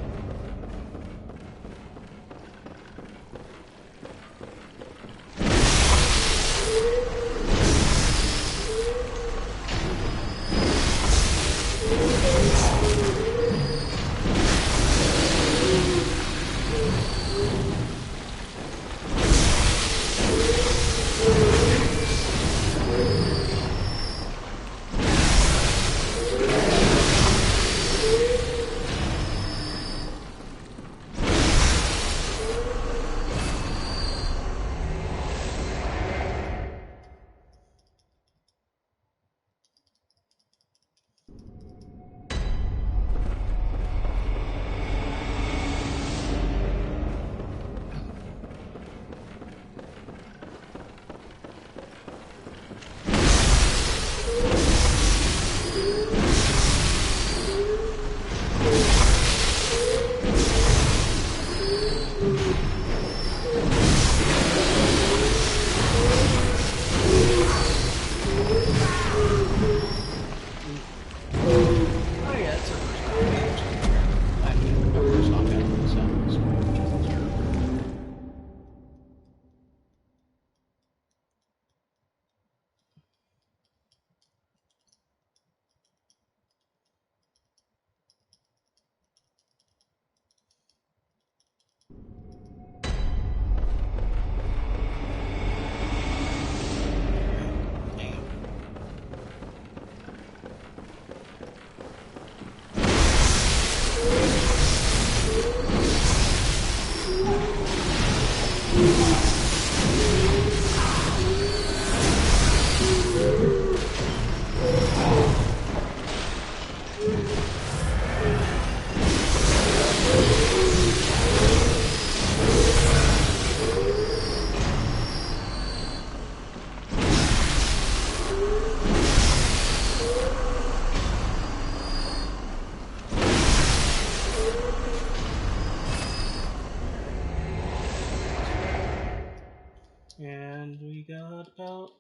And we got about...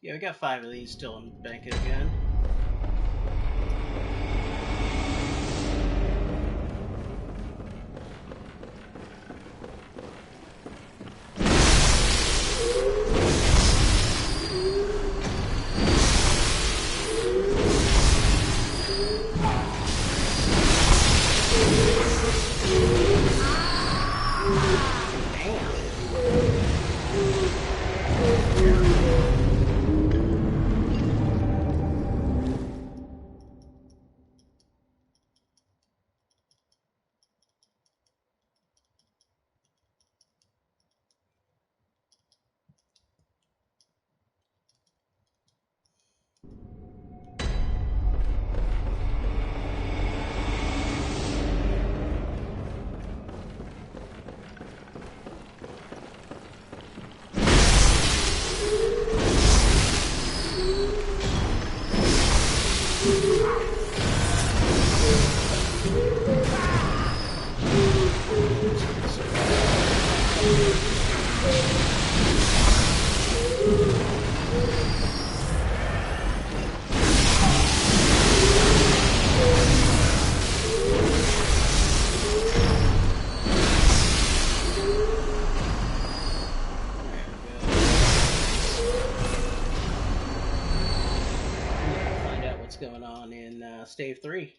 Yeah, we got 5 of these still in bank again. going on in Stave 3.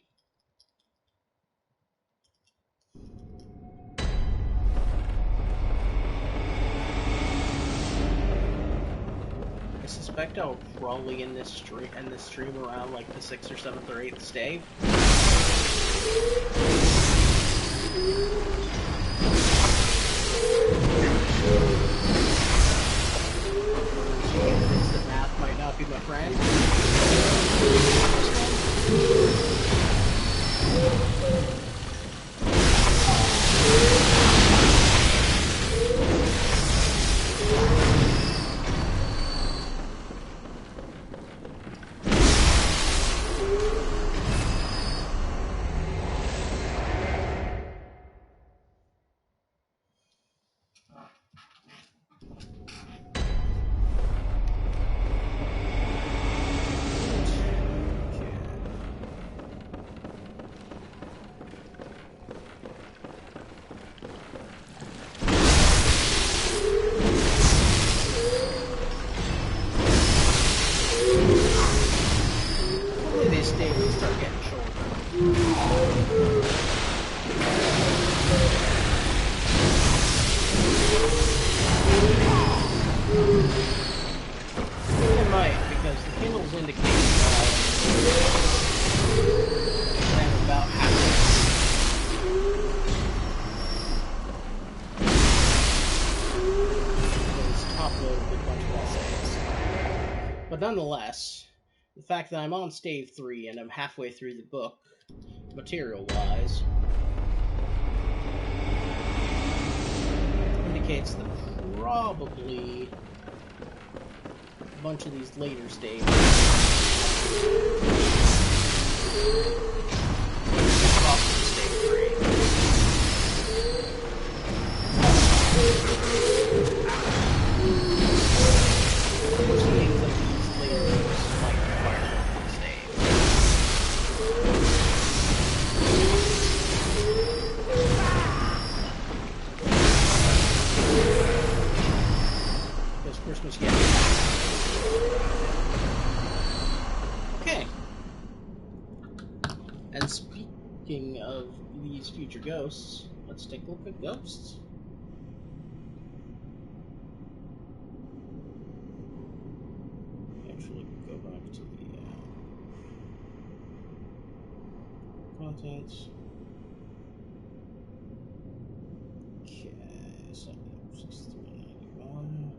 I suspect I'll probably end this stream around like the 6th or 7th or 8th stave. The math might not be my friend. Nonetheless, the fact that I'm on Stave 3 and I'm halfway through the book, material-wise, indicates that probably a bunch of these later staves probably Stave 3. Christmas yet. Okay. And speaking of these future ghosts, let's take a look at ghosts. Actually, go back to the contents. Okay, so 6391.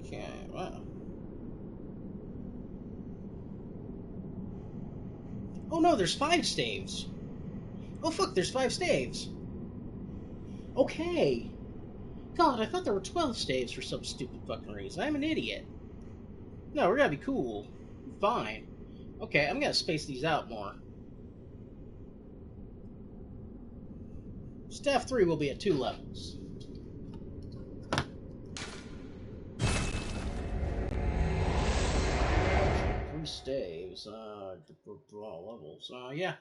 Okay, wow. Oh no, there's 5 staves. Oh fuck, there's 5 staves. Okay. God, I thought there were 12 staves for some stupid fucking reason. I'm an idiot. No, we're gonna be cool. Fine. Okay, I'm gonna space these out more. Staff 3 will be at 2 levels. 3 staves, levels. Yeah.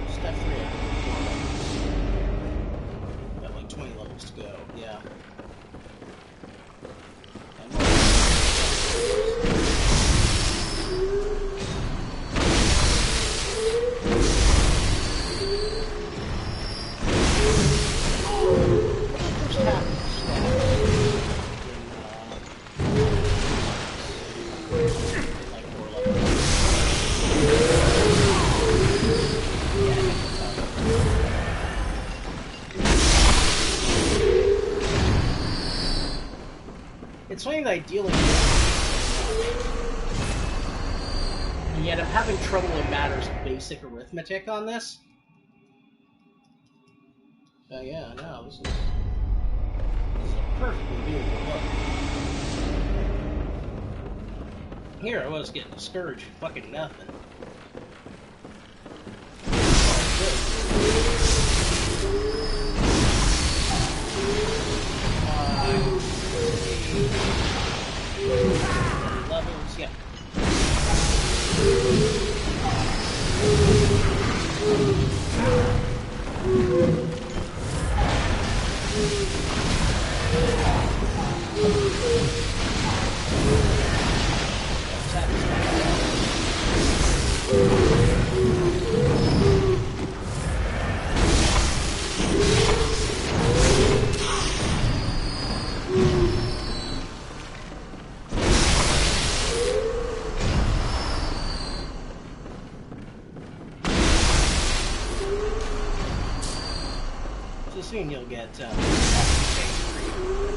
Step 3, I think, 4 levels. Got like 20 levels to go, yeah. It's something that I deal with, and yet I'm having trouble in matters of basic arithmetic on this. Yeah, no, this is a perfectly beautiful book. Here I was getting discouraged for fucking nothing. Levels, yeah. So soon you'll get back to stage 3.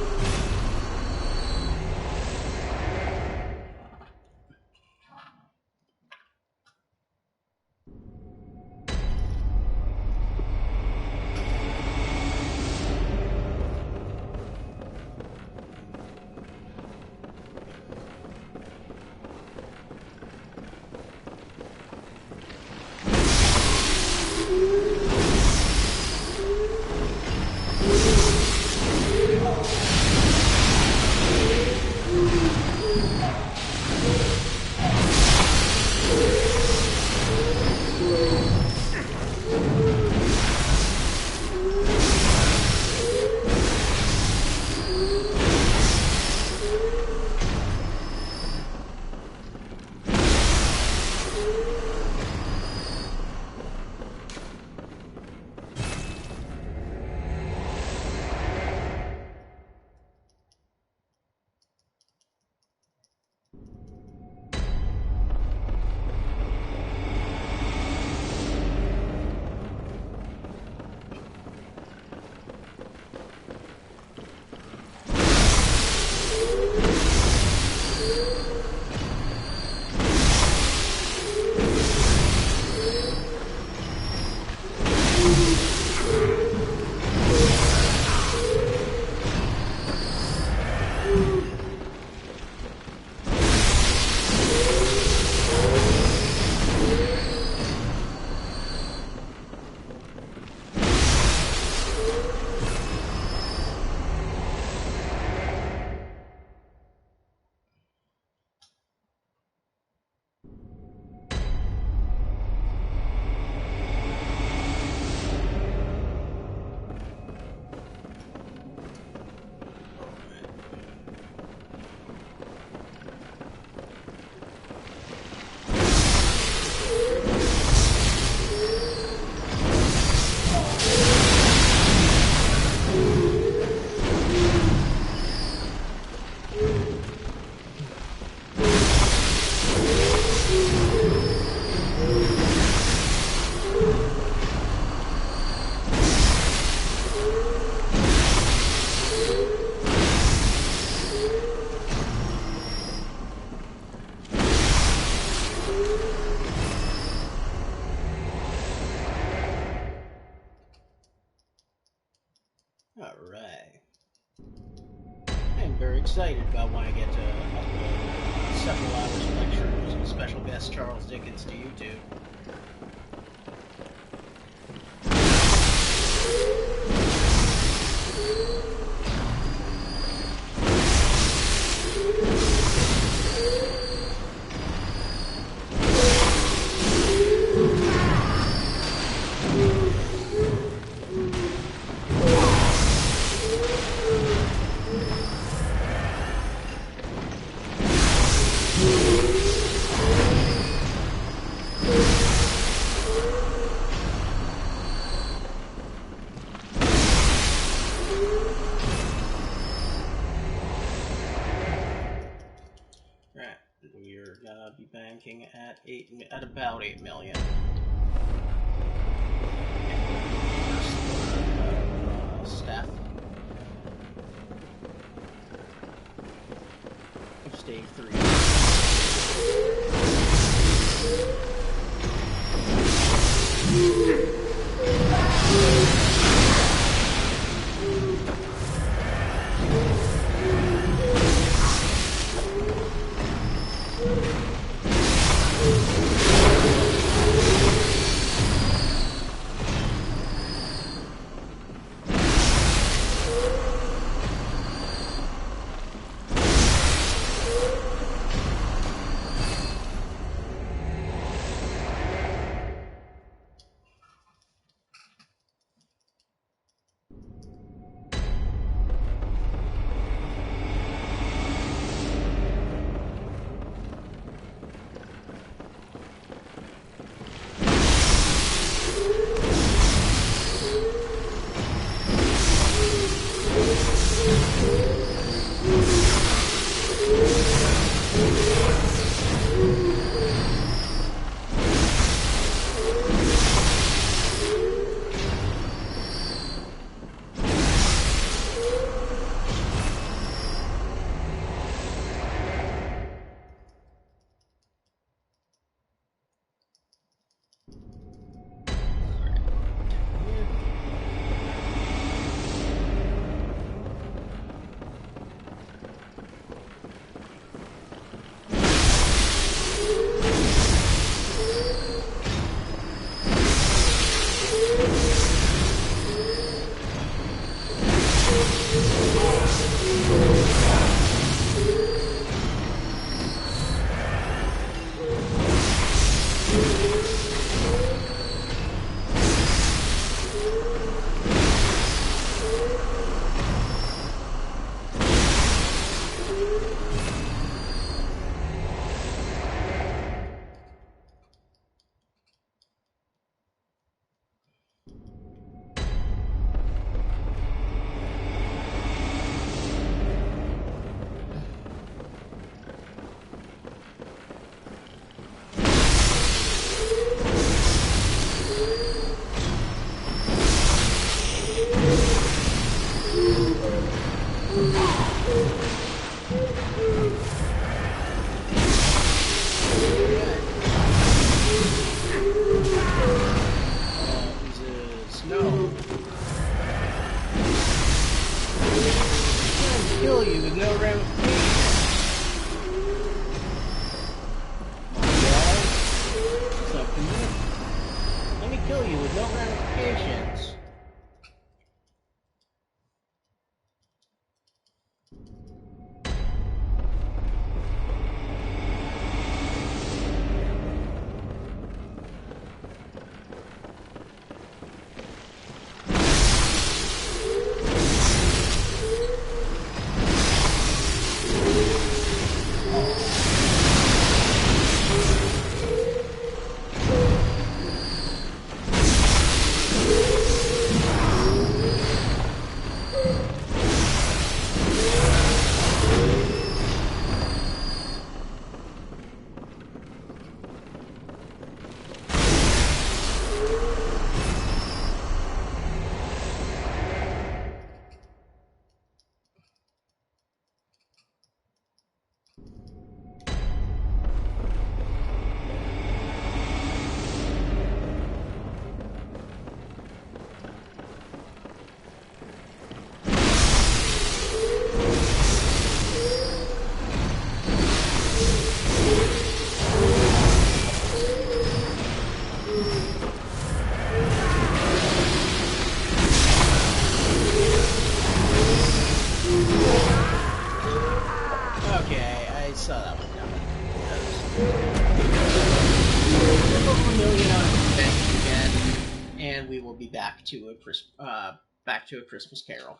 Alright. I'm very excited about when I get to upload several hours of lectures with special guest Charles Dickens to YouTube. We're gonna be banking at about 8 million. Staff of stage 3. kill you with no ramifications. Something new. Let me kill you with no ramifications. Back to A Christmas Carol.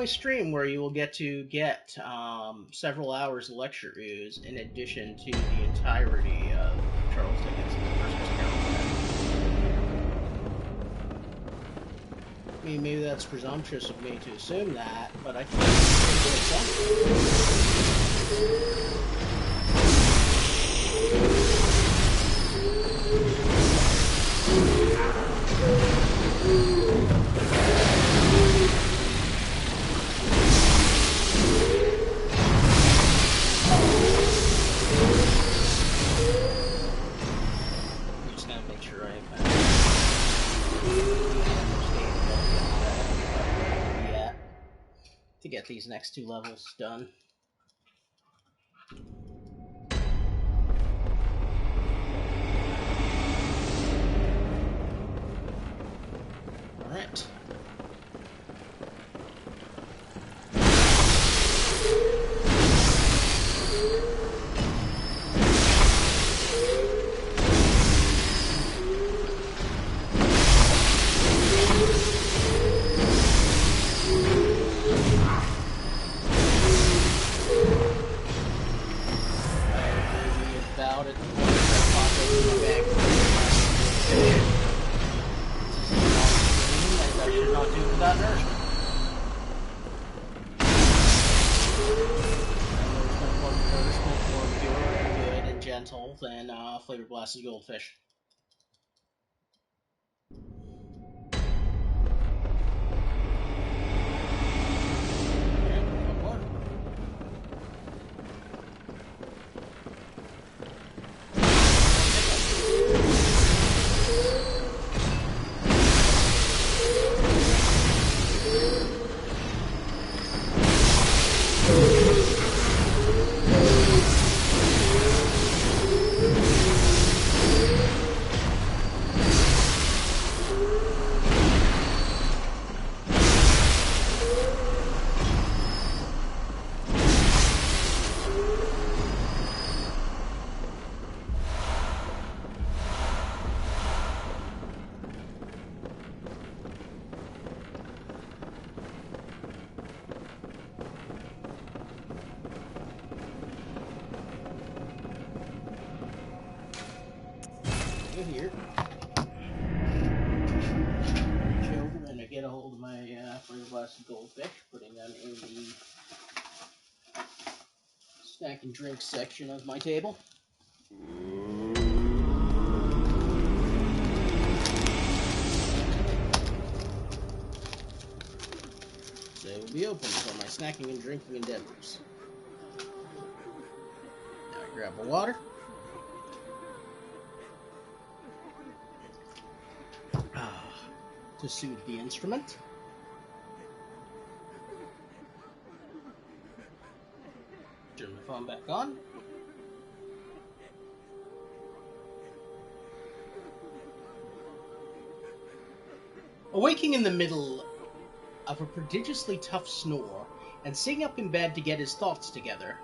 Stream where you will get to get several hours of lecture Ooze in addition to the entirety of Charles Dickens' Christmas Carol. I mean, maybe that's presumptuous of me to assume that, but I think it's to get these next two levels done. All right. salt and flavor blasted goldfish. And one more. Here. Reach over and I get a hold of my flavor blasted goldfish, putting them in the snack and drink section of my table. They will be open for my snacking and drinking endeavors. Now I grab my water. To soothe the instrument. Turn my phone back on. Awaking in the middle of a prodigiously tough snore and sitting up in bed to get his thoughts together,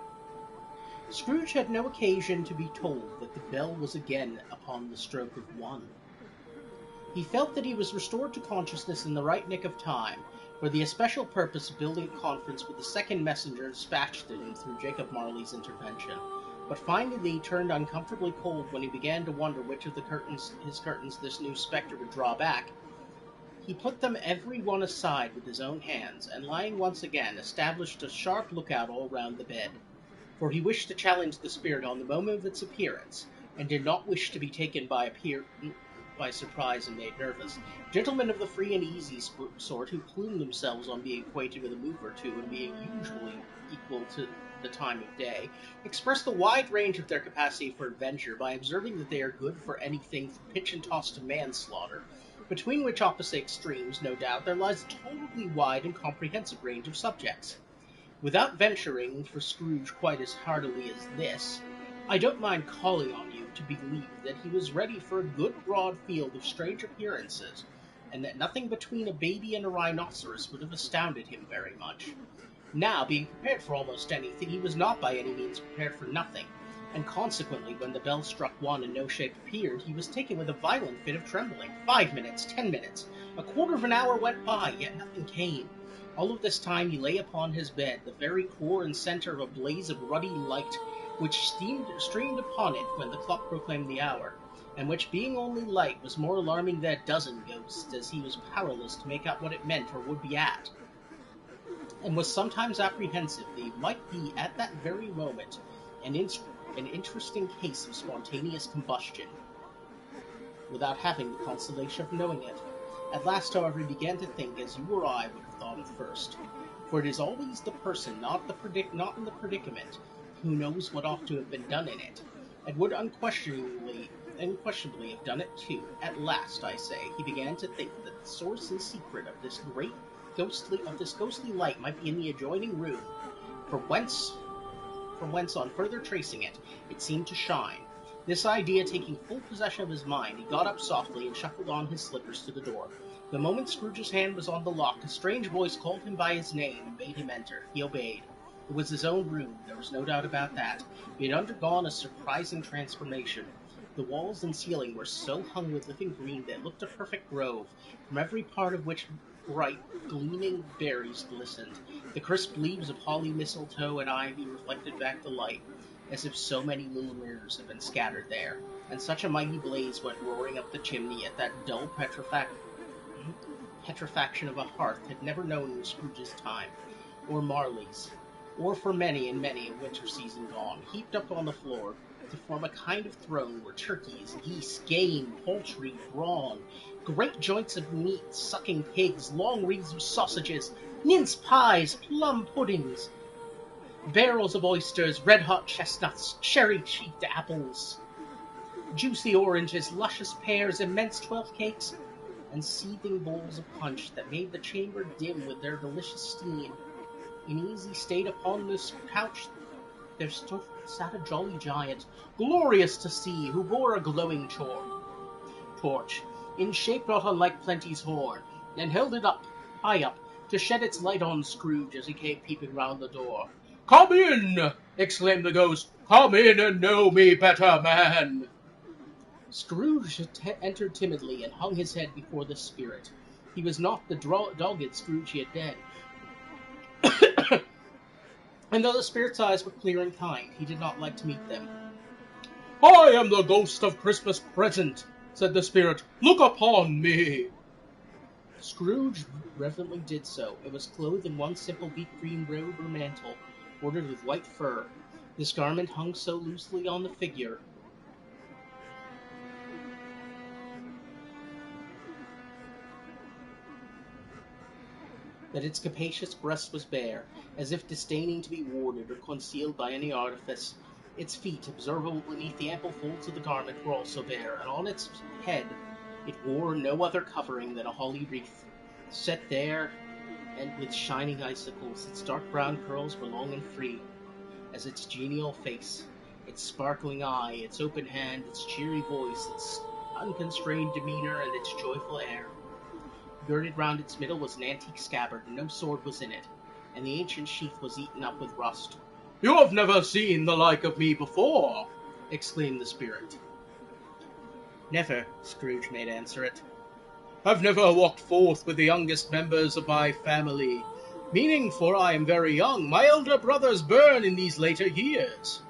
Scrooge had no occasion to be told that the bell was again upon the stroke of 1. He felt that he was restored to consciousness in the right nick of time, for the especial purpose of building a conference with the second messenger dispatched to him through Jacob Marley's intervention. But finding that he turned uncomfortably cold when he began to wonder which of his curtains this new spectre would draw back, he put them every one aside with his own hands, and lying once again, established a sharp lookout all round the bed. For he wished to challenge the spirit on the moment of its appearance, and did not wish to be taken by surprise and made nervous. Gentlemen of the free and easy sort who plume themselves on being acquainted with a move or two and being usually equal to the time of day, express the wide range of their capacity for adventure by observing that they are good for anything from pitch and toss to manslaughter, between which opposite extremes, no doubt, there lies a tolerably wide and comprehensive range of subjects. Without venturing for Scrooge quite as heartily as this, I don't mind calling on you to believe that he was ready for a good broad field of strange appearances, and that nothing between a baby and a rhinoceros would have astounded him very much. Now, being prepared for almost anything, he was not by any means prepared for nothing, and consequently, when the bell struck 1 and no shape appeared, he was taken with a violent fit of trembling. 5 minutes, 10 minutes, a quarter of an hour went by, yet nothing came. All of this time he lay upon his bed, the very core and centre of a blaze of ruddy light, which streamed upon it when the clock proclaimed the hour, and which, being only light, was more alarming than a dozen ghosts, as he was powerless to make out what it meant or would be at, and was sometimes apprehensive that he might be at that very moment an interesting case of spontaneous combustion, without having the consolation of knowing it. At last, however, he began to think as you or I would have thought at first, for it is always the person not in the predicament who knows what ought to have been done in it, and would unquestionably have done it too. At last, I say, he began to think that the source and secret of this ghostly light might be in the adjoining room, from whence on further tracing it, it seemed to shine. This idea taking full possession of his mind, he got up softly and shuffled on his slippers to the door. The moment Scrooge's hand was on the lock, a strange voice called him by his name and bade him enter. He obeyed. It was his own room, there was no doubt about that. He had undergone a surprising transformation. The walls and ceiling were so hung with living green that it looked a perfect grove, from every part of which bright, gleaming berries glistened. The crisp leaves of holly, mistletoe, and ivy reflected back the light, as if so many little mirrors had been scattered there, and such a mighty blaze went roaring up the chimney at that dull petrifaction of a hearth had never known in Scrooge's time, or Marley's. or for many and many a winter season gone, heaped up on the floor to form a kind of throne where turkeys, geese, game, poultry, brawn, great joints of meat, sucking pigs, long wreaths of sausages, mince pies, plum puddings, barrels of oysters, red-hot chestnuts, cherry-cheeked apples, juicy oranges, luscious pears, immense 12 cakes, and seething bowls of punch that made the chamber dim with their delicious steam. In easy state upon this couch there sat a jolly giant, glorious to see, who bore a glowing torch, in shape not unlike Plenty's horn, and held it up, high up, to shed its light on Scrooge as he came peeping round the door. "Come in!" exclaimed the ghost. "Come in and know me better, man!" Scrooge entered timidly and hung his head before the spirit. He was not the dogged Scrooge he had been. And though the spirit's eyes were clear and kind, he did not like to meet them. "I am the ghost of Christmas present," said the spirit. "Look upon me." Scrooge reverently did so, and was clothed in one simple deep green robe or mantle, bordered with white fur. This garment hung so loosely on the figure that its capacious breast was bare, as if disdaining to be warded or concealed by any artifice. Its feet, observable beneath the ample folds of the garment, were also bare, and on its head it wore no other covering than a holly wreath, set there and with shining icicles. Its dark brown curls were long and free, as its genial face, its sparkling eye, its open hand, its cheery voice, its unconstrained demeanor, and its joyful air. Girded round its middle was an antique scabbard, and no sword was in it, and the ancient sheath was eaten up with rust. "You have never seen the like of me before!" exclaimed the spirit. "Never," Scrooge made answer it. "I've never walked forth with the youngest members of my family, meaning, for I am very young, my elder brothers burn in these later years,"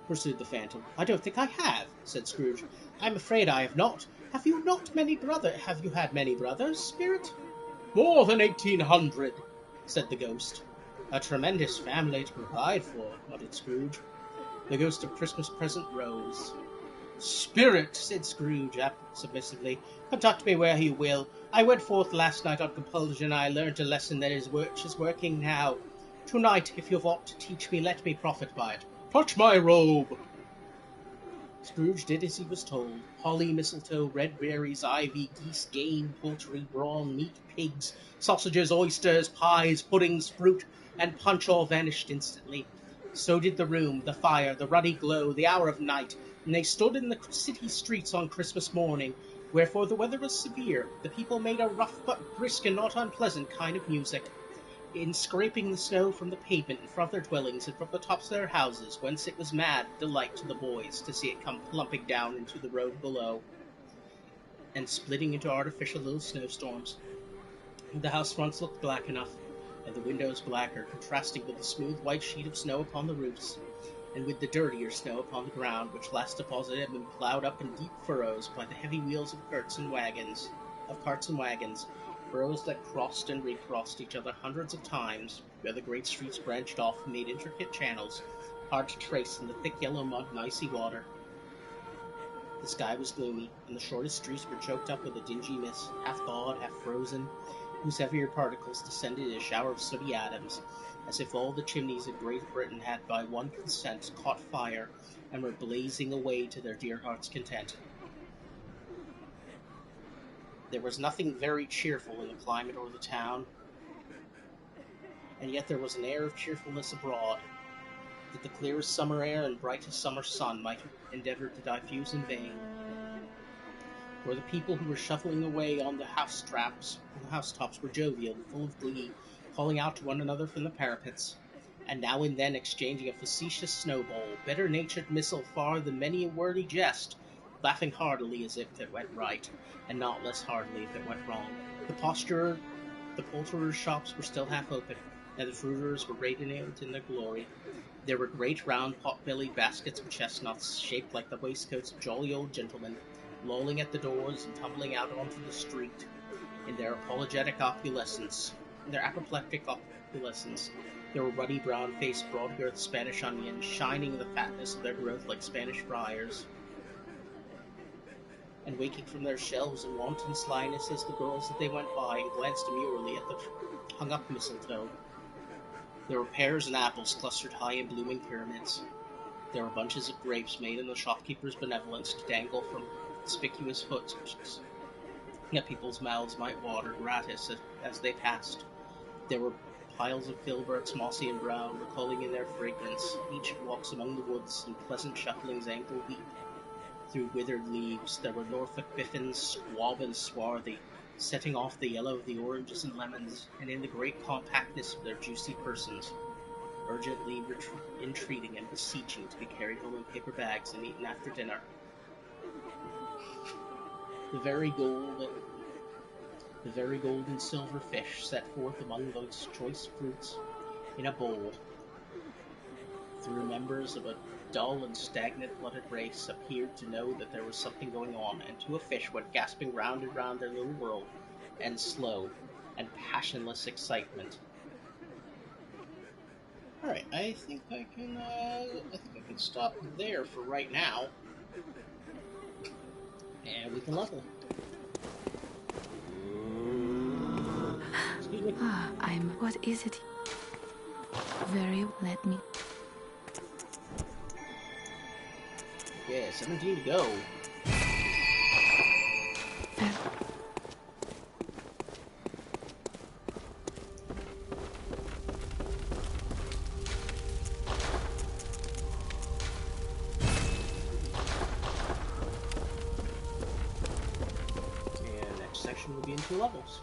pursued the phantom. "I don't think I have," said Scrooge. "I'm afraid I have not. Have you had many brothers, spirit?" "More than 1800, said the ghost. "A tremendous family to provide for," muttered Scrooge. The ghost of Christmas present rose. "Spirit," said Scrooge submissively, "conduct me where you will. I went forth last night on compulsion. I learnt a lesson that is working now. Tonight, if you've aught to teach me, let me profit by it. Touch my robe." Scrooge did as he was told. Holly, mistletoe, red berries, ivy, geese, game, poultry, brawn, meat, pigs, sausages, oysters, pies, puddings, fruit, and punch all vanished instantly. So did the room, the fire, the ruddy glow, the hour of night, and they stood in the city streets on Christmas morning, wherefore the weather was severe. The people made a rough but brisk and not unpleasant kind of music, in scraping the snow from the pavement in front of their dwellings and from the tops of their houses, whence it was mad delight to the boys to see it come plumping down into the road below, and splitting into artificial little snowstorms. The house fronts looked black enough, and the windows blacker, contrasting with the smooth white sheet of snow upon the roofs, and with the dirtier snow upon the ground, which last deposit had been ploughed up in deep furrows by the heavy wheels of carts and wagons, furrows that crossed and recrossed each other hundreds of times, where the great streets branched off and made intricate channels, hard to trace in the thick yellow mud and icy water. The sky was gloomy, and the shortest streets were choked up with a dingy mist, half thawed, half frozen, whose heavier particles descended in a shower of sooty atoms, as if all the chimneys of Great Britain had by one consent caught fire, and were blazing away to their dear hearts' content. There was nothing very cheerful in the climate or the town, and yet there was an air of cheerfulness abroad, that the clearest summer air and brightest summer sun might endeavour to diffuse in vain. For the people who were shuffling away on the housetops were jovial, full of glee, calling out to one another from the parapets, and now and then exchanging a facetious snowball, better-natured missile far than many a wordy jest, laughing heartily as if it went right, and not less heartily if it went wrong. The poulterers' shops were still half open, and the fruiterers were radiant in their glory. There were great round pot-bellied baskets of chestnuts, shaped like the waistcoats of jolly old gentlemen, lolling at the doors and tumbling out onto the street in their apologetic opulescence. their apoplectic opulescence. They were ruddy brown-faced, broad-girthed Spanish onions, shining in the fatness of their growth like Spanish friars, and waking from their shells in wanton slyness as the girls that they went by and glanced demurely at the hung-up mistletoe. There were pears and apples clustered high in blooming pyramids. There were bunches of grapes made in the shopkeeper's benevolence to dangle from conspicuous hoods that people's mouths might water gratis as they passed. There were piles of filberts, mossy and brown, recalling in their fragrance. Each walks among the woods in pleasant shufflings ankle deep through withered leaves. There were Norfolk biffins, squab and swarthy, setting off the yellow of the oranges and lemons, and in the great compactness of their juicy persons, urgently entreating and beseeching to be carried home in paper bags and eaten after dinner. The very gold and silver fish set forth among those choice fruits in a bowl, through members of a dull and stagnant-blooded race, appeared to know that there was something going on, and to a fish went gasping round and round their little world, in slow and passionless excitement. All right, I think I can stop there for right now, and we can level. Excuse me. What is it? Let me. Yeah, 17 to go. And next section will be in 2 levels.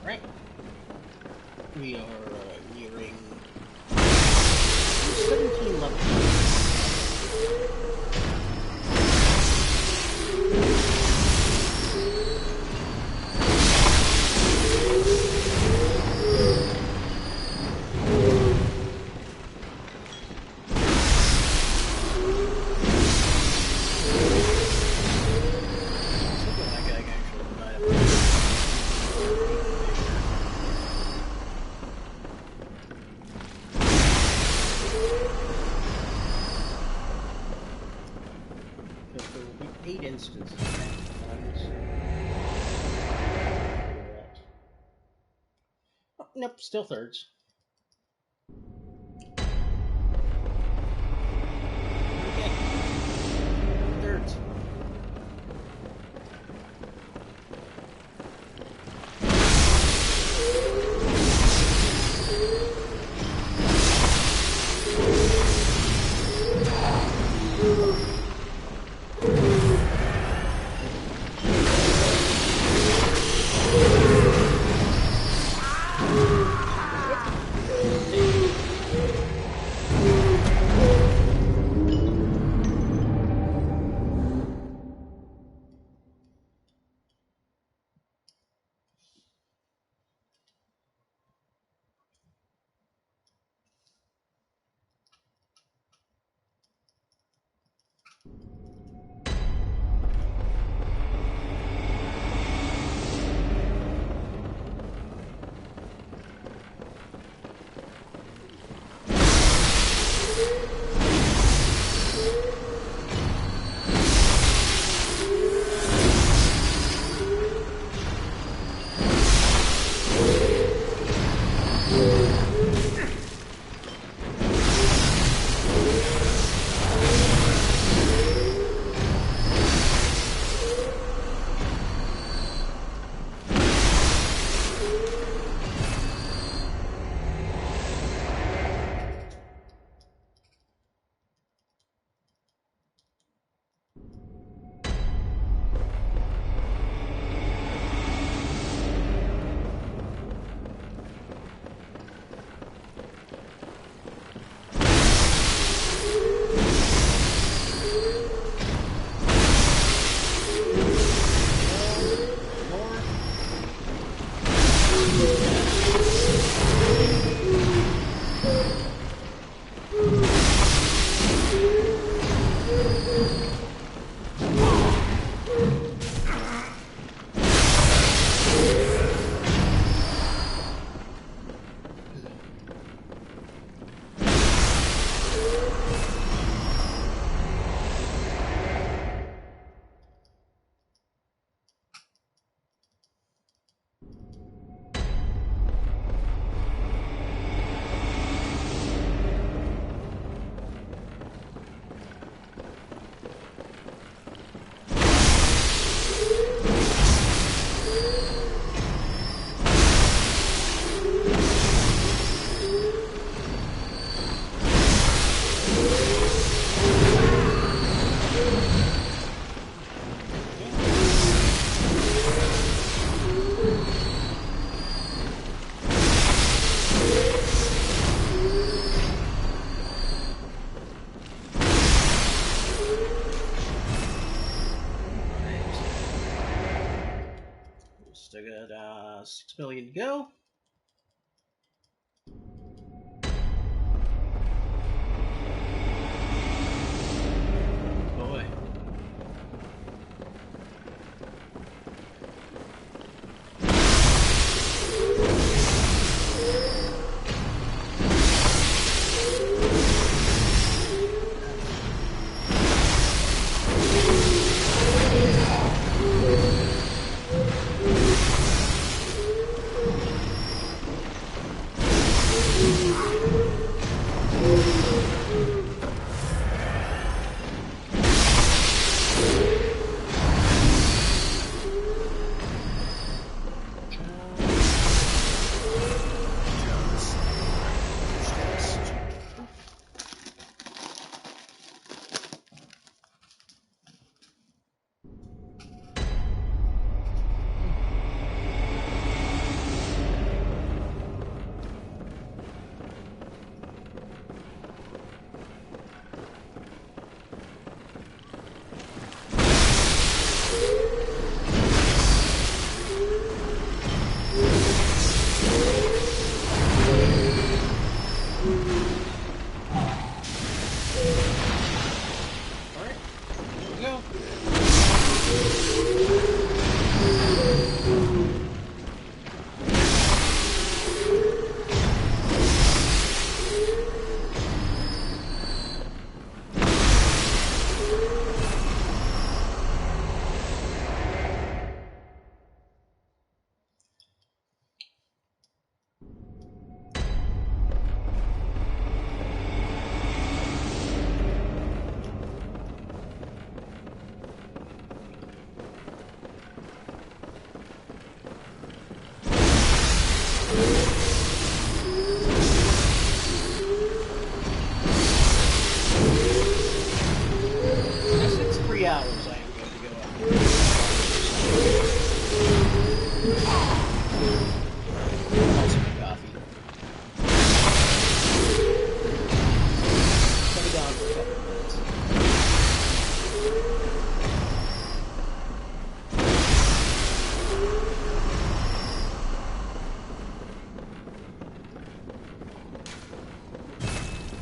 Right. We are nearing 17 levels. Instances. Oh, nope, still thirds. Okay. 6 million to go. Boy.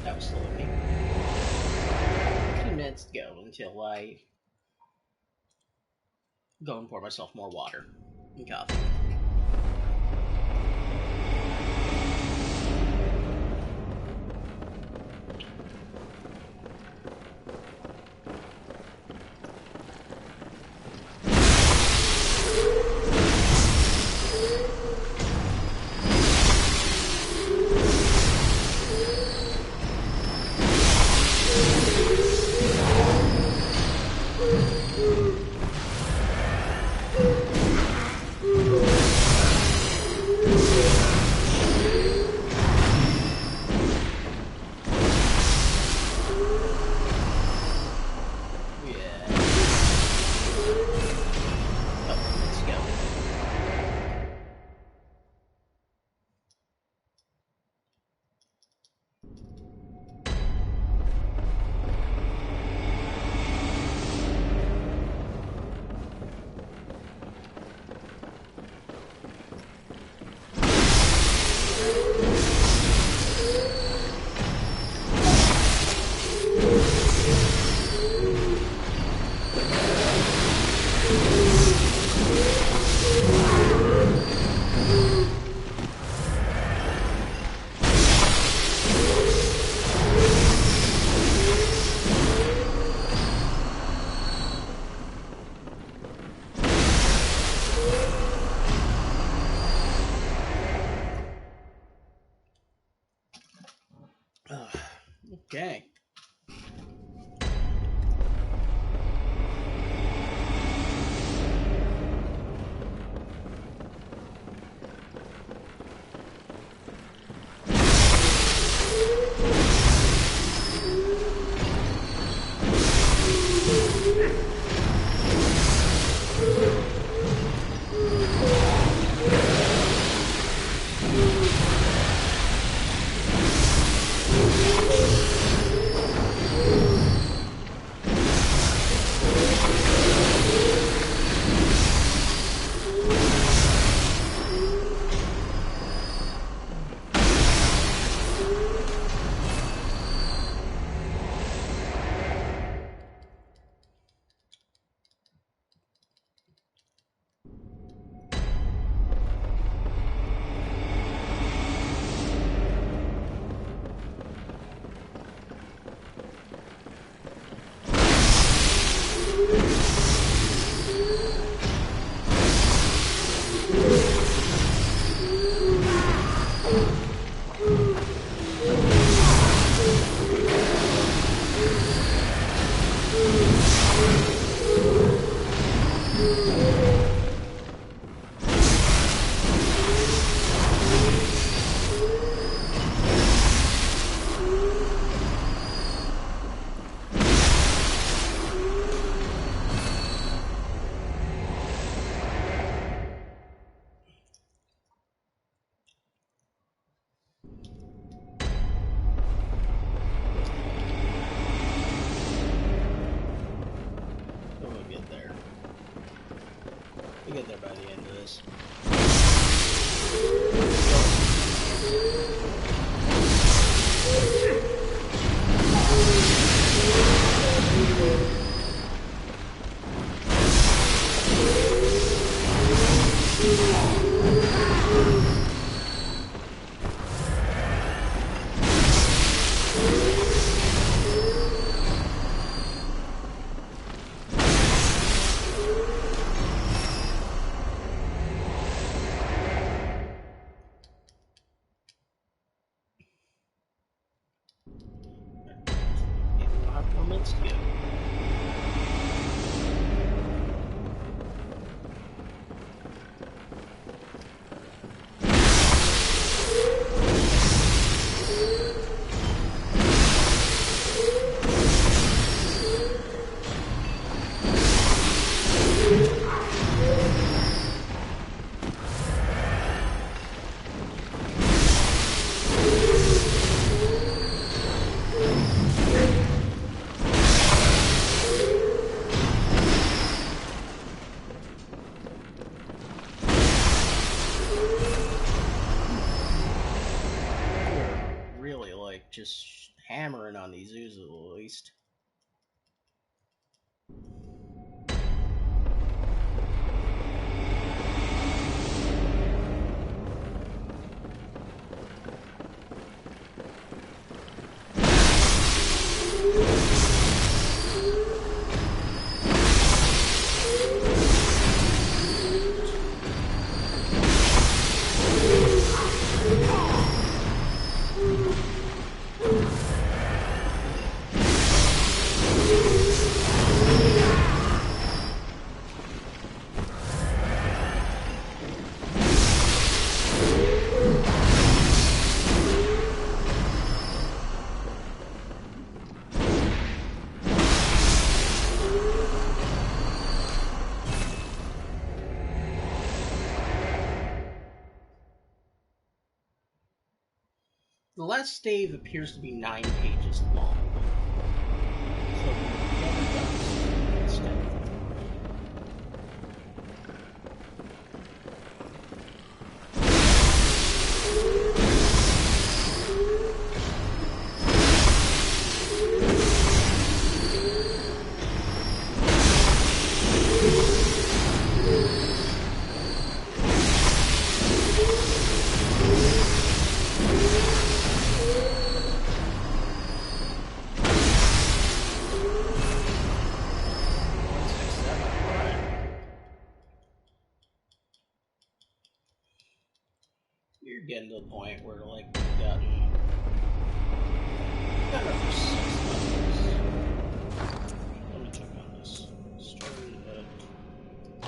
That was slow of me. 15 minutes to go until I go and pour myself more water and coffee. Okay. get there by the end of this. Just hammering on these Ooze at least. The last stave appears to be 9 pages long. So we've never done this instead. You're getting to the point where, like, we've gotten our first 6 levels. Let me check on this. Started at...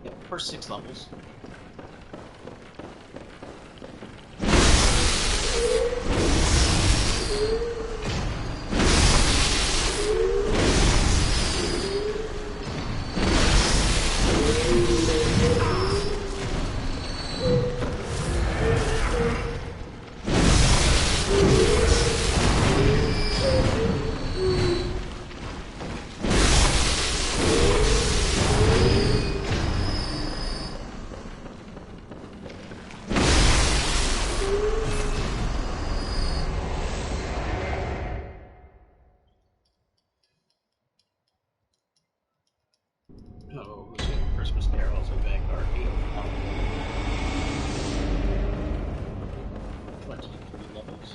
Yep, first 6 levels. No, we're seeing Christmas carols and Vanguard 23 levels.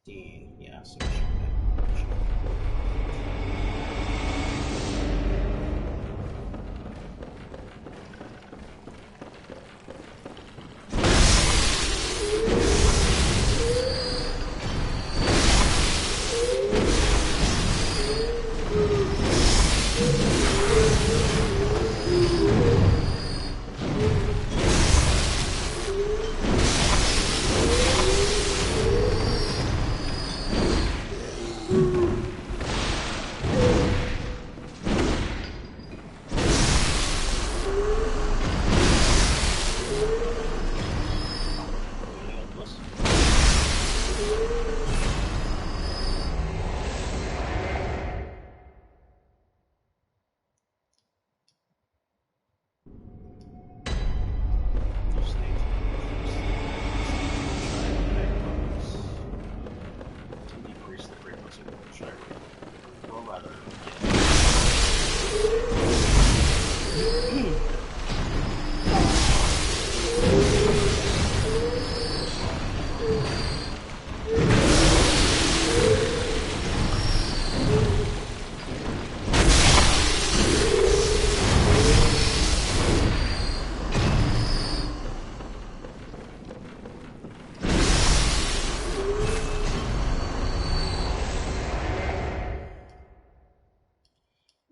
15. Yeah, so it should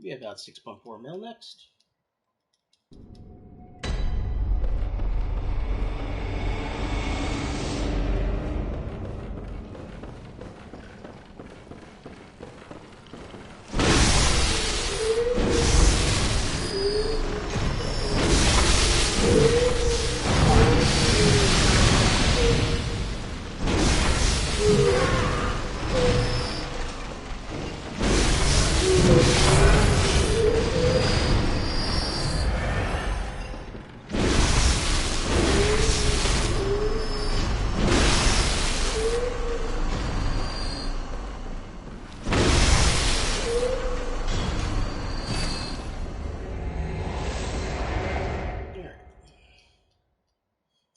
we have about 6.4 mil next.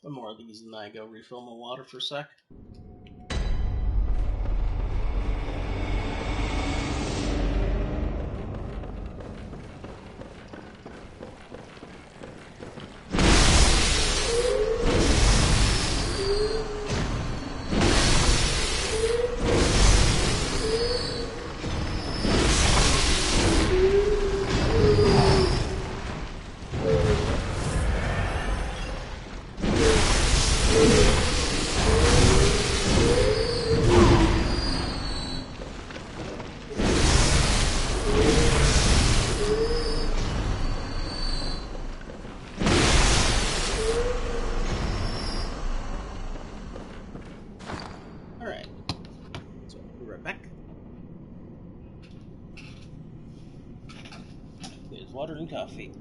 One more of these and then I go refill my water for a sec. Water and coffee.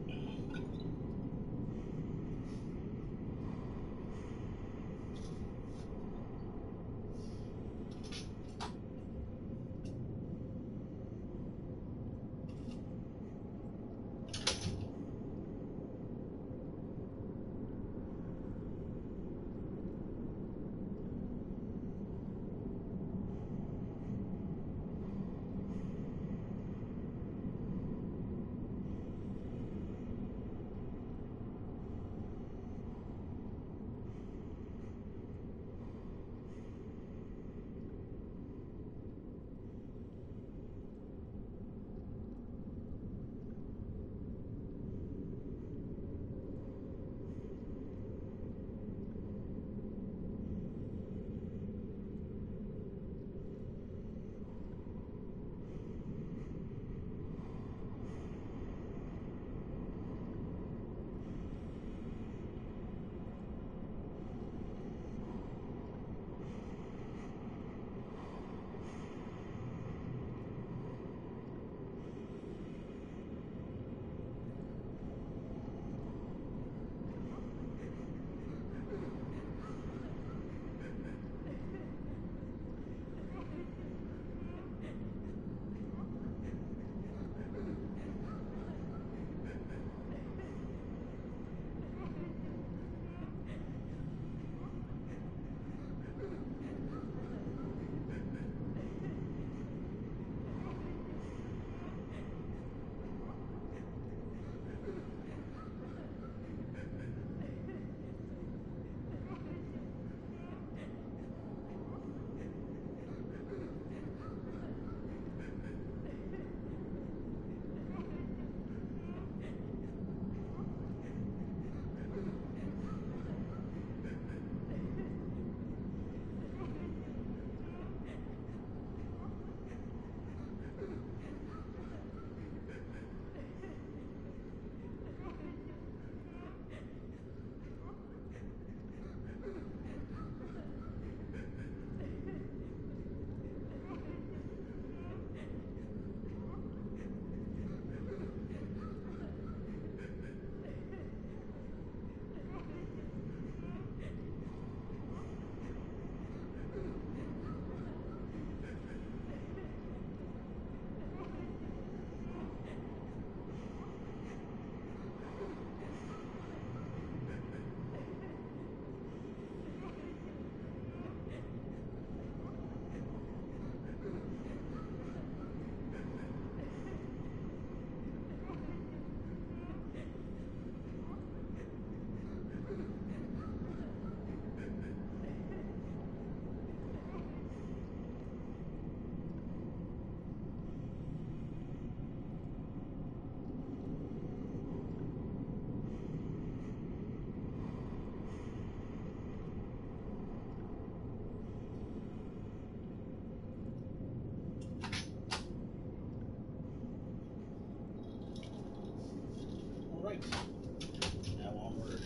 Alright. Now onward.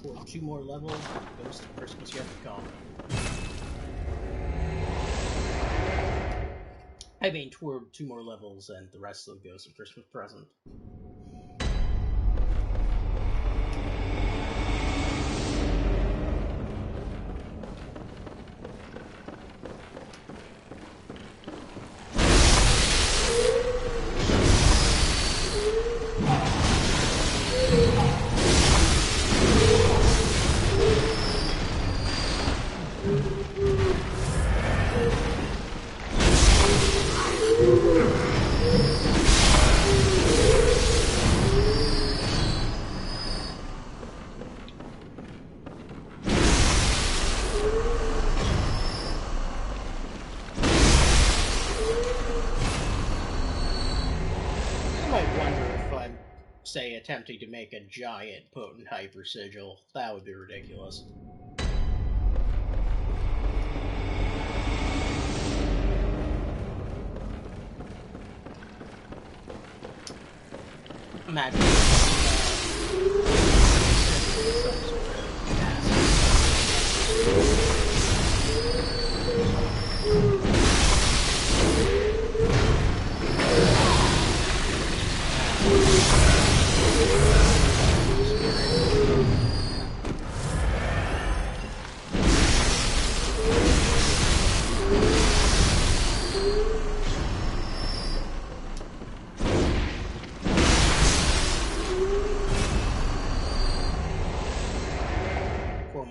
Toward 2 more levels, Ghost of Christmas yet to come. I mean, toward 2 more levels and the rest of the Ghost of Christmas Present. Say, attempting to make a giant potent hyper sigil. That would be ridiculous. Imagine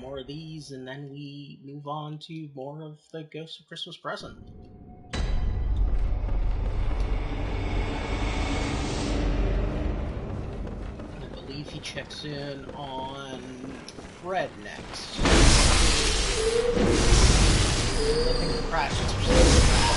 more of these, and then we move on to more of the Ghost of Christmas Present. I believe he checks in on Fred next. I think the practice are still back.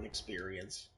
Experience.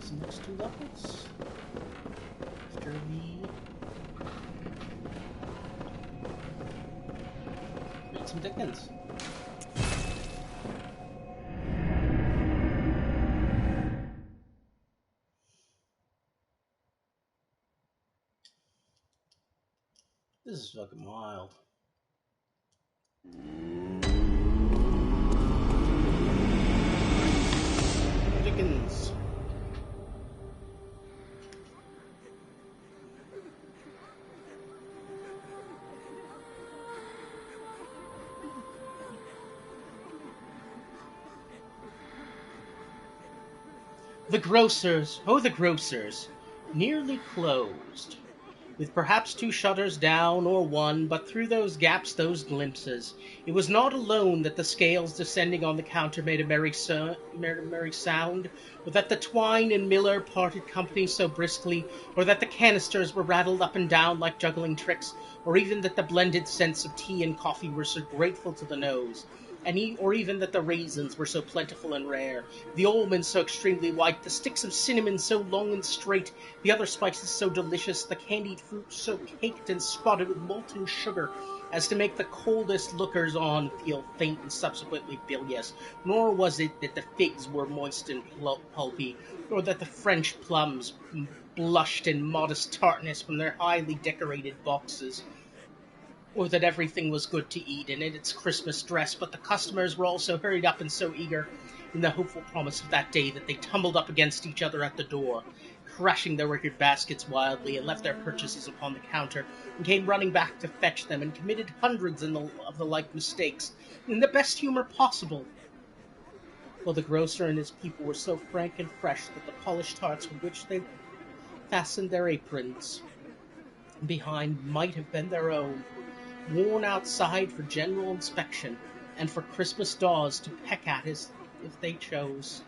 these next 2 levels. After we read some Dickens. This is fucking wild. Dickens. The grocers, oh the grocers, nearly closed, with perhaps 2 shutters down, or 1, but through those gaps, those glimpses, it was not alone that the scales descending on the counter made a merry sound, or that the Twine and Miller parted company so briskly, or that the canisters were rattled up and down like juggling tricks, or even that the blended scents of tea and coffee were so grateful to the nose, or even that the raisins were so plentiful and rare, the almonds so extremely white, the sticks of cinnamon so long and straight, the other spices so delicious, the candied fruit so caked and spotted with molten sugar, as to make the coldest lookers-on feel faint and subsequently bilious. Nor was it that the figs were moist and pulpy, nor that the French plums blushed in modest tartness from their highly decorated boxes, or that everything was good to eat and in its Christmas dress, but the customers were all so hurried up and so eager in the hopeful promise of that day that they tumbled up against each other at the door, crashing their wicker baskets wildly, and left their purchases upon the counter, and came running back to fetch them, and committed hundreds of the like mistakes, in the best humour possible, while the grocer and his people were so frank and fresh that the polished tarts with which they fastened their aprons behind might have been their own, worn outside for general inspection, and for Christmas daws to peck at if they chose.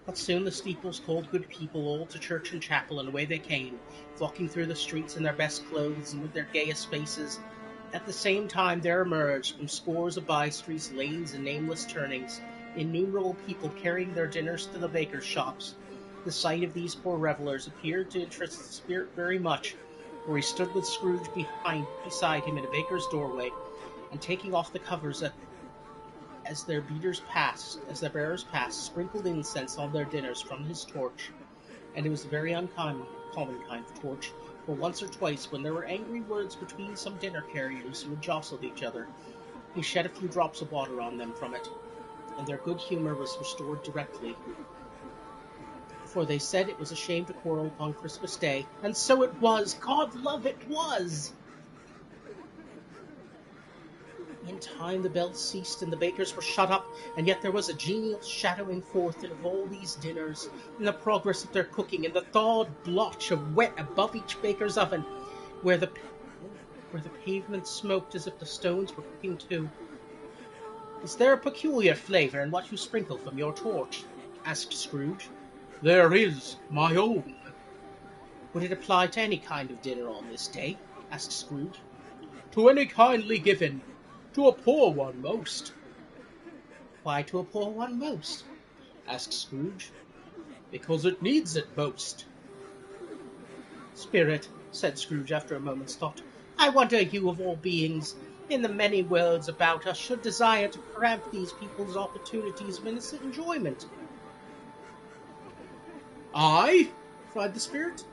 But soon the steeples called good people all to church and chapel, and away they came, flocking through the streets in their best clothes and with their gayest faces. At the same time there emerged, from scores of by-streets, lanes, and nameless turnings, innumerable people carrying their dinners to the bakers' shops. The sight of these poor revellers appeared to interest the spirit very much, for he stood with Scrooge beside him in a baker's doorway, and taking off the covers as their bearers passed, sprinkled incense on their dinners from his torch. And it was a very uncommon kind of torch, for once or twice, when there were angry words between some dinner carriers who had jostled each other, he shed a few drops of water on them from it, and their good humour was restored directly. For they said it was a shame to quarrel upon Christmas Day, and so it was, God love it was! In time the bells ceased, and the bakers were shut up, and yet there was a genial shadowing forth of all these dinners, in the progress of their cooking, in the thawed blotch of wet above each baker's oven, where the pavement smoked as if the stones were cooking too. "Is there a peculiar flavour in what you sprinkle from your torch?" asked Scrooge. "There is, my own." "Would it apply to any kind of dinner on this day?" asked Scrooge. "To any kindly given. To a poor one most." "Why to a poor one most?" asked Scrooge. "Because it needs it most." "Spirit," said Scrooge after a moment's thought, "I wonder you of all beings, in the many worlds about us, should desire to cramp these people's opportunities of innocent enjoyment." "I?" cried the Spirit.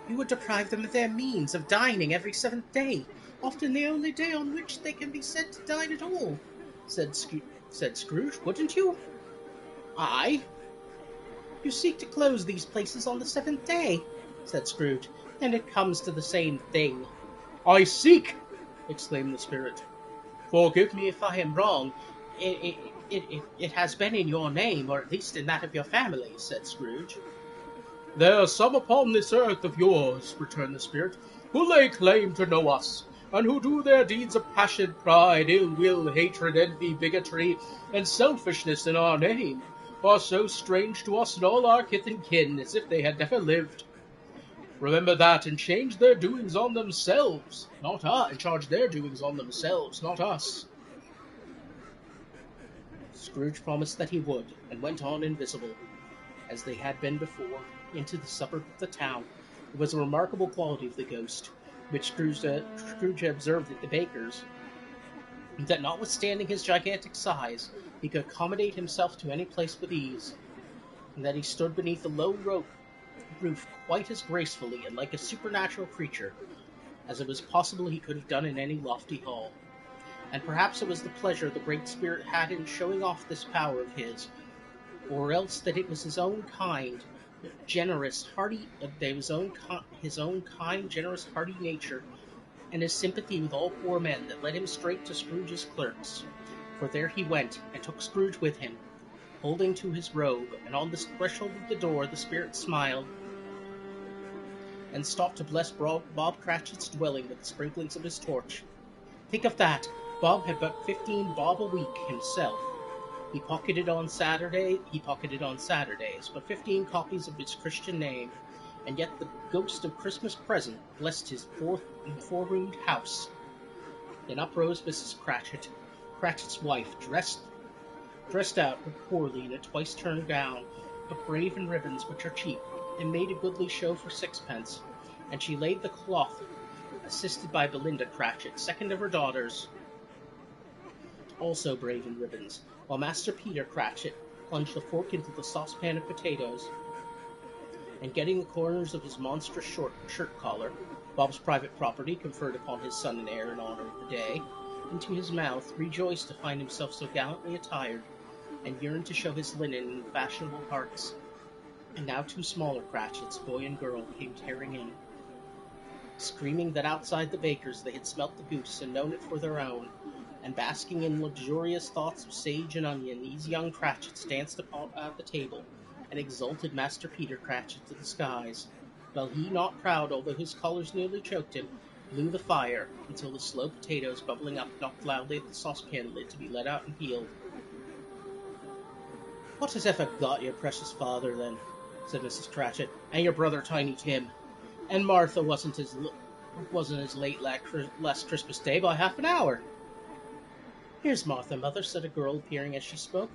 "You would deprive them of their means of dining every 7th day, often the only day on which they can be said to dine at all," said Scrooge, "wouldn't you?" "I?" "You seek to close these places on the 7th day," said Scrooge, "and it comes to the same thing." "I seek!" exclaimed the Spirit. "Forgive me if I am wrong. It has been in your name, or at least in that of your family," said Scrooge. "There are some upon this earth of yours," returned the Spirit, "who lay claim to know us, and who do their deeds of passion, pride, ill will, hatred, envy, bigotry, and selfishness in our name, are so strange to us and all our kith and kin as if they had never lived. Remember that, and change their doings on themselves, and charge their doings on themselves, not us." Scrooge promised that he would, and went on invisible, as they had been before, into the suburb of the town. It was a remarkable quality of the ghost, which Scrooge observed at the baker's, that notwithstanding his gigantic size, he could accommodate himself to any place with ease, and that he stood beneath a low roof quite as gracefully and like a supernatural creature as it was possible he could have done in any lofty hall. And perhaps it was the pleasure the Great Spirit had in showing off this power of his, or else that it was his own kind, generous, hearty, his own kind, generous, hearty nature, and his sympathy with all poor men that led him straight to Scrooge's clerks. For there he went, and took Scrooge with him, holding to his robe, and on the threshold of the door the Spirit smiled, and stopped to bless Bob Cratchit's dwelling with the sprinklings of his torch. Think of that! Bob had but 15 bob a week himself. He pocketed on Saturdays, but 15 copies of his Christian name, and yet the ghost of Christmas present blessed his four-roomed house. Then up rose Mrs. Cratchit, Cratchit's wife, dressed out but poorly in a twice-turned gown of braven ribbons which are cheap, and made a goodly show for sixpence, and she laid the cloth, assisted by Belinda Cratchit, second of her daughters, also brave in ribbons, while Master Peter Cratchit plunged a fork into the saucepan of potatoes, and getting the corners of his monstrous shirt collar, Bob's private property conferred upon his son and heir in honour of the day, into his mouth, rejoiced to find himself so gallantly attired, and yearned to show his linen in fashionable parts. And now 2 smaller Cratchits, boy and girl, came tearing in, screaming that outside the baker's they had smelt the goose and known it for their own, and basking in luxurious thoughts of sage and onion, these young Cratchits danced at the table, and exalted Master Peter Cratchit to the skies, while he, not proud, although his colours nearly choked him, blew the fire, until the slow potatoes, bubbling up, knocked loudly at the saucepan lid to be let out and peeled. "What has ever got your precious father, then?" said Mrs. Cratchit, "and your brother Tiny Tim? And Martha wasn't as late last Christmas Day by half an hour." "Here's Martha, mother," said a girl, appearing as she spoke.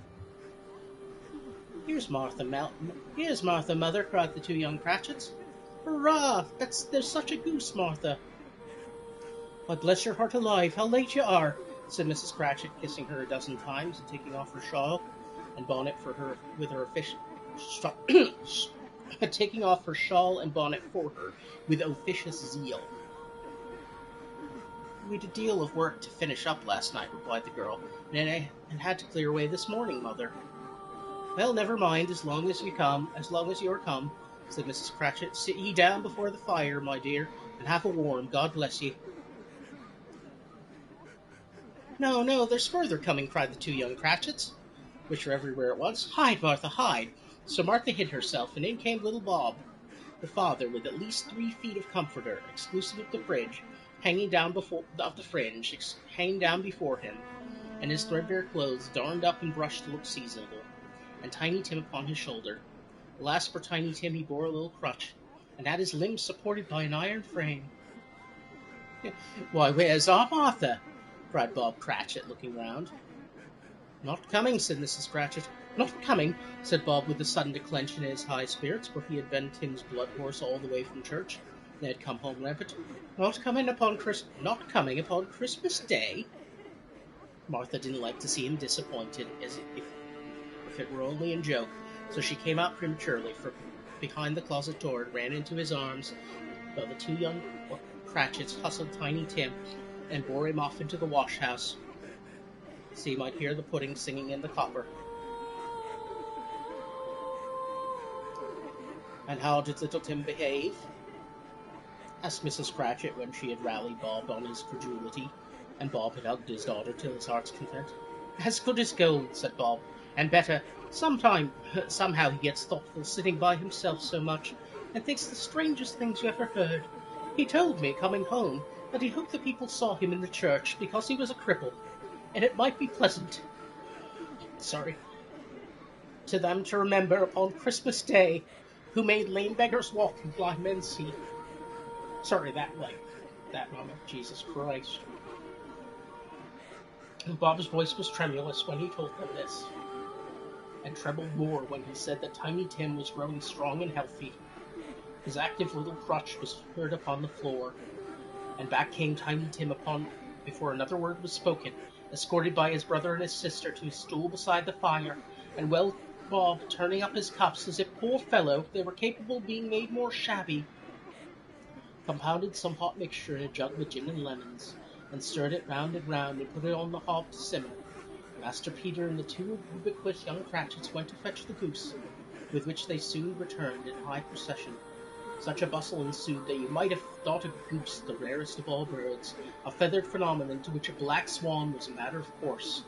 Here's Martha, mother," cried the 2 young Cratchits. "Hurrah! There's such a goose, Martha." "Why, bless your heart alive, how late you are," said Mrs. Cratchit, kissing her a dozen times, and taking off her shawl and bonnet for her taking off her shawl and bonnet for her with officious zeal. "We'd a deal of work to finish up last night," replied the girl, and had to clear away this morning, mother." "Well, never mind, as long as you're come, said Mrs. Cratchit. "Sit ye down before the fire, my dear, and have a warm, God bless ye." No, there's further coming," cried the 2 young Cratchits, which were everywhere at once. "Hide, Martha, hide!" So Martha hid herself, and in came little Bob, the father, with at least 3 feet of comforter, exclusive of the fringe, hanging down before him, and his threadbare clothes darned up and brushed to look seasonable, and Tiny Tim upon his shoulder. Alas for Tiny Tim, he bore a little crutch, and had his limbs supported by an iron frame. "Why, where's our Martha?" cried Bob Cratchit, looking round. "Not coming," said Mrs. Cratchit. "Not coming," said Bob, with a sudden declension in his high spirits, for he had been Tim's blood horse all the way from church. They had come home rampant. Not coming upon Christmas Day?" Martha didn't like to see him disappointed, as if it were only in joke, so she came out prematurely from behind the closet door and ran into his arms, while the 2 young Cratchits hustled Tiny Tim and bore him off into the wash-house, so he might hear the pudding singing in the copper. "And how did little Tim behave?" asked Mrs. Cratchit, when she had rallied Bob on his credulity, and Bob had hugged his daughter till his heart's content. "As good as gold," said Bob, "and better. Somehow he gets thoughtful sitting by himself so much, and thinks the strangest things you ever heard. He told me, coming home, that he hoped the people saw him in the church, because he was a cripple, and it might be pleasant to them to remember upon Christmas Day, who made lame beggars walk and blind men see." That moment, Jesus Christ. Bob's voice was tremulous when he told them this, and trembled more when he said that Tiny Tim was growing strong and healthy. His active little crutch was heard upon the floor, and back came Tiny Tim before another word was spoken, escorted by his brother and his sister to his stool beside the fire, and Bob, turning up his cups as if, poor fellow, they were capable of being made more shabby, compounded some hot mixture in a jug with gin and lemons, and stirred it round and put it on the hob to simmer. Master Peter and the two ubiquitous young Cratchits went to fetch the goose, with which they soon returned in high procession. Such a bustle ensued that you might have thought a goose the rarest of all birds, a feathered phenomenon to which a black swan was a matter of course.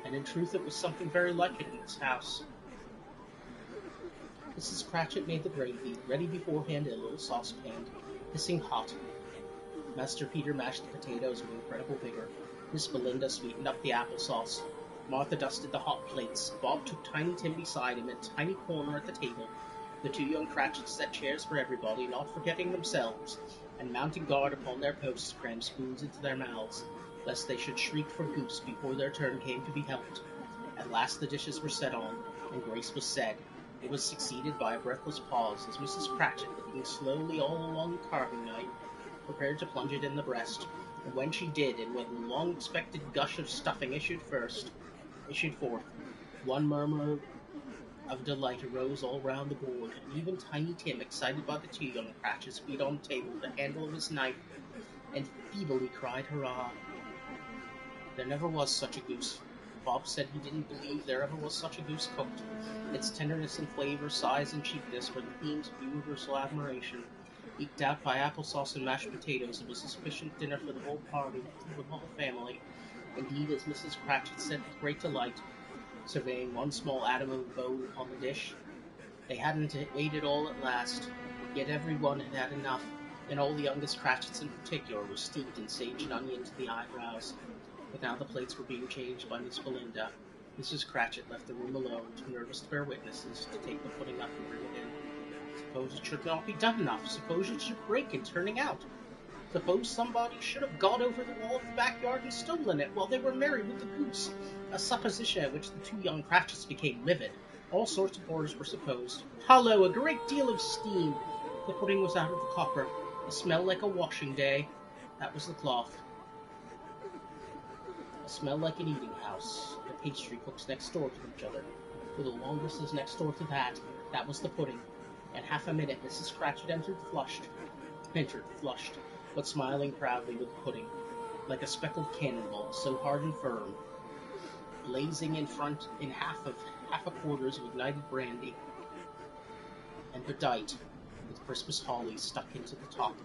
And in truth it was something very like it in this house. Mrs. Cratchit made the gravy, ready beforehand in a little saucepan, hissing hot. Master Peter mashed the potatoes with incredible vigor. Miss Belinda sweetened up the applesauce. Martha dusted the hot plates. Bob took Tiny Tim beside him in a tiny corner at the table. The two young Cratchits set chairs for everybody, not forgetting themselves, and mounting guard upon their posts, crammed spoons into their mouths, lest they should shriek for goose before their turn came to be helped. At last the dishes were set on, and grace was said. It was succeeded by a breathless pause, as Mrs. Cratchit, looking slowly all along the carving knife, prepared to plunge it in the breast, and when she did, and when the long-expected gush of stuffing issued forth, one murmur of delight arose all round the board, and even Tiny Tim, excited by the two young Cratchits, beat on the table with the handle of his knife, and feebly cried hurrah. There never was such a goose. Bob said he didn't believe there ever was such a goose cooked. Its tenderness and flavor, size and cheapness were the themes of universal admiration. Eked out by applesauce and mashed potatoes, it was a sufficient dinner for the whole party, for the whole family. Indeed, as Mrs. Cratchit said with great delight, surveying one small atom of a bone upon the dish, they hadn't ate it all at last, yet every one had had enough, and all the youngest Cratchits in particular were steeped in sage and onion to the eyebrows. But now the plates were being changed by Miss Belinda. Mrs. Cratchit left the room alone, too nervous to bear witnesses, to take the pudding up and bring it in. Suppose it should not be done enough. Suppose it should break in turning out. Suppose somebody should have got over the wall of the backyard and stolen it while they were merry with the goose. A supposition at which the two young Cratchits became livid. All sorts of horrors were supposed. Hollow, a great deal of steam. The pudding was out of the copper. A smell like a washing day. That was the cloth. A smell like an eating house. The pastry cooks next door to each other. For the longest is next door to that. That was the pudding. In half a minute, Mrs. Cratchit entered flushed, but smiling proudly with the pudding, like a speckled cannonball, so hard and firm, blazing in front in half a quarters of ignited brandy, and bedight with Christmas holly stuck into the top.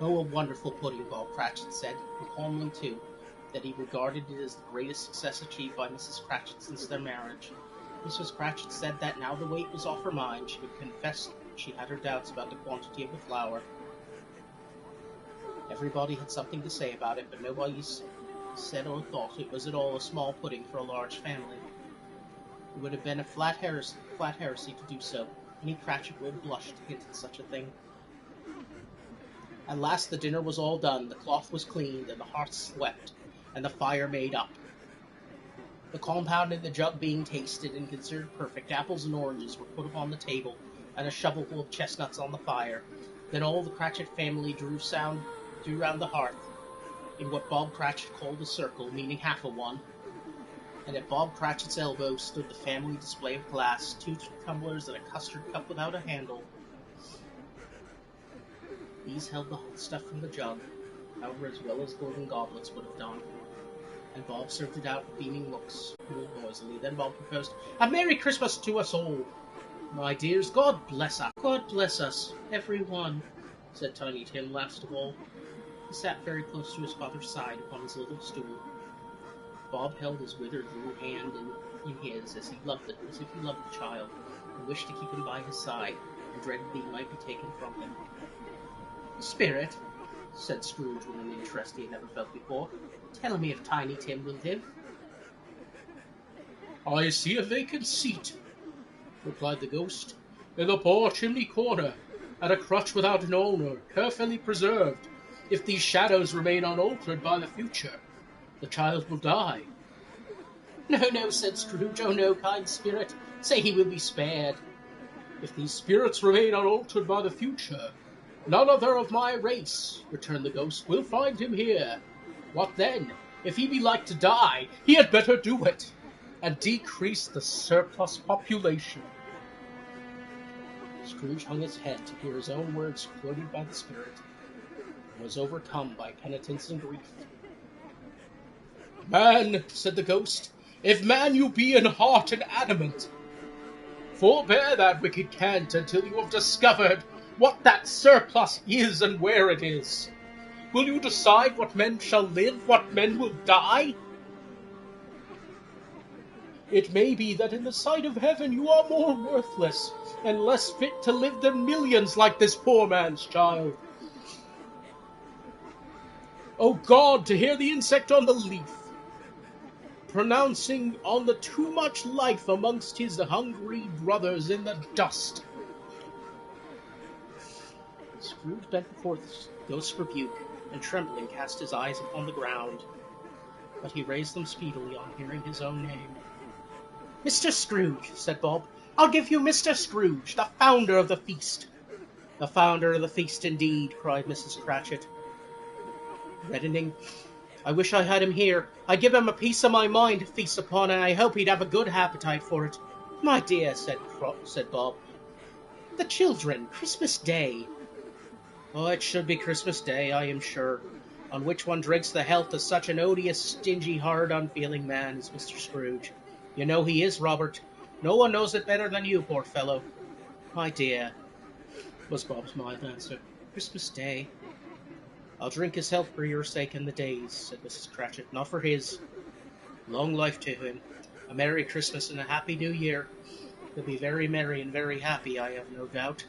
Oh, a wonderful pudding, Bob Cratchit said, and calmly too, that he regarded it as the greatest success achieved by Mrs. Cratchit since their marriage. Mrs. Cratchit said that now the weight was off her mind, she would confess she had her doubts about the quantity of the flour. Everybody had something to say about it, but nobody said or thought it was at all a small pudding for a large family. It would have been a flat heresy to do so. Any Cratchit would have blushed to hint at such a thing. At last the dinner was all done, the cloth was cleaned, and the hearth swept, and the fire made up. The compound in the jug being tasted and considered perfect, apples and oranges were put upon the table, and a shovelful of chestnuts on the fire. Then all the Cratchit family drew round the hearth, in what Bob Cratchit called a circle, meaning half a one, and at Bob Cratchit's elbow stood the family display of glass, 2 tumblers and a custard cup without a handle. These held the hot stuff from the jug, however, as well as golden goblets would have done, and Bob served it out with beaming looks, cooled noisily. Then Bob proposed, "A Merry Christmas to us all! My dears, God bless us! God bless us, every one," said Tiny Tim last of all. He sat very close to his father's side upon his little stool. Bob held his withered little hand in his as if he loved the child, and wished to keep him by his side, and dreaded that he might be taken from him. "Spirit," said Scrooge with an interest he had never felt before, "tell me if Tiny Tim will live." "I see a vacant seat," replied the ghost, "in the poor chimney corner, and a crutch without an owner, carefully preserved, if these shadows remain unaltered by the future. The child will die. No, no, said Scrooge. Oh no, kind spirit. Say he will be spared. If these spirits remain unaltered by the future, none other of my race, returned the ghost, will find him here. What then? If he be like to die, he had better do it, and decrease the surplus population. Scrooge hung his head to hear his own words quoted by the spirit, and was overcome by penitence and grief. Man, said the ghost, if man you be in heart and adamant, forbear that wicked cant until you have discovered what that surplus is and where it is. Will you decide what men shall live, what men will die? It may be that in the sight of heaven you are more worthless and less fit to live than millions like this poor man's child. O God, to hear the insect on the leaf, pronouncing on the too much life amongst his hungry brothers in the dust. Scrooge bent before the ghost's rebuke, and trembling cast his eyes upon the ground, but he raised them speedily on hearing his own name. Mr. Scrooge, said Bob, I'll give you Mr. Scrooge, the founder of the feast. The founder of the feast, indeed, cried Mrs. Cratchit, reddening. I wish I had him here. I'd give him a piece of my mind to feast upon, and I hope he'd have a good appetite for it. My dear, said Bob, the children, Christmas Day. Oh, it should be Christmas Day, I am sure, on which one drinks the health of such an odious, stingy, hard, unfeeling man as Mr. Scrooge. You know he is, Robert. No one knows it better than you, poor fellow. My dear, was Bob's mild answer. Christmas Day. I'll drink his health for your sake and the day's, said Mrs. Cratchit, not for his. Long life to him. A Merry Christmas and a Happy New Year. He'll be very merry and very happy, I have no doubt.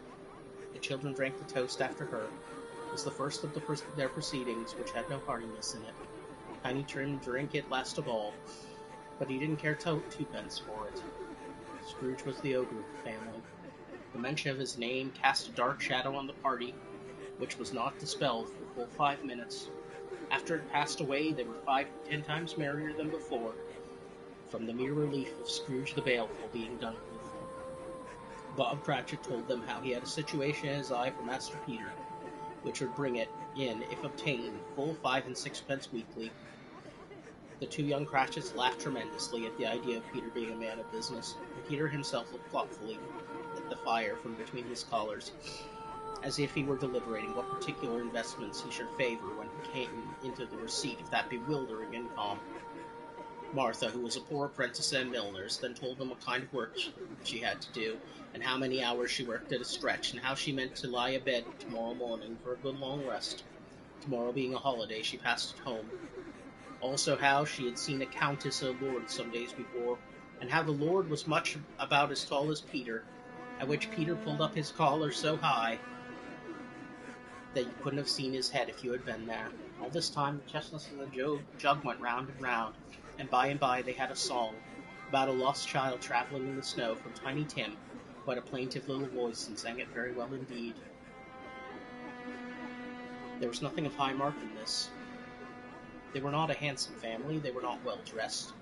The children drank the toast after her. It was the first of their proceedings, which had no heartiness in it. Tiny Tim drank it last of all, but he didn't care twopence for it. Scrooge was the ogre of the family. The mention of his name cast a dark shadow on the party, which was not dispelled for full 5 minutes. After it passed away, they were 5 to 10 times merrier than before, from the mere relief of Scrooge the Baleful being done with. Bob Cratchit told them how he had a situation in his eye for Master Peter, which would bring it in, if obtained, full 5 and 6 weekly. The two young Cratchits laughed tremendously at the idea of Peter being a man of business, and Peter himself looked thoughtfully at the fire from between his collars, as if he were deliberating what particular investments he should favor when he came into the receipt of that bewildering income. Martha, who was a poor apprentice at a milliner's, then told them what kind of work she had to do, and how many hours she worked at a stretch, and how she meant to lie abed tomorrow morning for a good long rest. Tomorrow being a holiday, she passed at home. Also how she had seen a countess or lord some days before, and how the lord was much about as tall as Peter, at which Peter pulled up his collar so high that you couldn't have seen his head if you had been there. All this time the chestnuts in the jug went round and round, and by they had a song about a lost child travelling in the snow from Tiny Tim, who had a plaintive little voice and sang it very well indeed. There was nothing of high mark in this. They were not a handsome family, they were not well dressed.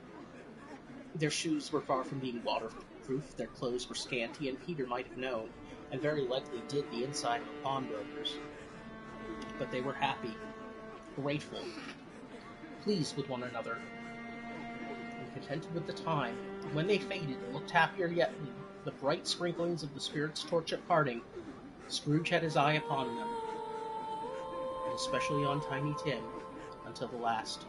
Their shoes were far from being waterproof, their clothes were scanty, and Peter might have known, and very likely did, the inside of a pawnbroker's. But they were happy, grateful, pleased with one another, and contented with the time. And when they faded and looked happier yet in the bright sprinklings of the spirit's torch at parting, Scrooge had his eye upon them, and especially on Tiny Tim, until the last.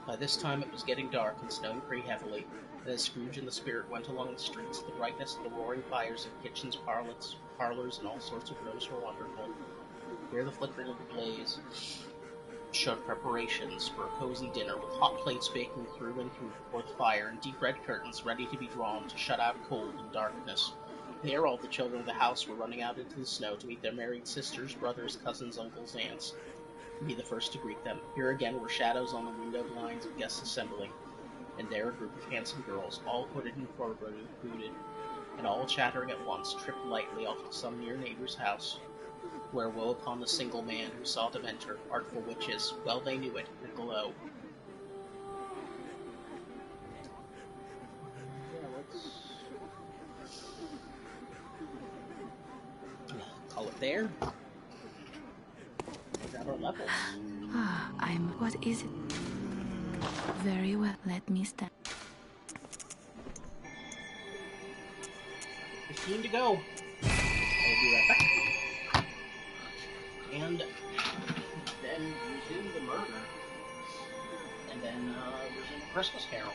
By this time it was getting dark and snowing pretty heavily, and as Scrooge and the spirit went along the streets, the brightness of the roaring fires of kitchens, parlors, and all sorts of rooms were wonderful. Here the flickering of the blaze showed preparations for a cozy dinner, with hot plates baking through and through before the fire, and deep red curtains ready to be drawn to shut out cold and darkness. There all the children of the house were running out into the snow to meet their married sisters, brothers, cousins, uncles, aunts, and be the first to greet them. Here again were shadows on the window blinds of guests assembling, and there a group of handsome girls, all hooded and fur-booted, and all chattering at once, tripped lightly off to some near neighbor's house. Where woe upon the single man who saw them enter, artful witches, well they knew it, aglow. Call it there. Grab our levels. What is it? Very well, let me stand. 15 to go. I'll be right back. And then resume the murder. And then resume the Christmas Carol.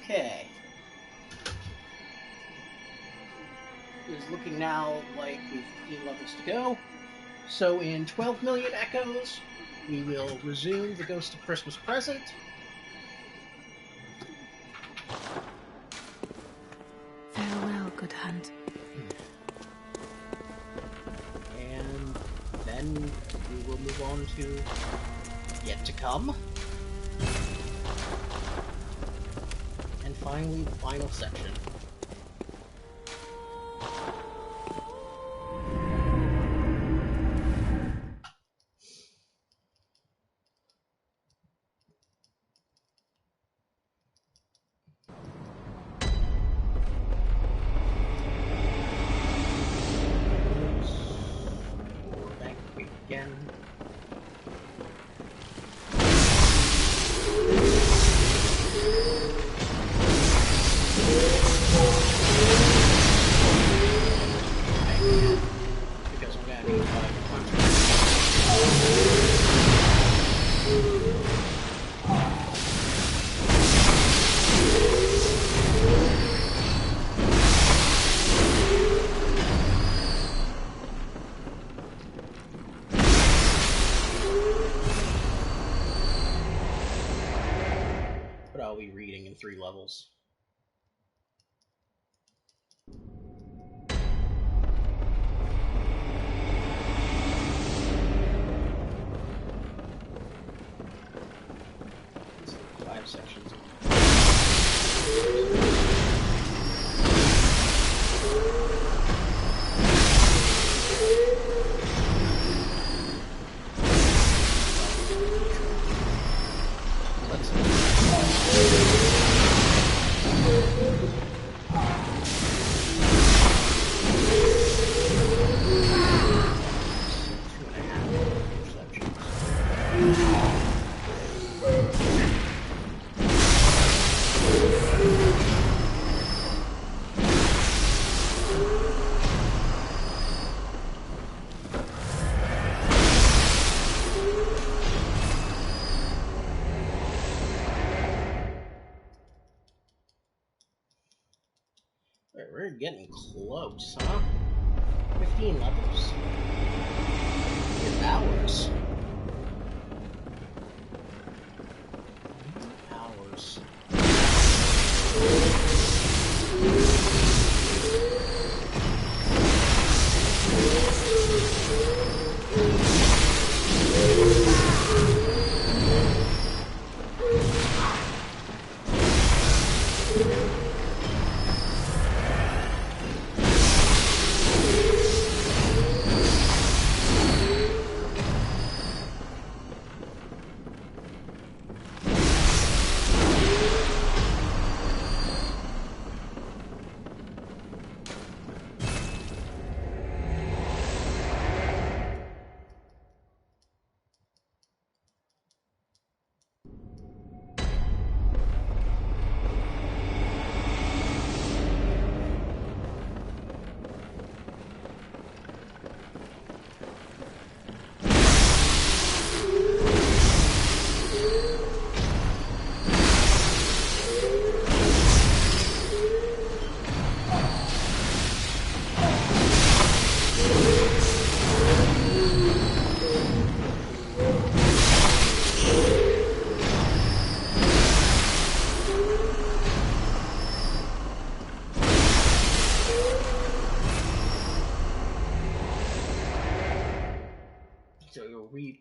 Okay. It's looking now like we've 15 levels to go. So in 12 million echoes, we will resume the Ghost of Christmas Present. Farewell, good hunt. And then we will move on to Yet to Come. And finally, the final section. Back again. Because I'm gonna need But I'll be reading in 3 levels. It's 5 sections. We're getting close, huh? 15 levels. 8 hours. Hours.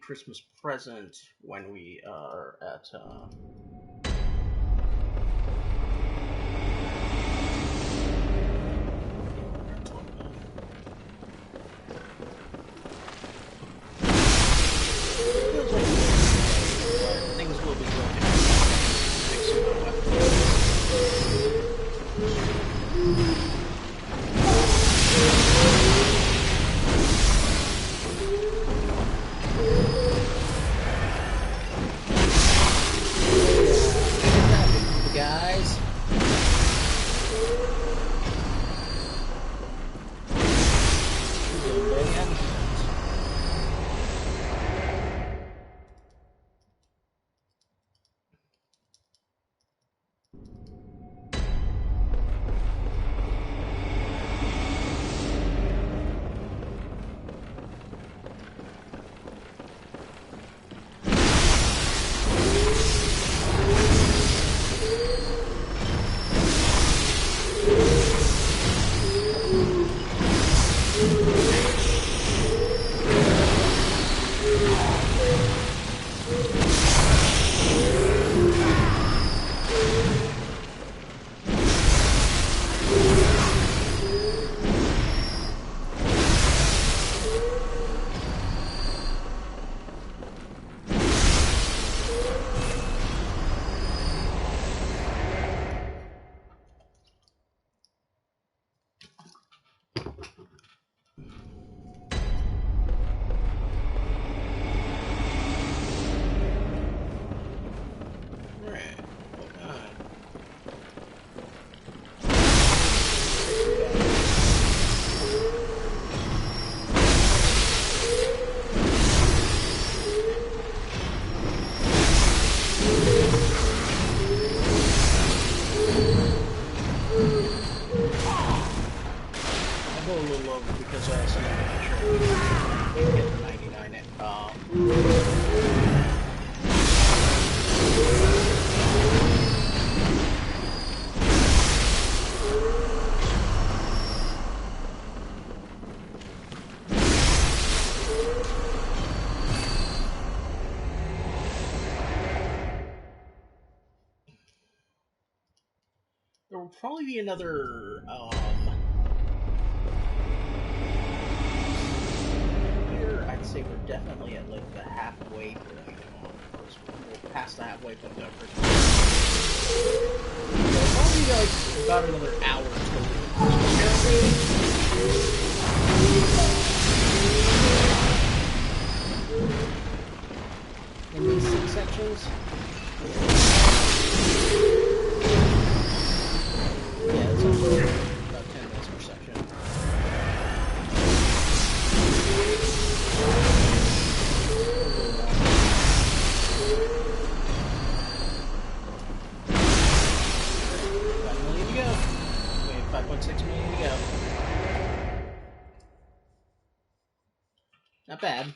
Christmas present when we are at. Things will be going. Fix some of the weapons. Guys. Because I also want to make sure we get the 99 at there will probably be another I'd say we're definitely at like the halfway point. We're past the halfway point of first. Probably like about another hour until in these 6 sections. Yeah, it's also about 10 minutes per section. $5 million to go. Wait, 5.6 million to go. Not bad.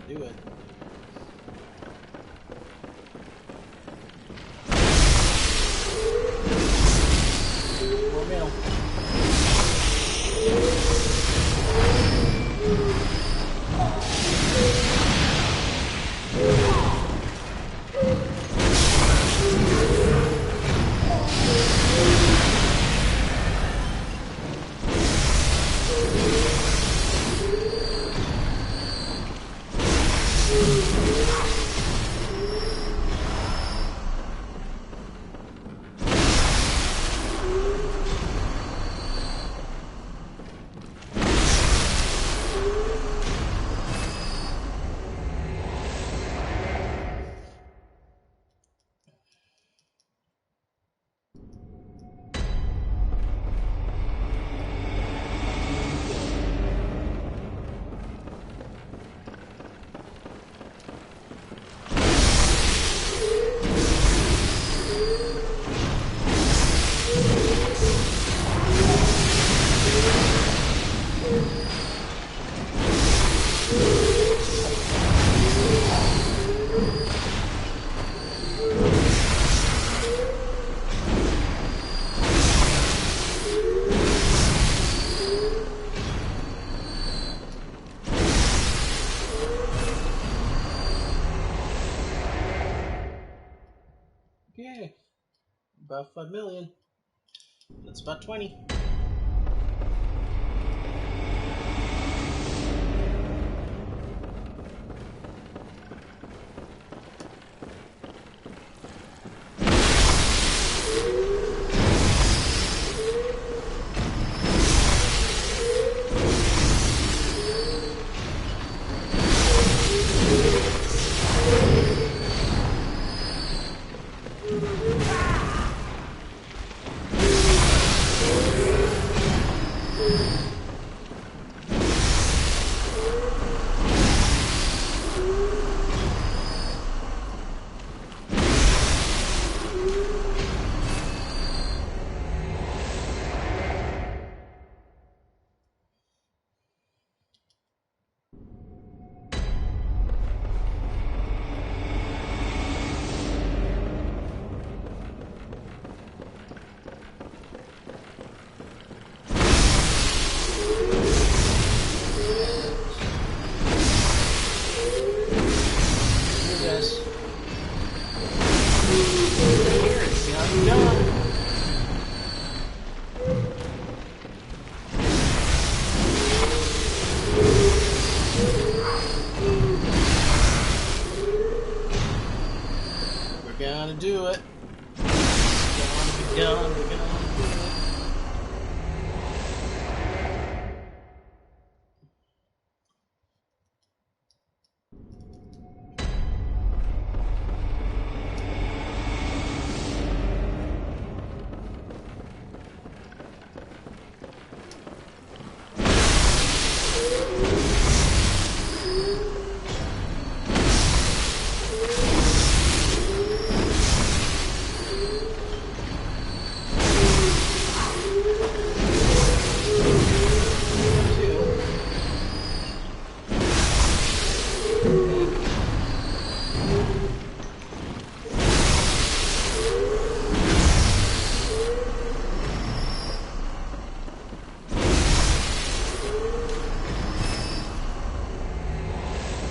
Do it. More mail. About 5 million. That's about 20. We're gonna do it. It's gonna be done. We're gonna do it.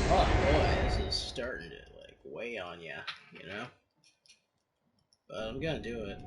Oh boy, this is starting to like weigh on you, you know? But I'm gonna do it.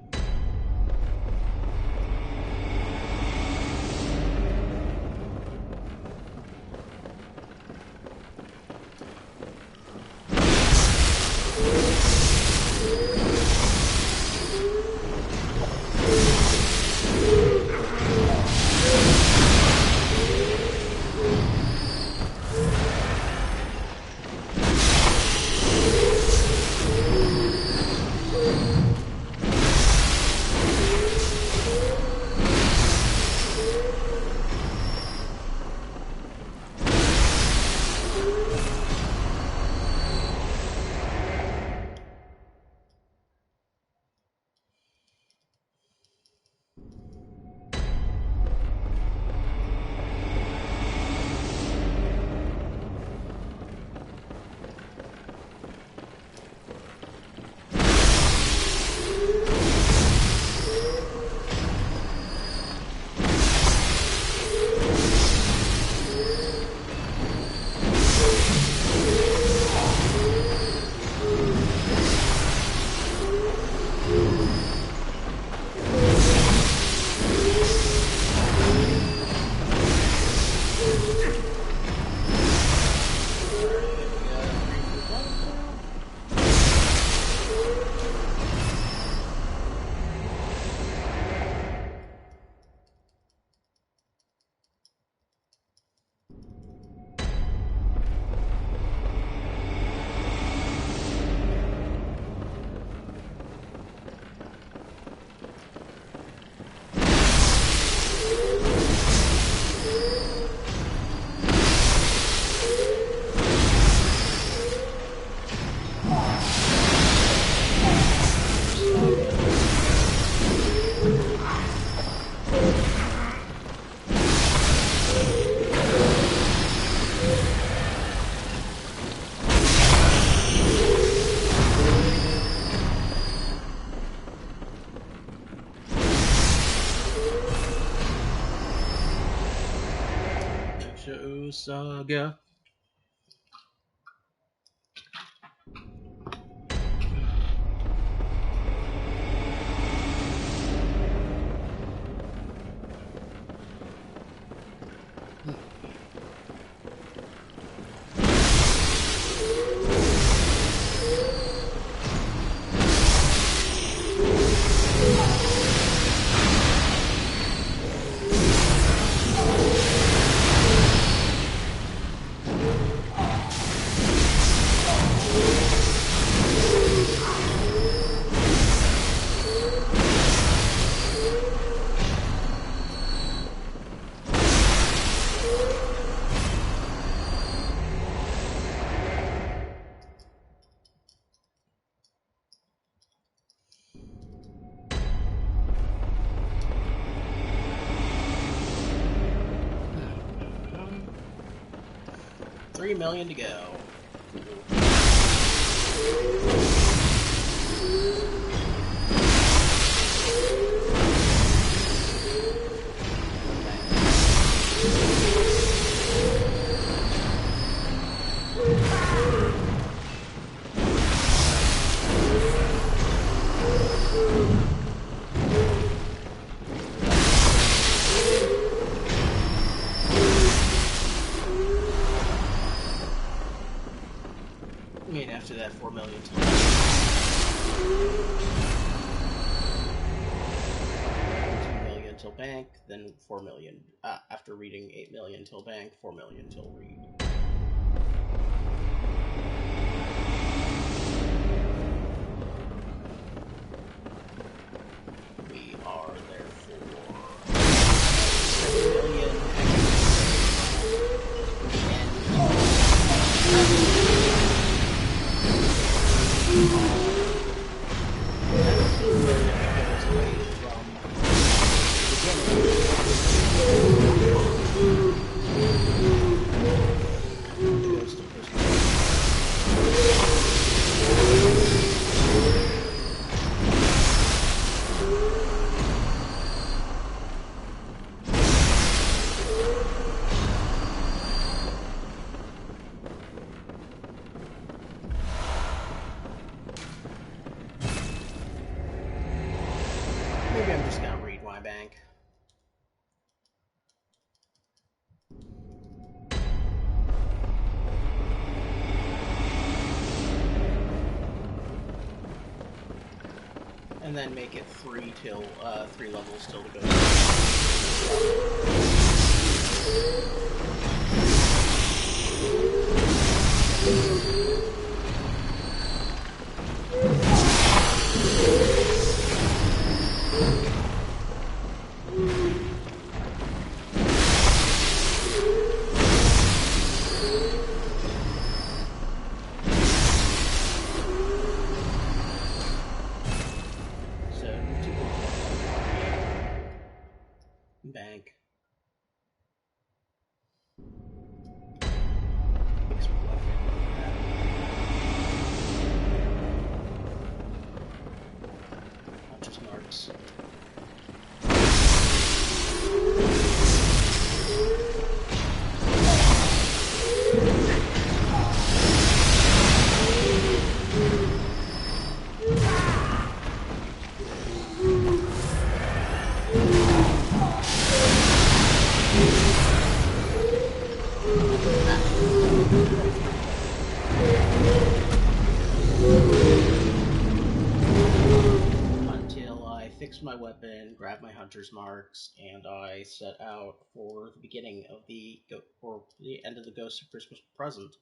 Saga. 3 million to go. After that, 4 million till 2 million till bank, then 4 million. After reading 8 million till bank, 4 million till read. We are therefore 7 million. Maybe I'm just gonna read my bank. And then make it 3 levels till the ghost. Bank. Just marks. My weapon, grab my hunter's marks, and I set out for the beginning of the end of the Ghost of Christmas Present.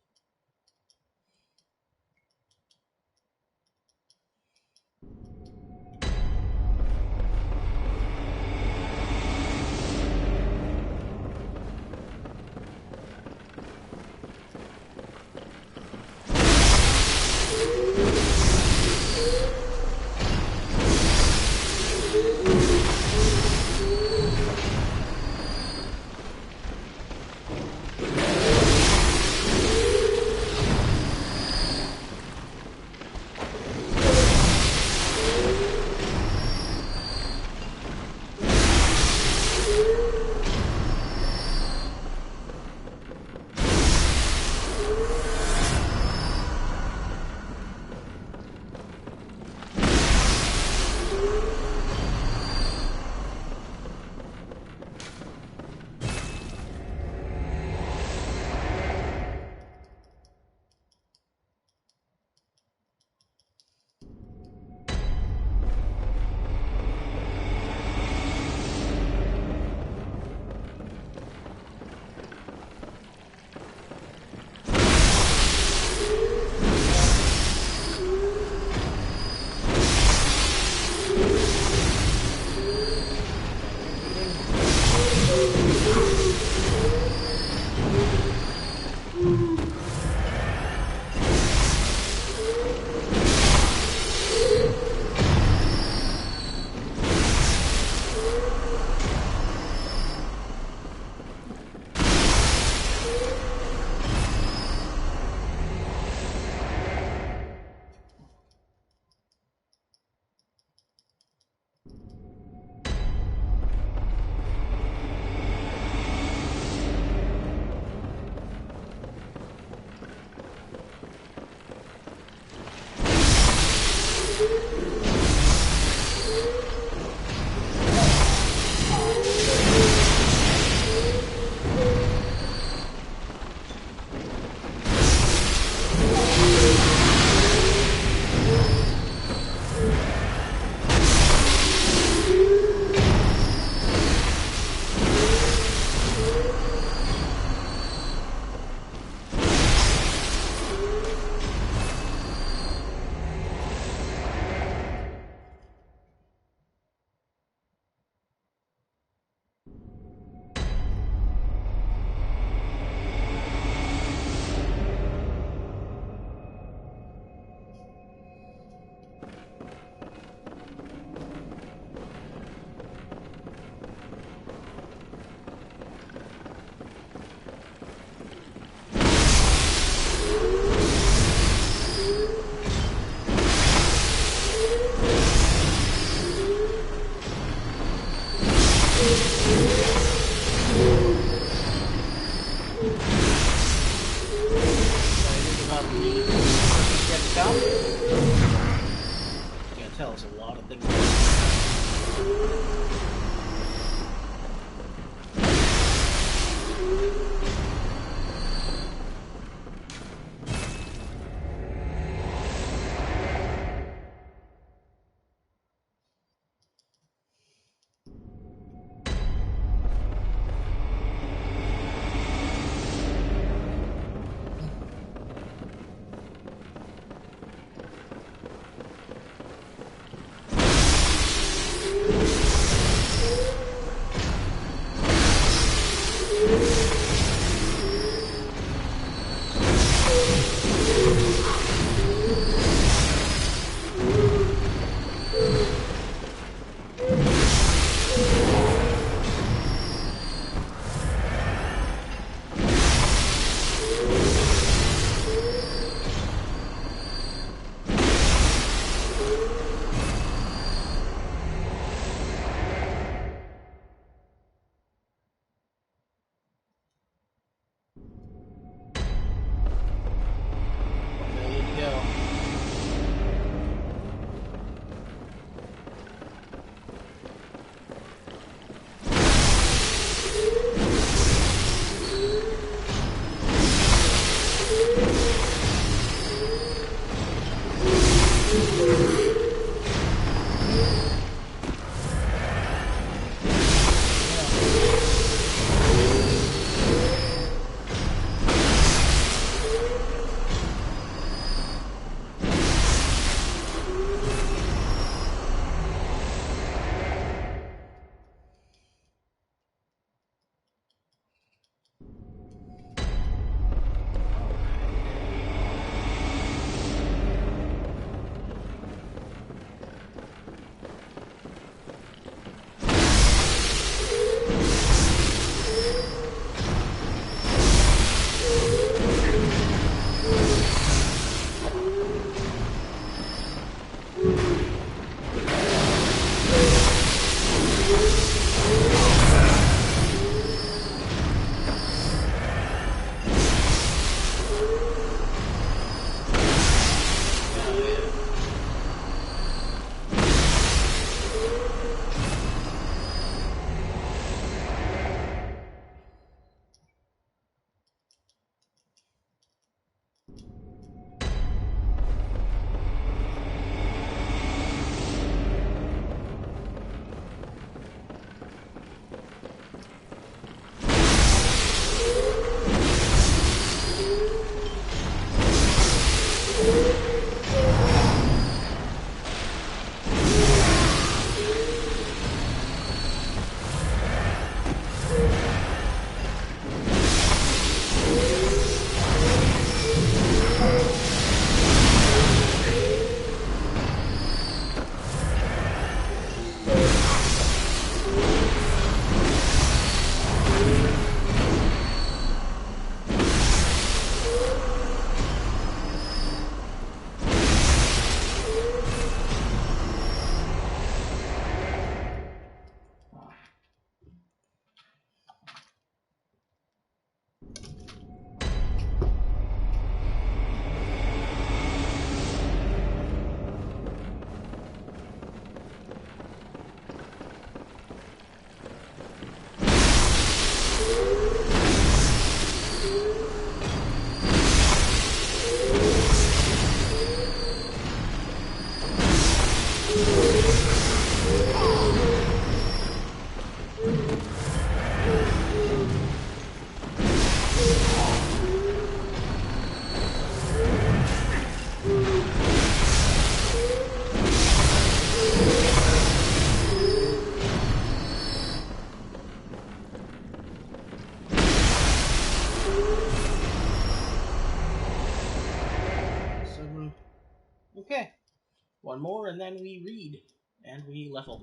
more, and then we read, and we level.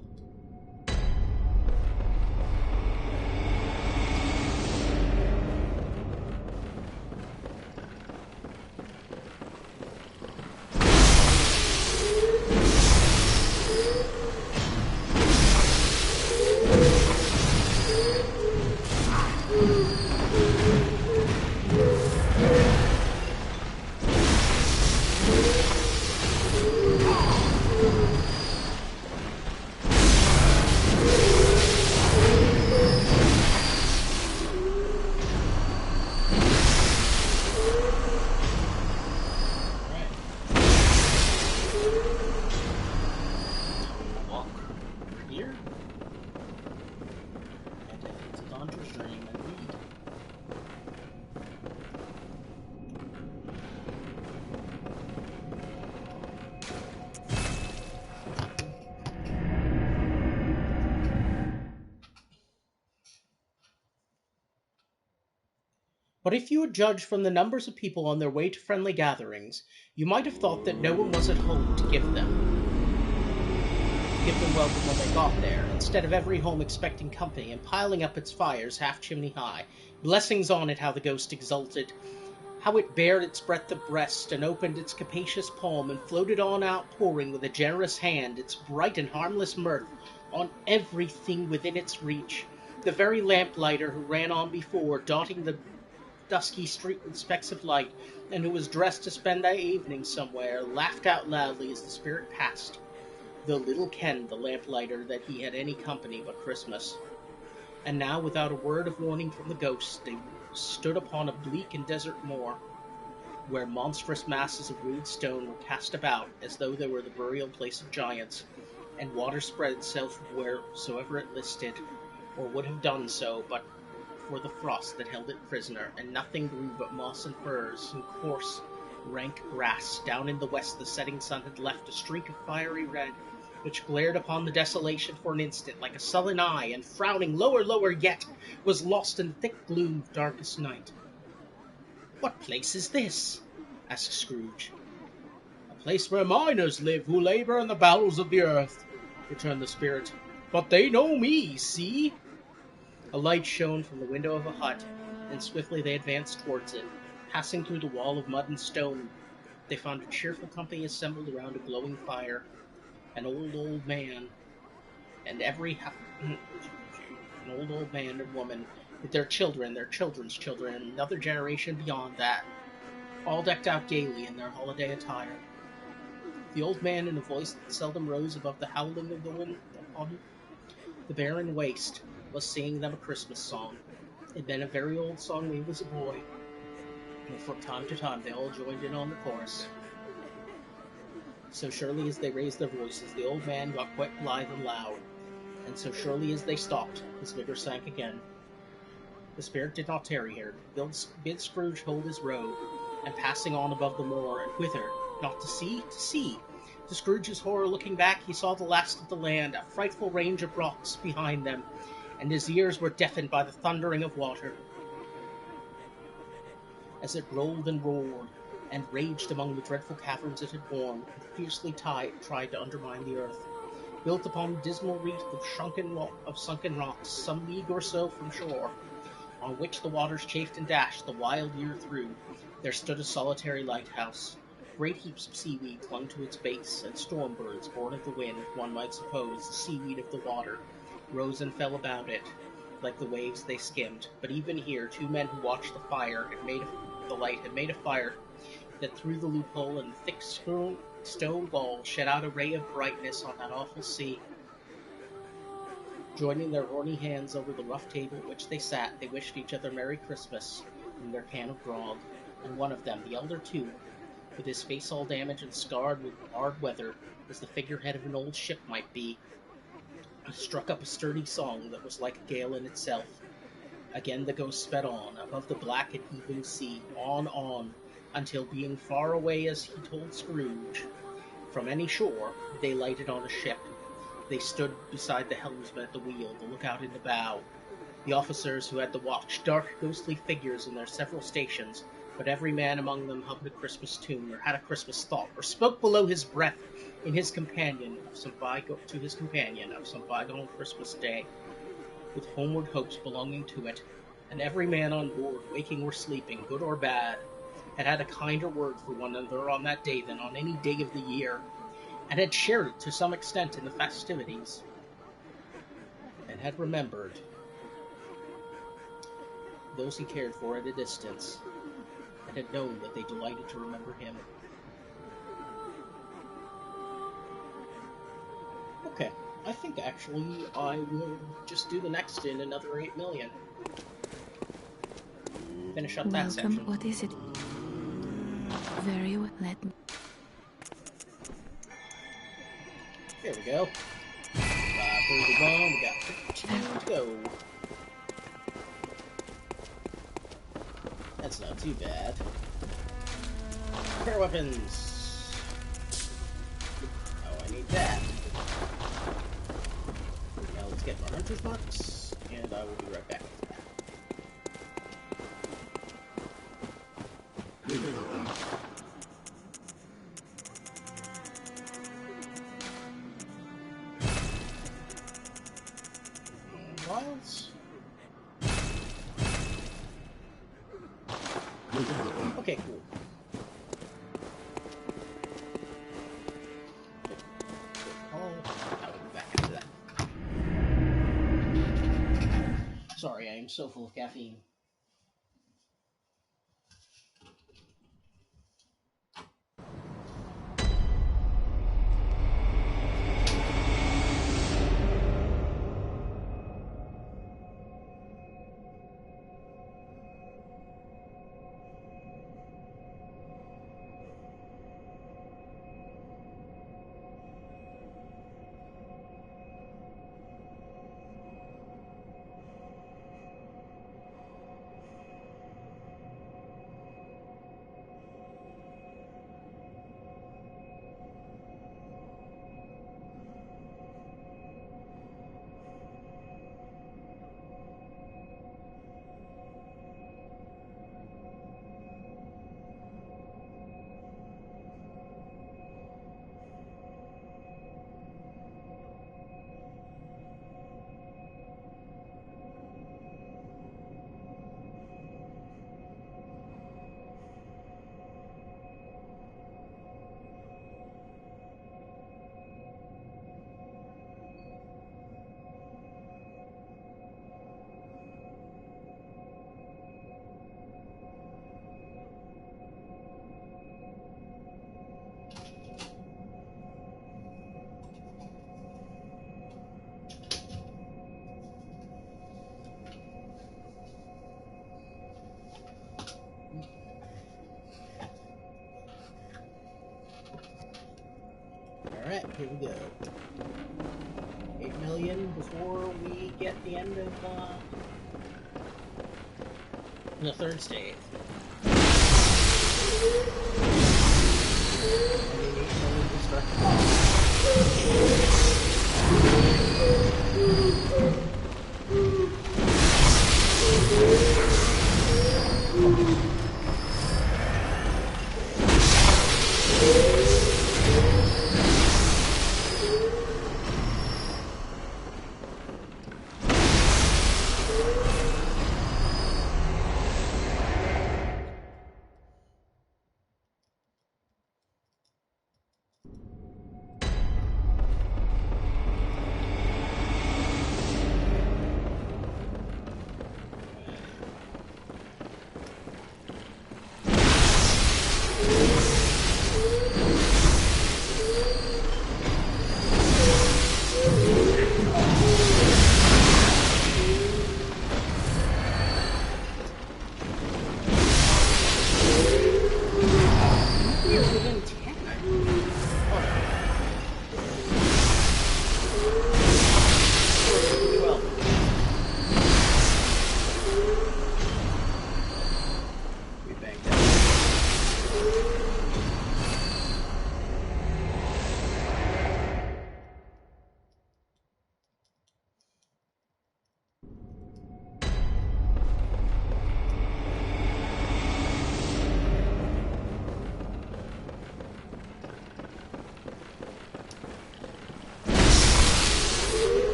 But if you had judged from the numbers of people on their way to friendly gatherings, you might have thought that no one was at home to give them welcome when they got there, instead of every home expecting company and piling up its fires half chimney high. Blessings on it, how the ghost exulted, how it bared its breadth of breast, and opened its capacious palm, and floated on outpouring with a generous hand its bright and harmless mirth on everything within its reach. The very lamplighter who ran on before, dotting the dusky street with specks of light, and who was dressed to spend that evening somewhere, laughed out loudly as the spirit passed, though little kenned the lamplighter that he had any company but Christmas. And now, without a word of warning from the ghost, they stood upon a bleak and desert moor, where monstrous masses of rude stone were cast about, as though they were the burial place of giants, and water spread itself wheresoever it listed, or would have done so, but for the frost that held it prisoner, and nothing grew but moss and furze, and coarse, rank grass. Down in the west the setting sun had left a streak of fiery red, which glared upon the desolation for an instant like a sullen eye, and frowning lower, lower yet, was lost in the thick gloom of darkest night. "What place is this?" asked Scrooge. "A place where miners live who labour in the bowels of the earth," returned the spirit. "But they know me, see?" A light shone from the window of a hut, and swiftly they advanced towards it. Passing through the wall of mud and stone, they found a cheerful company assembled around a glowing fire. An old man, and an old man and woman, with their children, their children's children, and another generation beyond that, all decked out gaily in their holiday attire. The old man, in a voice that seldom rose above the howling of the wind upon the barren waste, was singing them a Christmas song. It had been a very old song when he was a boy, and from time to time they all joined in on the chorus. So surely as they raised their voices, the old man got quite blithe and loud, and so surely as they stopped, his vigor sank again. The spirit did not tarry here, bid Scrooge hold his road, and passing on above the moor, and whither? Not to sea? To sea! To Scrooge's horror, looking back, he saw the last of the land, a frightful range of rocks behind them, and his ears were deafened by the thundering of water, as it rolled and roared, and raged among the dreadful caverns it had worn, and fiercely tried to undermine the earth. Built upon a dismal reef of sunken rocks, some league or so from shore, on which the waters chafed and dashed the wild year through, there stood a solitary lighthouse. Great heaps of seaweed clung to its base, and storm birds, born of the wind, one might suppose, the seaweed of the water, rose and fell about it, like the waves they skimmed. But even here, two men who watched the light had made a fire that through the loophole in the thick stone wall shed out a ray of brightness on that awful sea. Joining their horny hands over the rough table at which they sat, they wished each other Merry Christmas from their can of grog, and one of them, the elder too, with his face all damaged and scarred with hard weather, as the figurehead of an old ship might be, struck up a sturdy song that was like a gale in itself. Again the ghost sped on, above the black and heaving sea, on, until being far away, as he told Scrooge, from any shore, they lighted on a ship. They stood beside the helmsman at the wheel, the lookout in the bow, the officers who had the watch, dark ghostly figures in their several stations, But every man among them hummed a Christmas tune, or had a Christmas thought, or spoke below his breath in his companion of some to his companion of some bygone Christmas day, with homeward hopes belonging to it. And every man on board, waking or sleeping, good or bad, had had a kinder word for one another on that day than on any day of the year, and had shared it to some extent in the festivities, and had remembered those he cared for at a distance, and had known that they delighted to remember him. Okay, I think actually I will just do the next in another 8 million. Finish up that Welcome. section. What is it? Very well. Let me. There we go. 531, we got 15 to go. That's not too bad. Repair weapons. Oh, I need that. Now let's get my hunter's marks, and I will be right back with that. Wilds. Okay, cool. I'll be back after that. Sorry, I am so full of caffeine. Alright, here we go. 8 million before we get the end of the third stage. I mean, 8 million to start the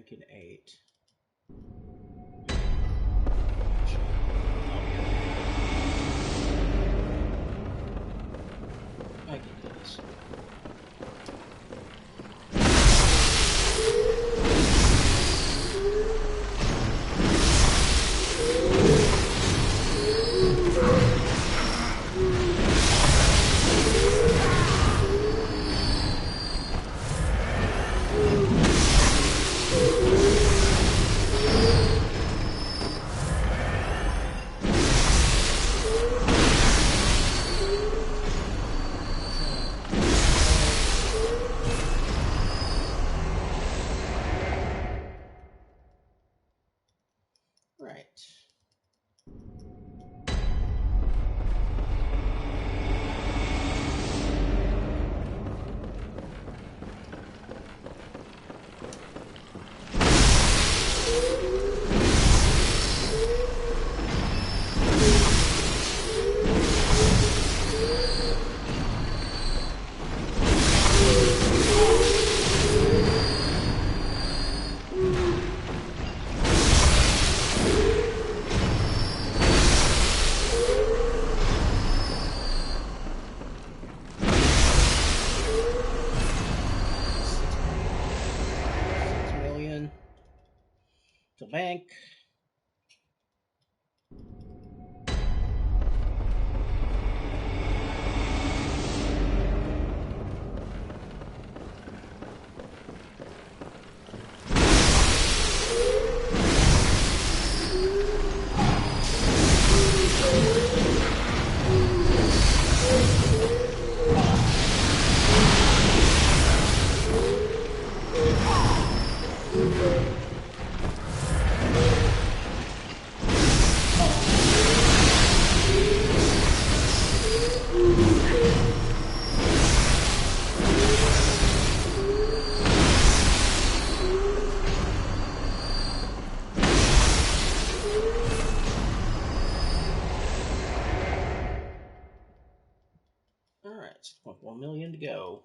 bank in 8. I can do this. Right. To bank. Alright, 6.1 million to go.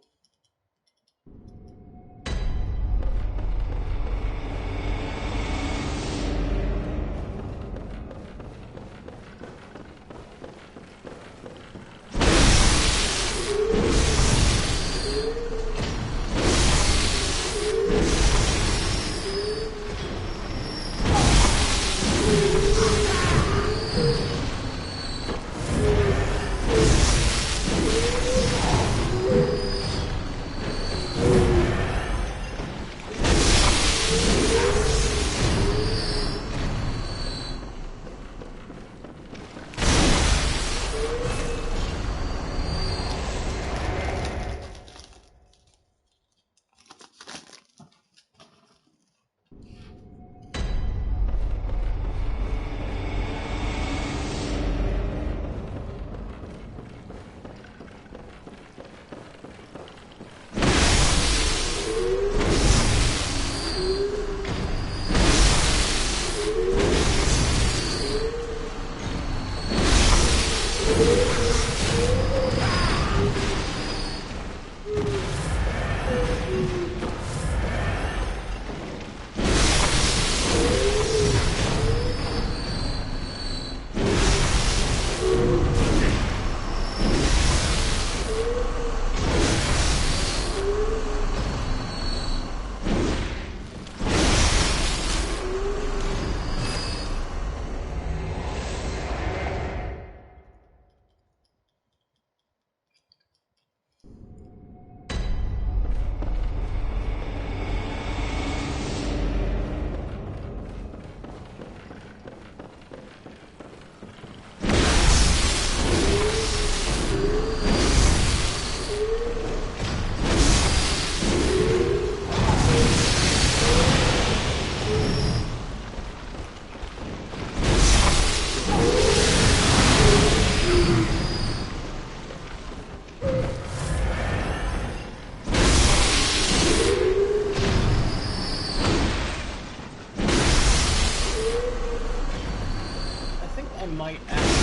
might actually.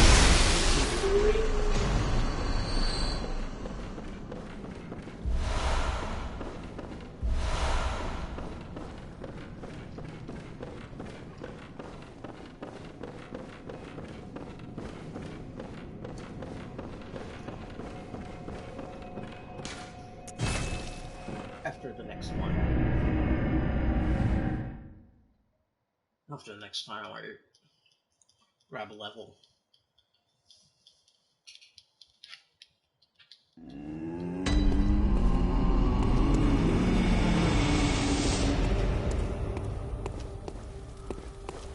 After the next time I grab a level.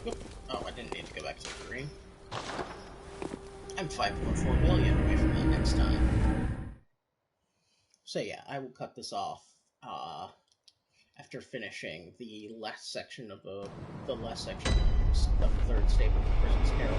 Oop. Oh, I didn't need to go back to the green. I'm 5.4 million away from that next time. So yeah, I will cut this off after finishing the last section of the last section of the third staple of Christmas Carol.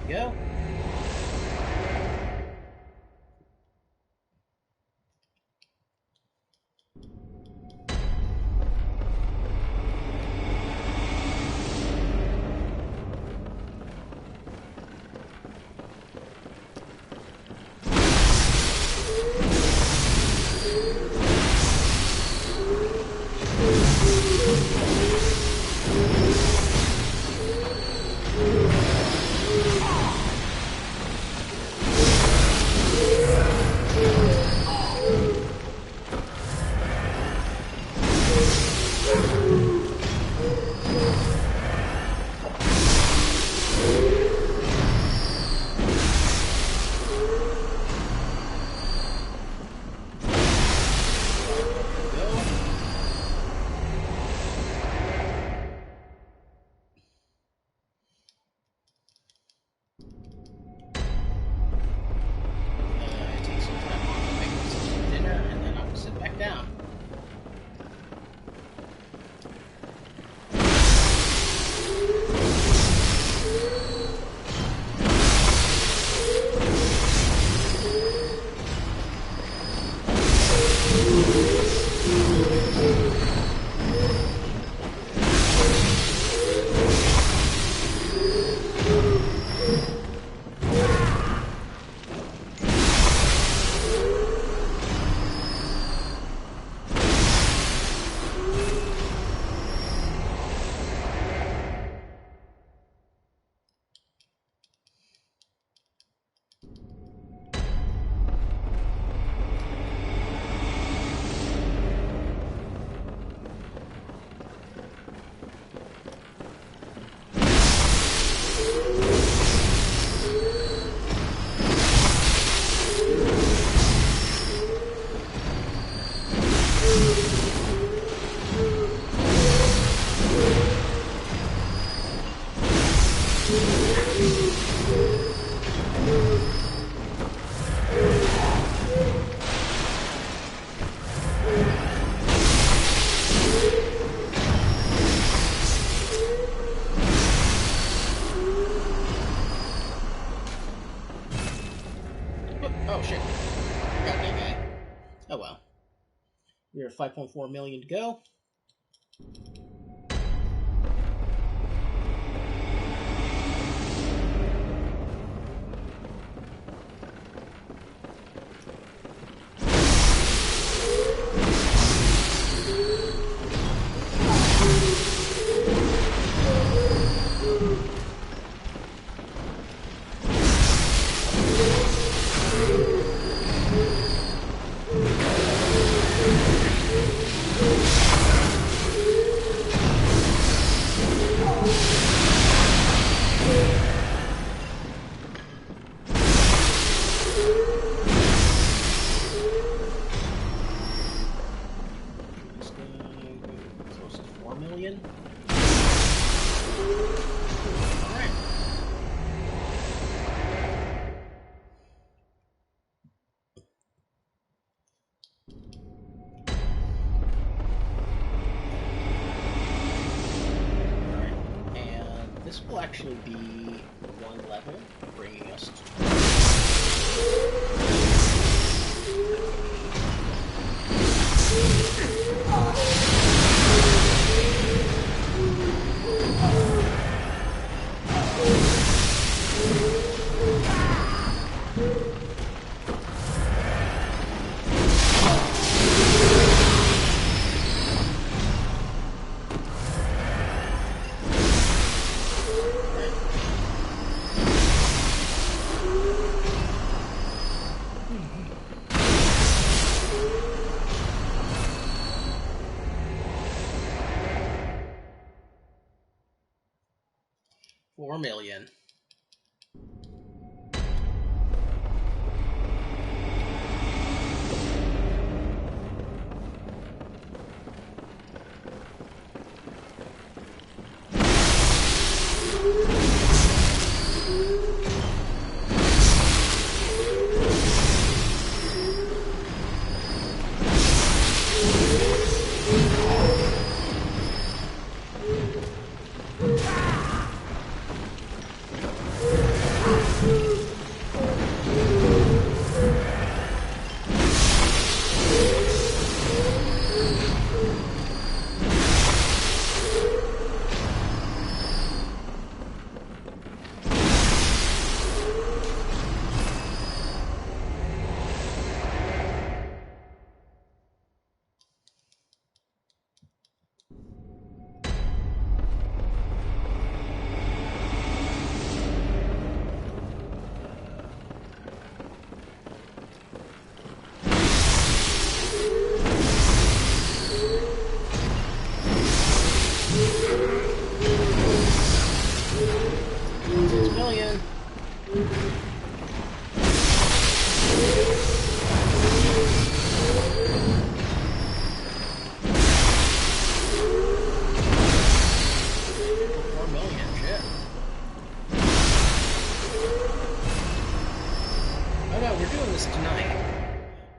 Go. Take some time off and make myself some dinner, and then I will sit back down. Oh shit. Got that guy. Oh well. We're at 5.4 million to go. this will actually be one level, bringing us to... $4 million.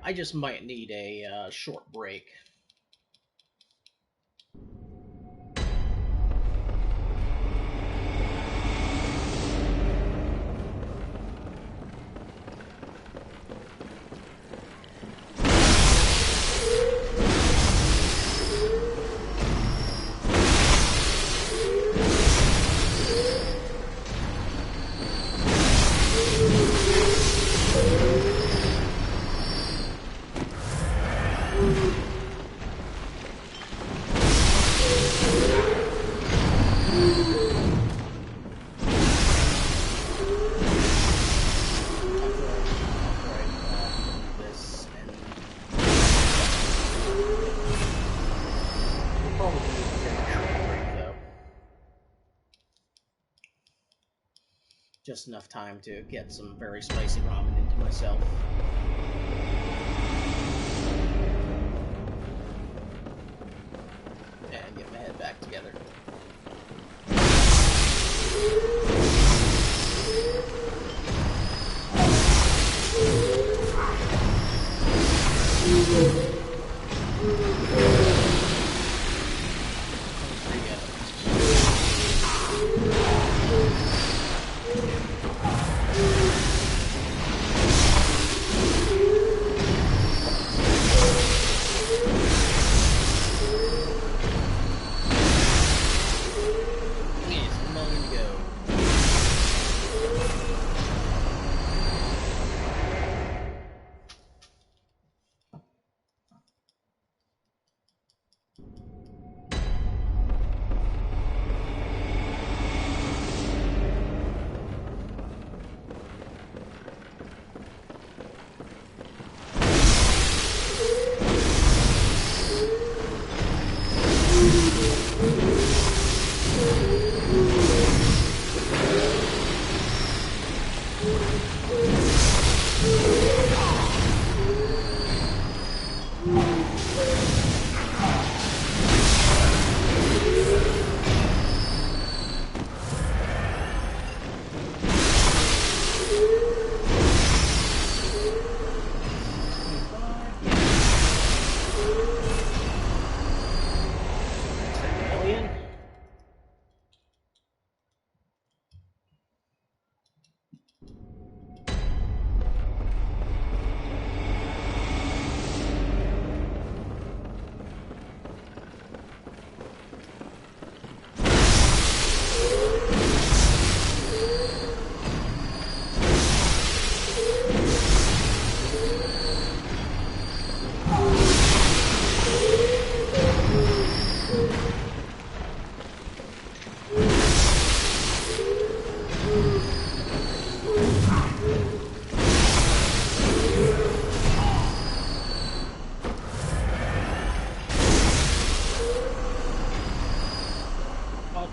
I just might need a short break. Just enough time to get some very spicy ramen into myself. And get my head back together.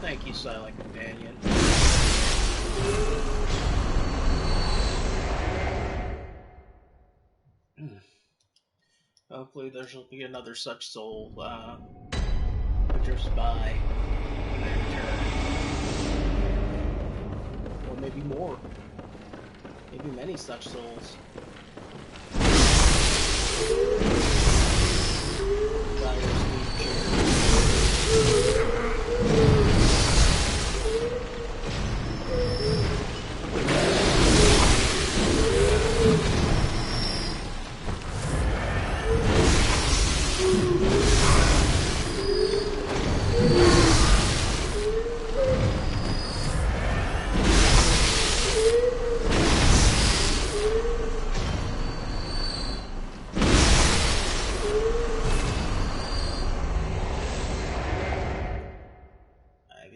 Thank you, Silent Companion. Hopefully there shall be another such soul winters by when I return. Or maybe more. Maybe many such souls.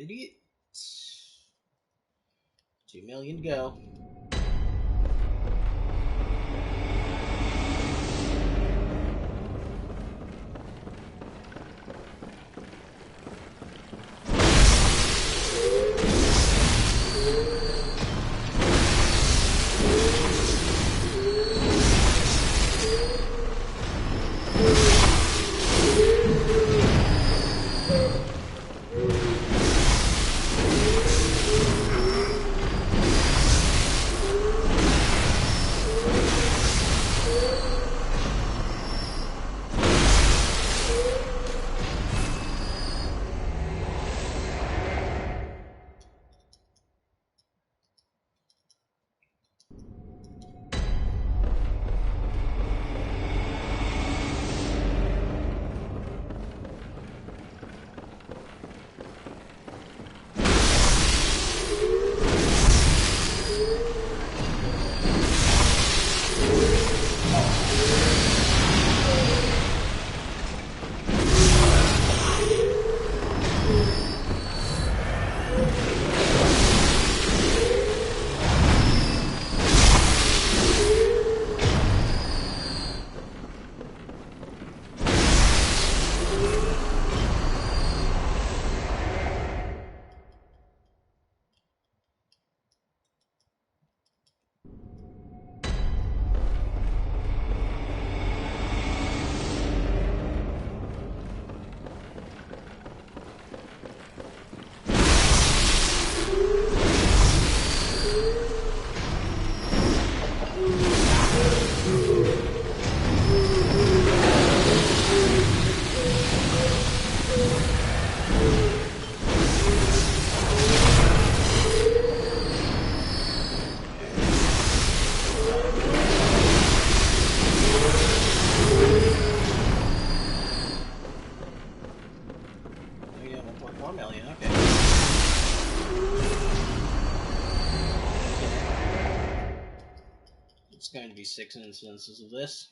Idiot. 2 million to go. It's going to be 6 instances of this.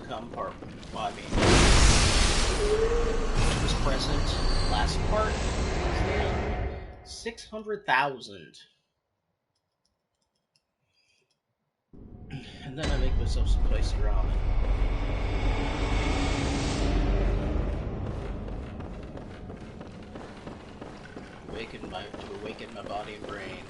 income part. Well, I mean, was present. Last part is in 600,000. And then I make myself some spicy ramen. To awaken my body and brain.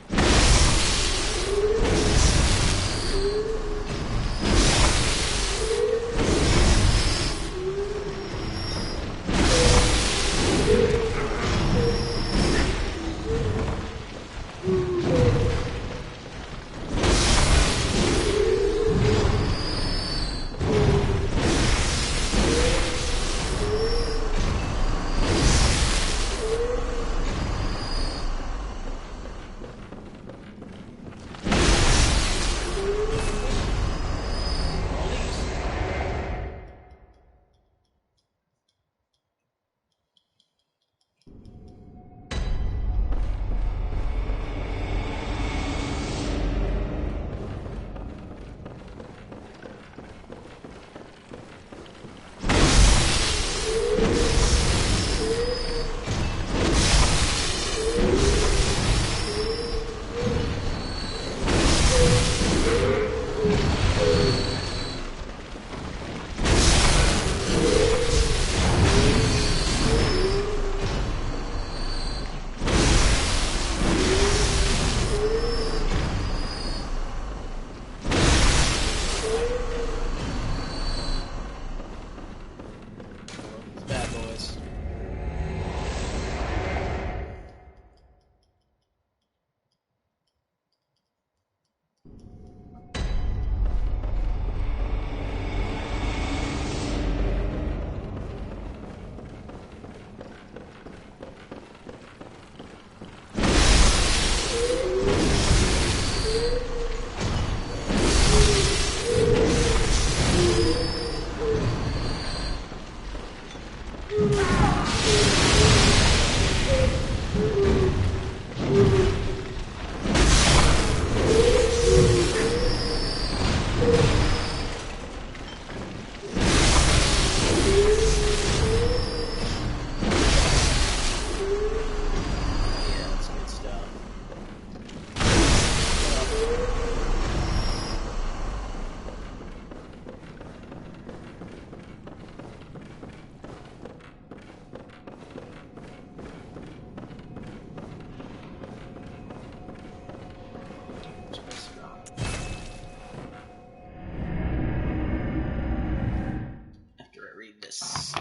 This.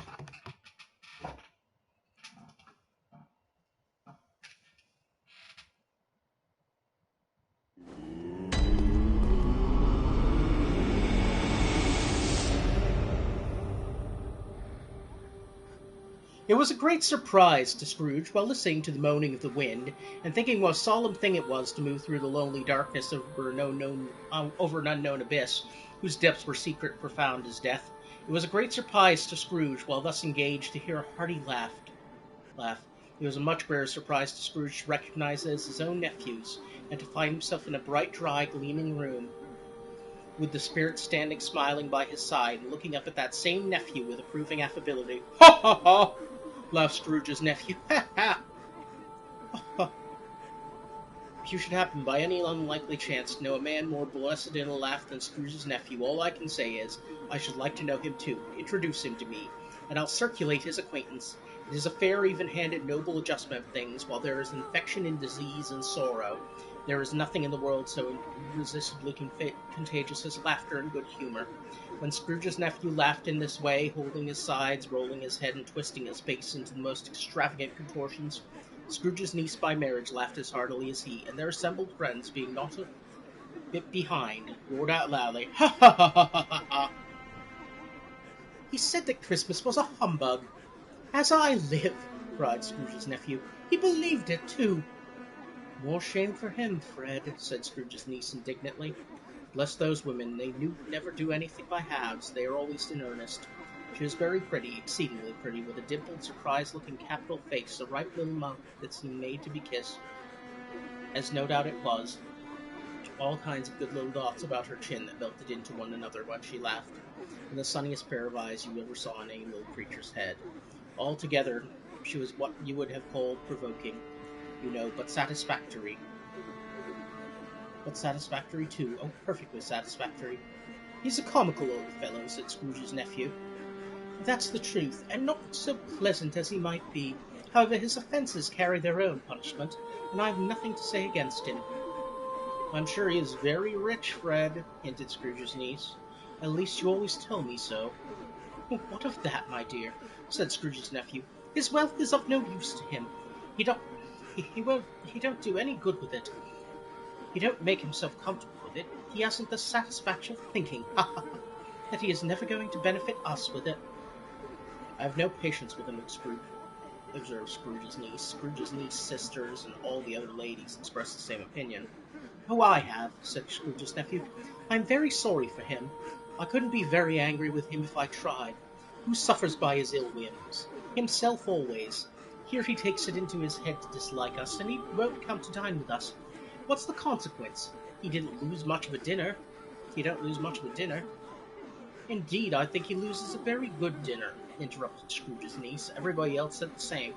It was a great surprise to Scrooge while listening to the moaning of the wind and thinking what a solemn thing it was to move through the lonely darkness over an unknown abyss whose depths were secret and profound as death. It was a great surprise to Scrooge while thus engaged to hear a hearty laugh. It was a much greater surprise to Scrooge to recognize it as his own nephew's and to find himself in a bright, dry, gleaming room with the spirit standing smiling by his side and looking up at that same nephew with approving affability. Ha ha ha! Laughed Scrooge's nephew. Ha ha! If you should happen by any unlikely chance to know a man more blessed in a laugh than Scrooge's nephew, all I can say is, I should like to know him too. Introduce him to me, and I'll circulate his acquaintance. It is a fair, even-handed, noble adjustment of things. While there is infection in disease and sorrow, there is nothing in the world so irresistibly contagious as laughter and good humor. When Scrooge's nephew laughed in this way, holding his sides, rolling his head, and twisting his face into the most extravagant contortions, Scrooge's niece by marriage laughed as heartily as he, and their assembled friends, being not a bit behind, roared out loudly, "Ha ha ha ha ha ha ha! He said that Christmas was a humbug! As I live!" cried Scrooge's nephew. "He believed it, too!" "More shame for him, Fred," said Scrooge's niece indignantly. "Bless those women, they never do anything by halves, they are always in earnest. She was very pretty, exceedingly pretty, with a dimpled, surprised-looking capital face, a ripe little mouth that seemed made to be kissed, as no doubt it was. all kinds of good little dots about her chin that melted into one another when she laughed, and the sunniest pair of eyes you ever saw in any little creature's head. Altogether, she was what you would have called provoking, but satisfactory. But satisfactory too. Oh, perfectly satisfactory. He's a comical old fellow, said Scrooge's nephew. That's the truth, and not so pleasant as he might be. However, his offences carry their own punishment, and I have nothing to say against him. I'm sure he is very rich, Fred, hinted Scrooge's niece. At least you always tell me so. What of that, my dear? Said Scrooge's nephew. His wealth is of no use to him. He don't he don't do any good with it. He don't make himself comfortable with it. He hasn't the satisfaction of thinking, that he is never going to benefit us with it. I have no patience with him, observed Scrooge's niece. Scrooge's niece, sisters, and all the other ladies expressed the same opinion. Oh, I have, said Scrooge's nephew. I'm very sorry for him. I couldn't be very angry with him if I tried. Who suffers by his ill whims? Himself always. Here he takes it into his head to dislike us, and he won't come to dine with us. What's the consequence? He didn't lose much of a dinner. He don't lose much of a dinner. Indeed, I think he loses a very good dinner, interrupted Scrooge's niece. Everybody else said the same.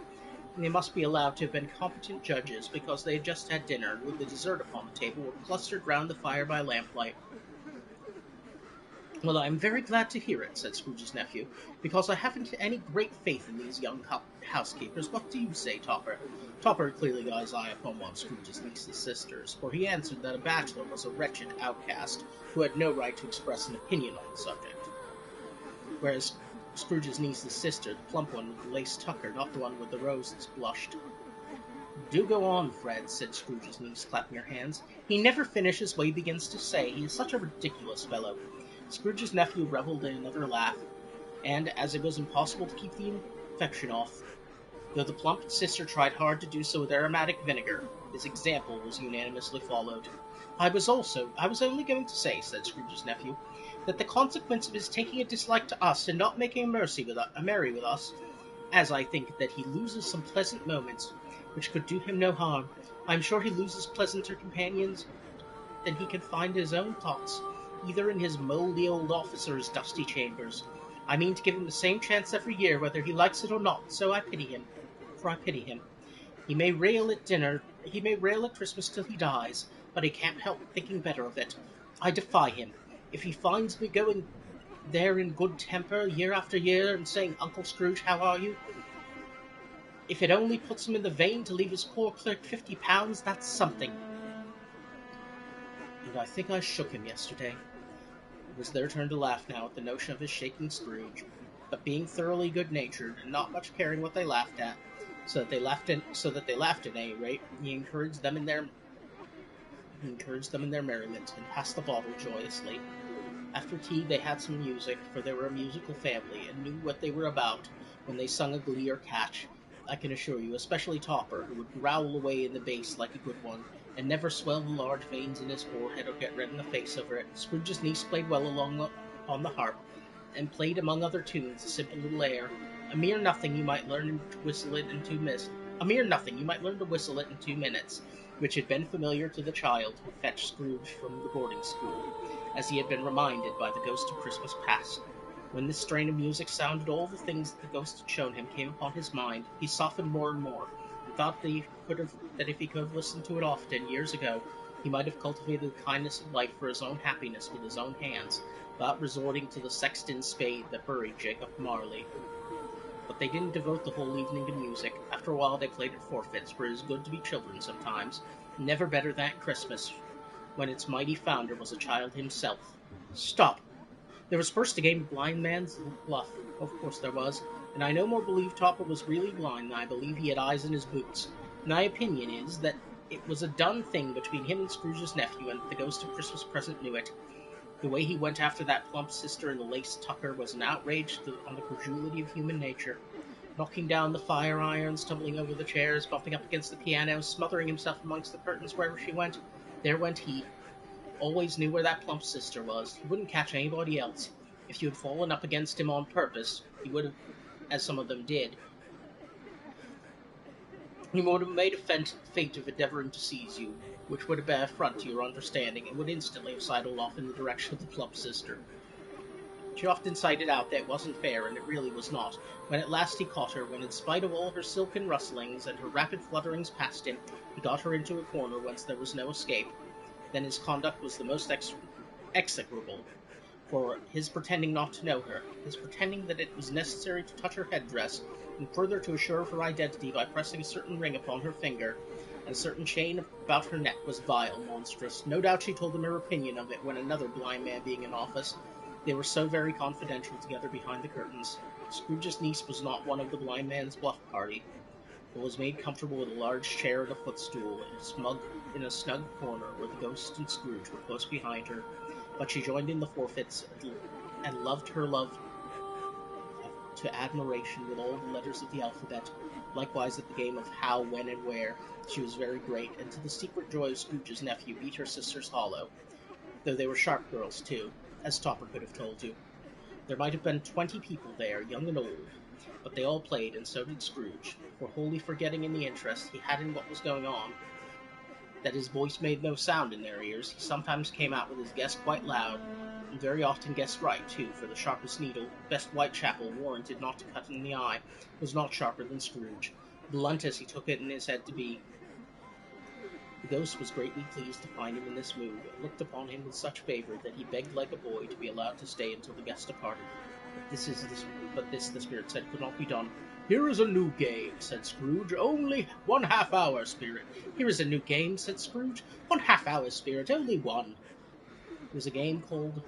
And they must be allowed to have been competent judges, because they had just had dinner, and with the dessert upon the table, were clustered round the fire by lamplight. Well, I am very glad to hear it, said Scrooge's nephew, because I haven't any great faith in these young housekeepers. What do you say, Topper? Topper clearly got his eye upon one of Scrooge's niece's sisters, for he answered that a bachelor was a wretched outcast who had no right to express an opinion on the subject. Whereas Scrooge's niece's sister, the plump one with the lace tucker, not the one with the roses, blushed. Do go on, Fred, said Scrooge's niece, clapping her hands. He never finishes what he begins to say. He is such a ridiculous fellow. Scrooge's nephew revelled in another laugh, and, as it was impossible to keep the infection off, though the plump sister tried hard to do so with aromatic vinegar, his example was unanimously followed. I was only going to say, said Scrooge's nephew, that the consequence of his taking a dislike to us and not making a merry with us, as I think that he loses some pleasant moments, which could do him no harm. I am sure he loses pleasanter companions than he can find his own thoughts, either in his mouldy old office or his dusty chambers. I mean to give him the same chance every year, whether he likes it or not, so I pity him. For I pity him. He may rail at Christmas till he dies, but he can't help thinking better of it. I defy him. If he finds me going there in good temper year after year and saying, Uncle Scrooge, how are you? If it only puts him in the vein to leave his poor clerk £50, that's something. And I think I shook him yesterday. It was their turn to laugh now at the notion of his shaking Scrooge, but being thoroughly good-natured and not much caring what they laughed at, so that they laughed at any rate, he encouraged them in their merriment and passed the bottle joyously. After tea they had some music, for they were a musical family, and knew what they were about when they sung a glee or catch, I can assure you, especially Topper, who would growl away in the bass like a good one, and never swell the large veins in his forehead or get red in the face over it. Scrooge's niece played well on the harp, and played among other tunes a simple little air, a mere nothing you might learn to whistle it in 2 minutes, which had been familiar to the child who fetched Scrooge from the boarding school, as he had been reminded by the ghost of Christmas past. When this strain of music sounded, all the things that the ghost had shown him came upon his mind. He softened more and more, and thought that if he could have listened to it often, years ago, he might have cultivated the kindness of life for his own happiness with his own hands, without resorting to the sexton's spade that buried Jacob Marley. But they didn't devote the whole evening to music. After a while they played at forfeits, for it is good to be children sometimes, never better than at Christmas, when its mighty founder was a child himself. Stop! There was first a game of blind man's bluff. Of course there was, and I no more believe Topper was really blind than I believe he had eyes in his boots. My opinion is that it was a done thing between him and Scrooge's nephew, and the ghost of Christmas present knew it. The way he went after that plump sister in the lace tucker was an outrage on the credulity of human nature. Knocking down the fire irons, tumbling over the chairs, bumping up against the piano, smothering himself amongst the curtains wherever she went, there went he. Always knew where that plump sister was. He wouldn't catch anybody else. If you had fallen up against him on purpose, he would have, as some of them did, he would have made a feint of endeavouring to seize you. which would have been an affront to your understanding, and would instantly have sidled off in the direction of the plump sister. She often cited out that it wasn't fair, and it really was not, when at last he caught her, when in spite of all her silken rustlings and her rapid flutterings past him, he got her into a corner whence there was no escape. Then his conduct was the most execrable, for his pretending not to know her, his pretending that it was necessary to touch her headdress, and further to assure of her identity by pressing a certain ring upon her finger, and a certain chain about her neck, was vile, monstrous. No doubt she told him her opinion of it when another blind man being in office. They were so very confidential together behind the curtains. Scrooge's niece was not one of the blind man's bluff party, but was made comfortable with a large chair and a footstool in a snug corner where the ghost and Scrooge were close behind her, but she joined in the forfeits and loved her love to admiration with all the letters of the alphabet. Likewise at the game of how, when, and where, she was very great, and to the secret joy of Scrooge's nephew beat her sisters hollow, though they were sharp girls too, as Topper could have told you. There might have been 20 people there, young and old, but they all played, and so did Scrooge, for wholly forgetting in the interest he had in what was going on, that his voice made no sound in their ears, he sometimes came out with his guess quite loud, and very often guessed right, too, for the sharpest needle, best Whitechapel, warranted not to cut in the eye, was not sharper than Scrooge, blunt as he took it in his head to be. The ghost was greatly pleased to find him in this mood, and looked upon him with such favour that he begged like a boy to be allowed to stay until the guest departed. But this, the spirit said, could not be done. "Here is a new game," said Scrooge. "Only 1/2 hour, spirit." "Here is a new game," said Scrooge. 1/2 hour, spirit. Only one. It was a game called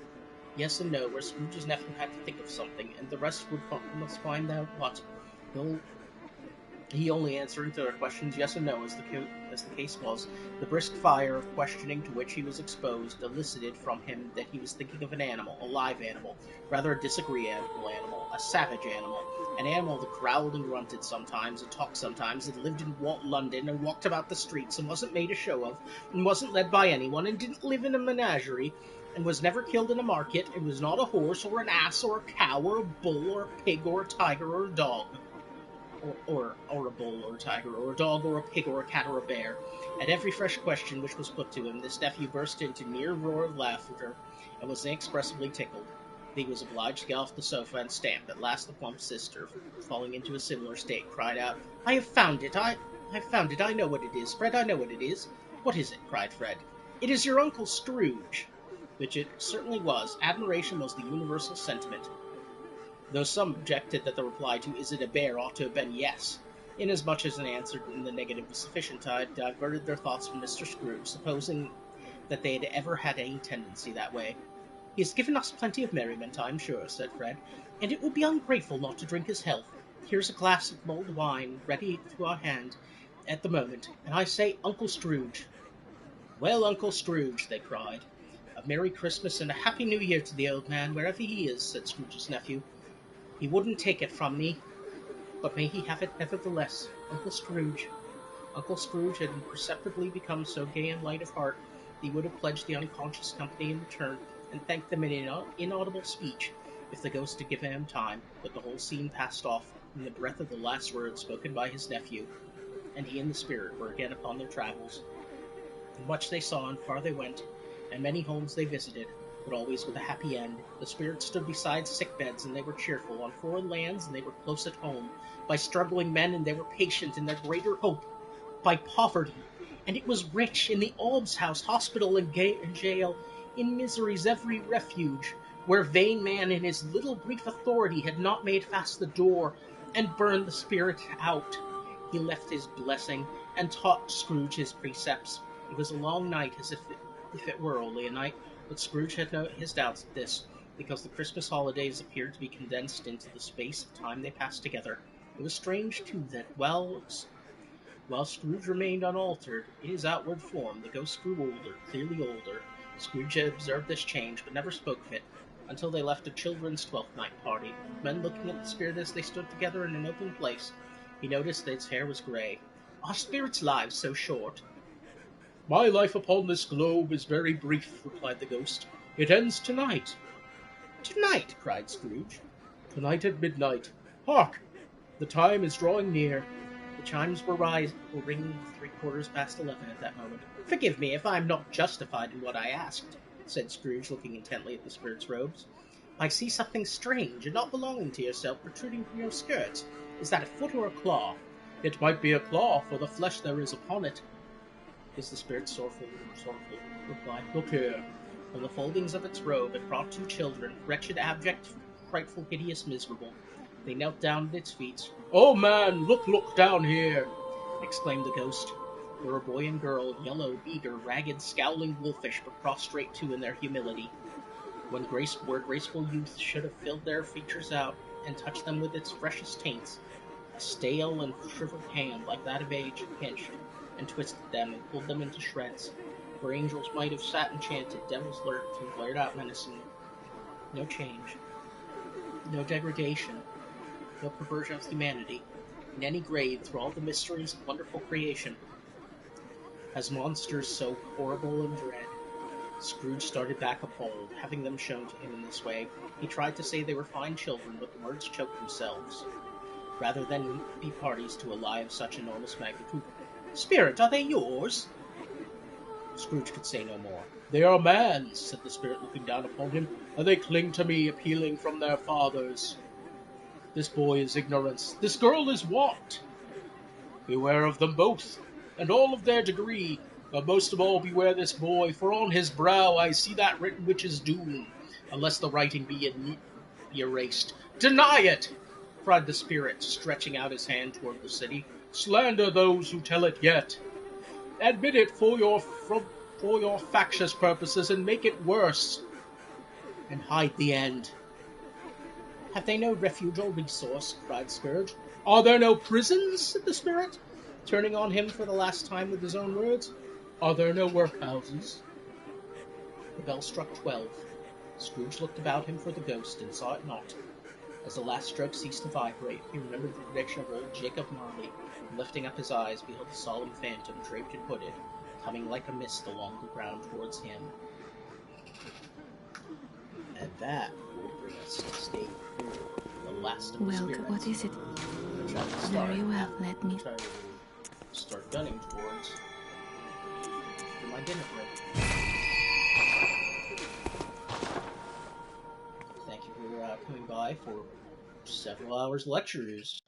Yes and No, where Scrooge's nephew had to think of something, and the rest must find out what. He only answering to their questions yes and no, as the case was. The brisk fire of questioning to which he was exposed elicited from him that he was thinking of an animal, a live animal, rather a disagreeable animal, a savage animal, an animal that growled and grunted sometimes, and talked sometimes, and lived in London, and walked about the streets, and wasn't made a show of, and wasn't led by anyone, and didn't live in a menagerie, and was never killed in a market, and was not a horse, or an ass, or a cow, or a bull, or a pig, or a tiger, or a dog. Or a bull, or a tiger, or a dog, or a pig, or a cat, or a bear. At every fresh question which was put to him, this nephew burst into near roar of laughter, and was inexpressibly tickled. He was obliged to get off the sofa and stamp. At last the plump sister, falling into a similar state, cried out, "I have found it! I've found it! I know what it is, Fred! I know what it is!" "What is it?" cried Fred. "It is your Uncle Scrooge!" Which it certainly was. Admiration was the universal sentiment, though some objected that the reply to "Is it a bear?" ought to have been yes, inasmuch as an answer in the negative was sufficient to have diverted their thoughts from Mr. Scrooge, supposing that they had ever had any tendency that way. "He has given us plenty of merriment, I am sure," said Fred, "and it would be ungrateful not to drink his health. Here's a glass of mulled wine ready to our hand at the moment, and I say Uncle Scrooge." "Well, Uncle Scrooge," they cried. "A Merry Christmas and a Happy New Year to the old man, wherever he is," said Scrooge's nephew. "He wouldn't take it from me, but may he have it nevertheless. Uncle Scrooge." Uncle Scrooge had imperceptibly become so gay and light of heart that he would have pledged the unconscious company in return, and thanked them in inaudible speech, if the ghost had given him time, but the whole scene passed off in the breath of the last words spoken by his nephew, and he and the spirit were again upon their travels. And much they saw, and far they went, and many homes they visited, but always with a happy end. The spirits stood beside sick beds, and they were cheerful. On foreign lands, and they were close at home. By struggling men, and they were patient in their greater hope. By poverty, and it was rich. In the almshouse, hospital, and jail. In misery's every refuge, where vain man in his little brief authority had not made fast the door, and burned the spirit out. He left his blessing, and taught Scrooge his precepts. It was a long night, as if it were only a night, but Scrooge had his doubts at this, because the Christmas holidays appeared to be condensed into the space of time they passed together. It was strange, too, that while Scrooge remained unaltered in his outward form, the ghost grew older, clearly older. Scrooge had observed this change, but never spoke of it, until they left a children's Twelfth Night party. Men looking at the spirit as they stood together in an open place, he noticed that its hair was grey. "Are spirits' lives so short?" "My life upon this globe is very brief," replied the ghost. "It ends tonight." "Tonight!" cried Scrooge. "Tonight at midnight. Hark! The time is drawing near. The chimes were ringing 11:15 at that moment. "Forgive me if I am not justified in what I asked," said Scrooge, looking intently at the spirit's robes. "I see something strange and not belonging to yourself protruding from your skirts. Is that a foot or a claw?" "It might be a claw, for the flesh there is upon it," is the spirit's sorrowful reply. "Look here." From the foldings of its robe it brought two children, wretched, abject, frightful, hideous, miserable. They knelt down at its feet. "Oh man, look down here!" exclaimed the ghost. They were a boy and girl, yellow, eager, ragged, scowling wolfish, but prostrate too in their humility. Where graceful youth should have filled their features out and touched them with its freshest taints, a stale and shriveled hand like that of age pinched and twisted them and pulled them into shreds. Where angels might have sat enchanted, devils lurked and glared out menacing. No change, no degradation, no perversion of humanity. In any grave, through all the mysteries of wonderful creation, has monsters so horrible and dread. Scrooge started back appalled, having them shown to him in this way. He tried to say they were fine children, but the words choked themselves. Rather than be parties to a lie of such enormous magnitude. "Spirit, are they yours?" Scrooge could say no more. "They are man's," said the spirit, looking down upon him, "and they cling to me, appealing from their fathers. This boy is ignorance, this girl is want. Beware of them both, and all of their degree, but most of all beware this boy, for on his brow I see that written which is doom, unless the writing be erased." "Deny it!" cried the spirit, stretching out his hand toward the city. "Slander those who tell it yet. Admit it for your factious purposes, and make it worse, and hide the end." "Have they no refuge or resource?" cried Scrooge. "Are there no prisons?" said the spirit, turning on him for the last time with his own words. "Are there no workhouses?" The bell struck 12. Scrooge looked about him for the ghost, and saw it not. As the last stroke ceased to vibrate, he remembered the prediction of old Jacob Marley, and lifting up his eyes, beheld a solemn phantom, draped and hooded, coming like a mist along the ground towards him. And that will bring us to stage 4, the last of the spirits. What is it? Which I will start. Very well, let me. Which I will start gunning towards for my dinner break. Thank you for coming by for several hours lectures.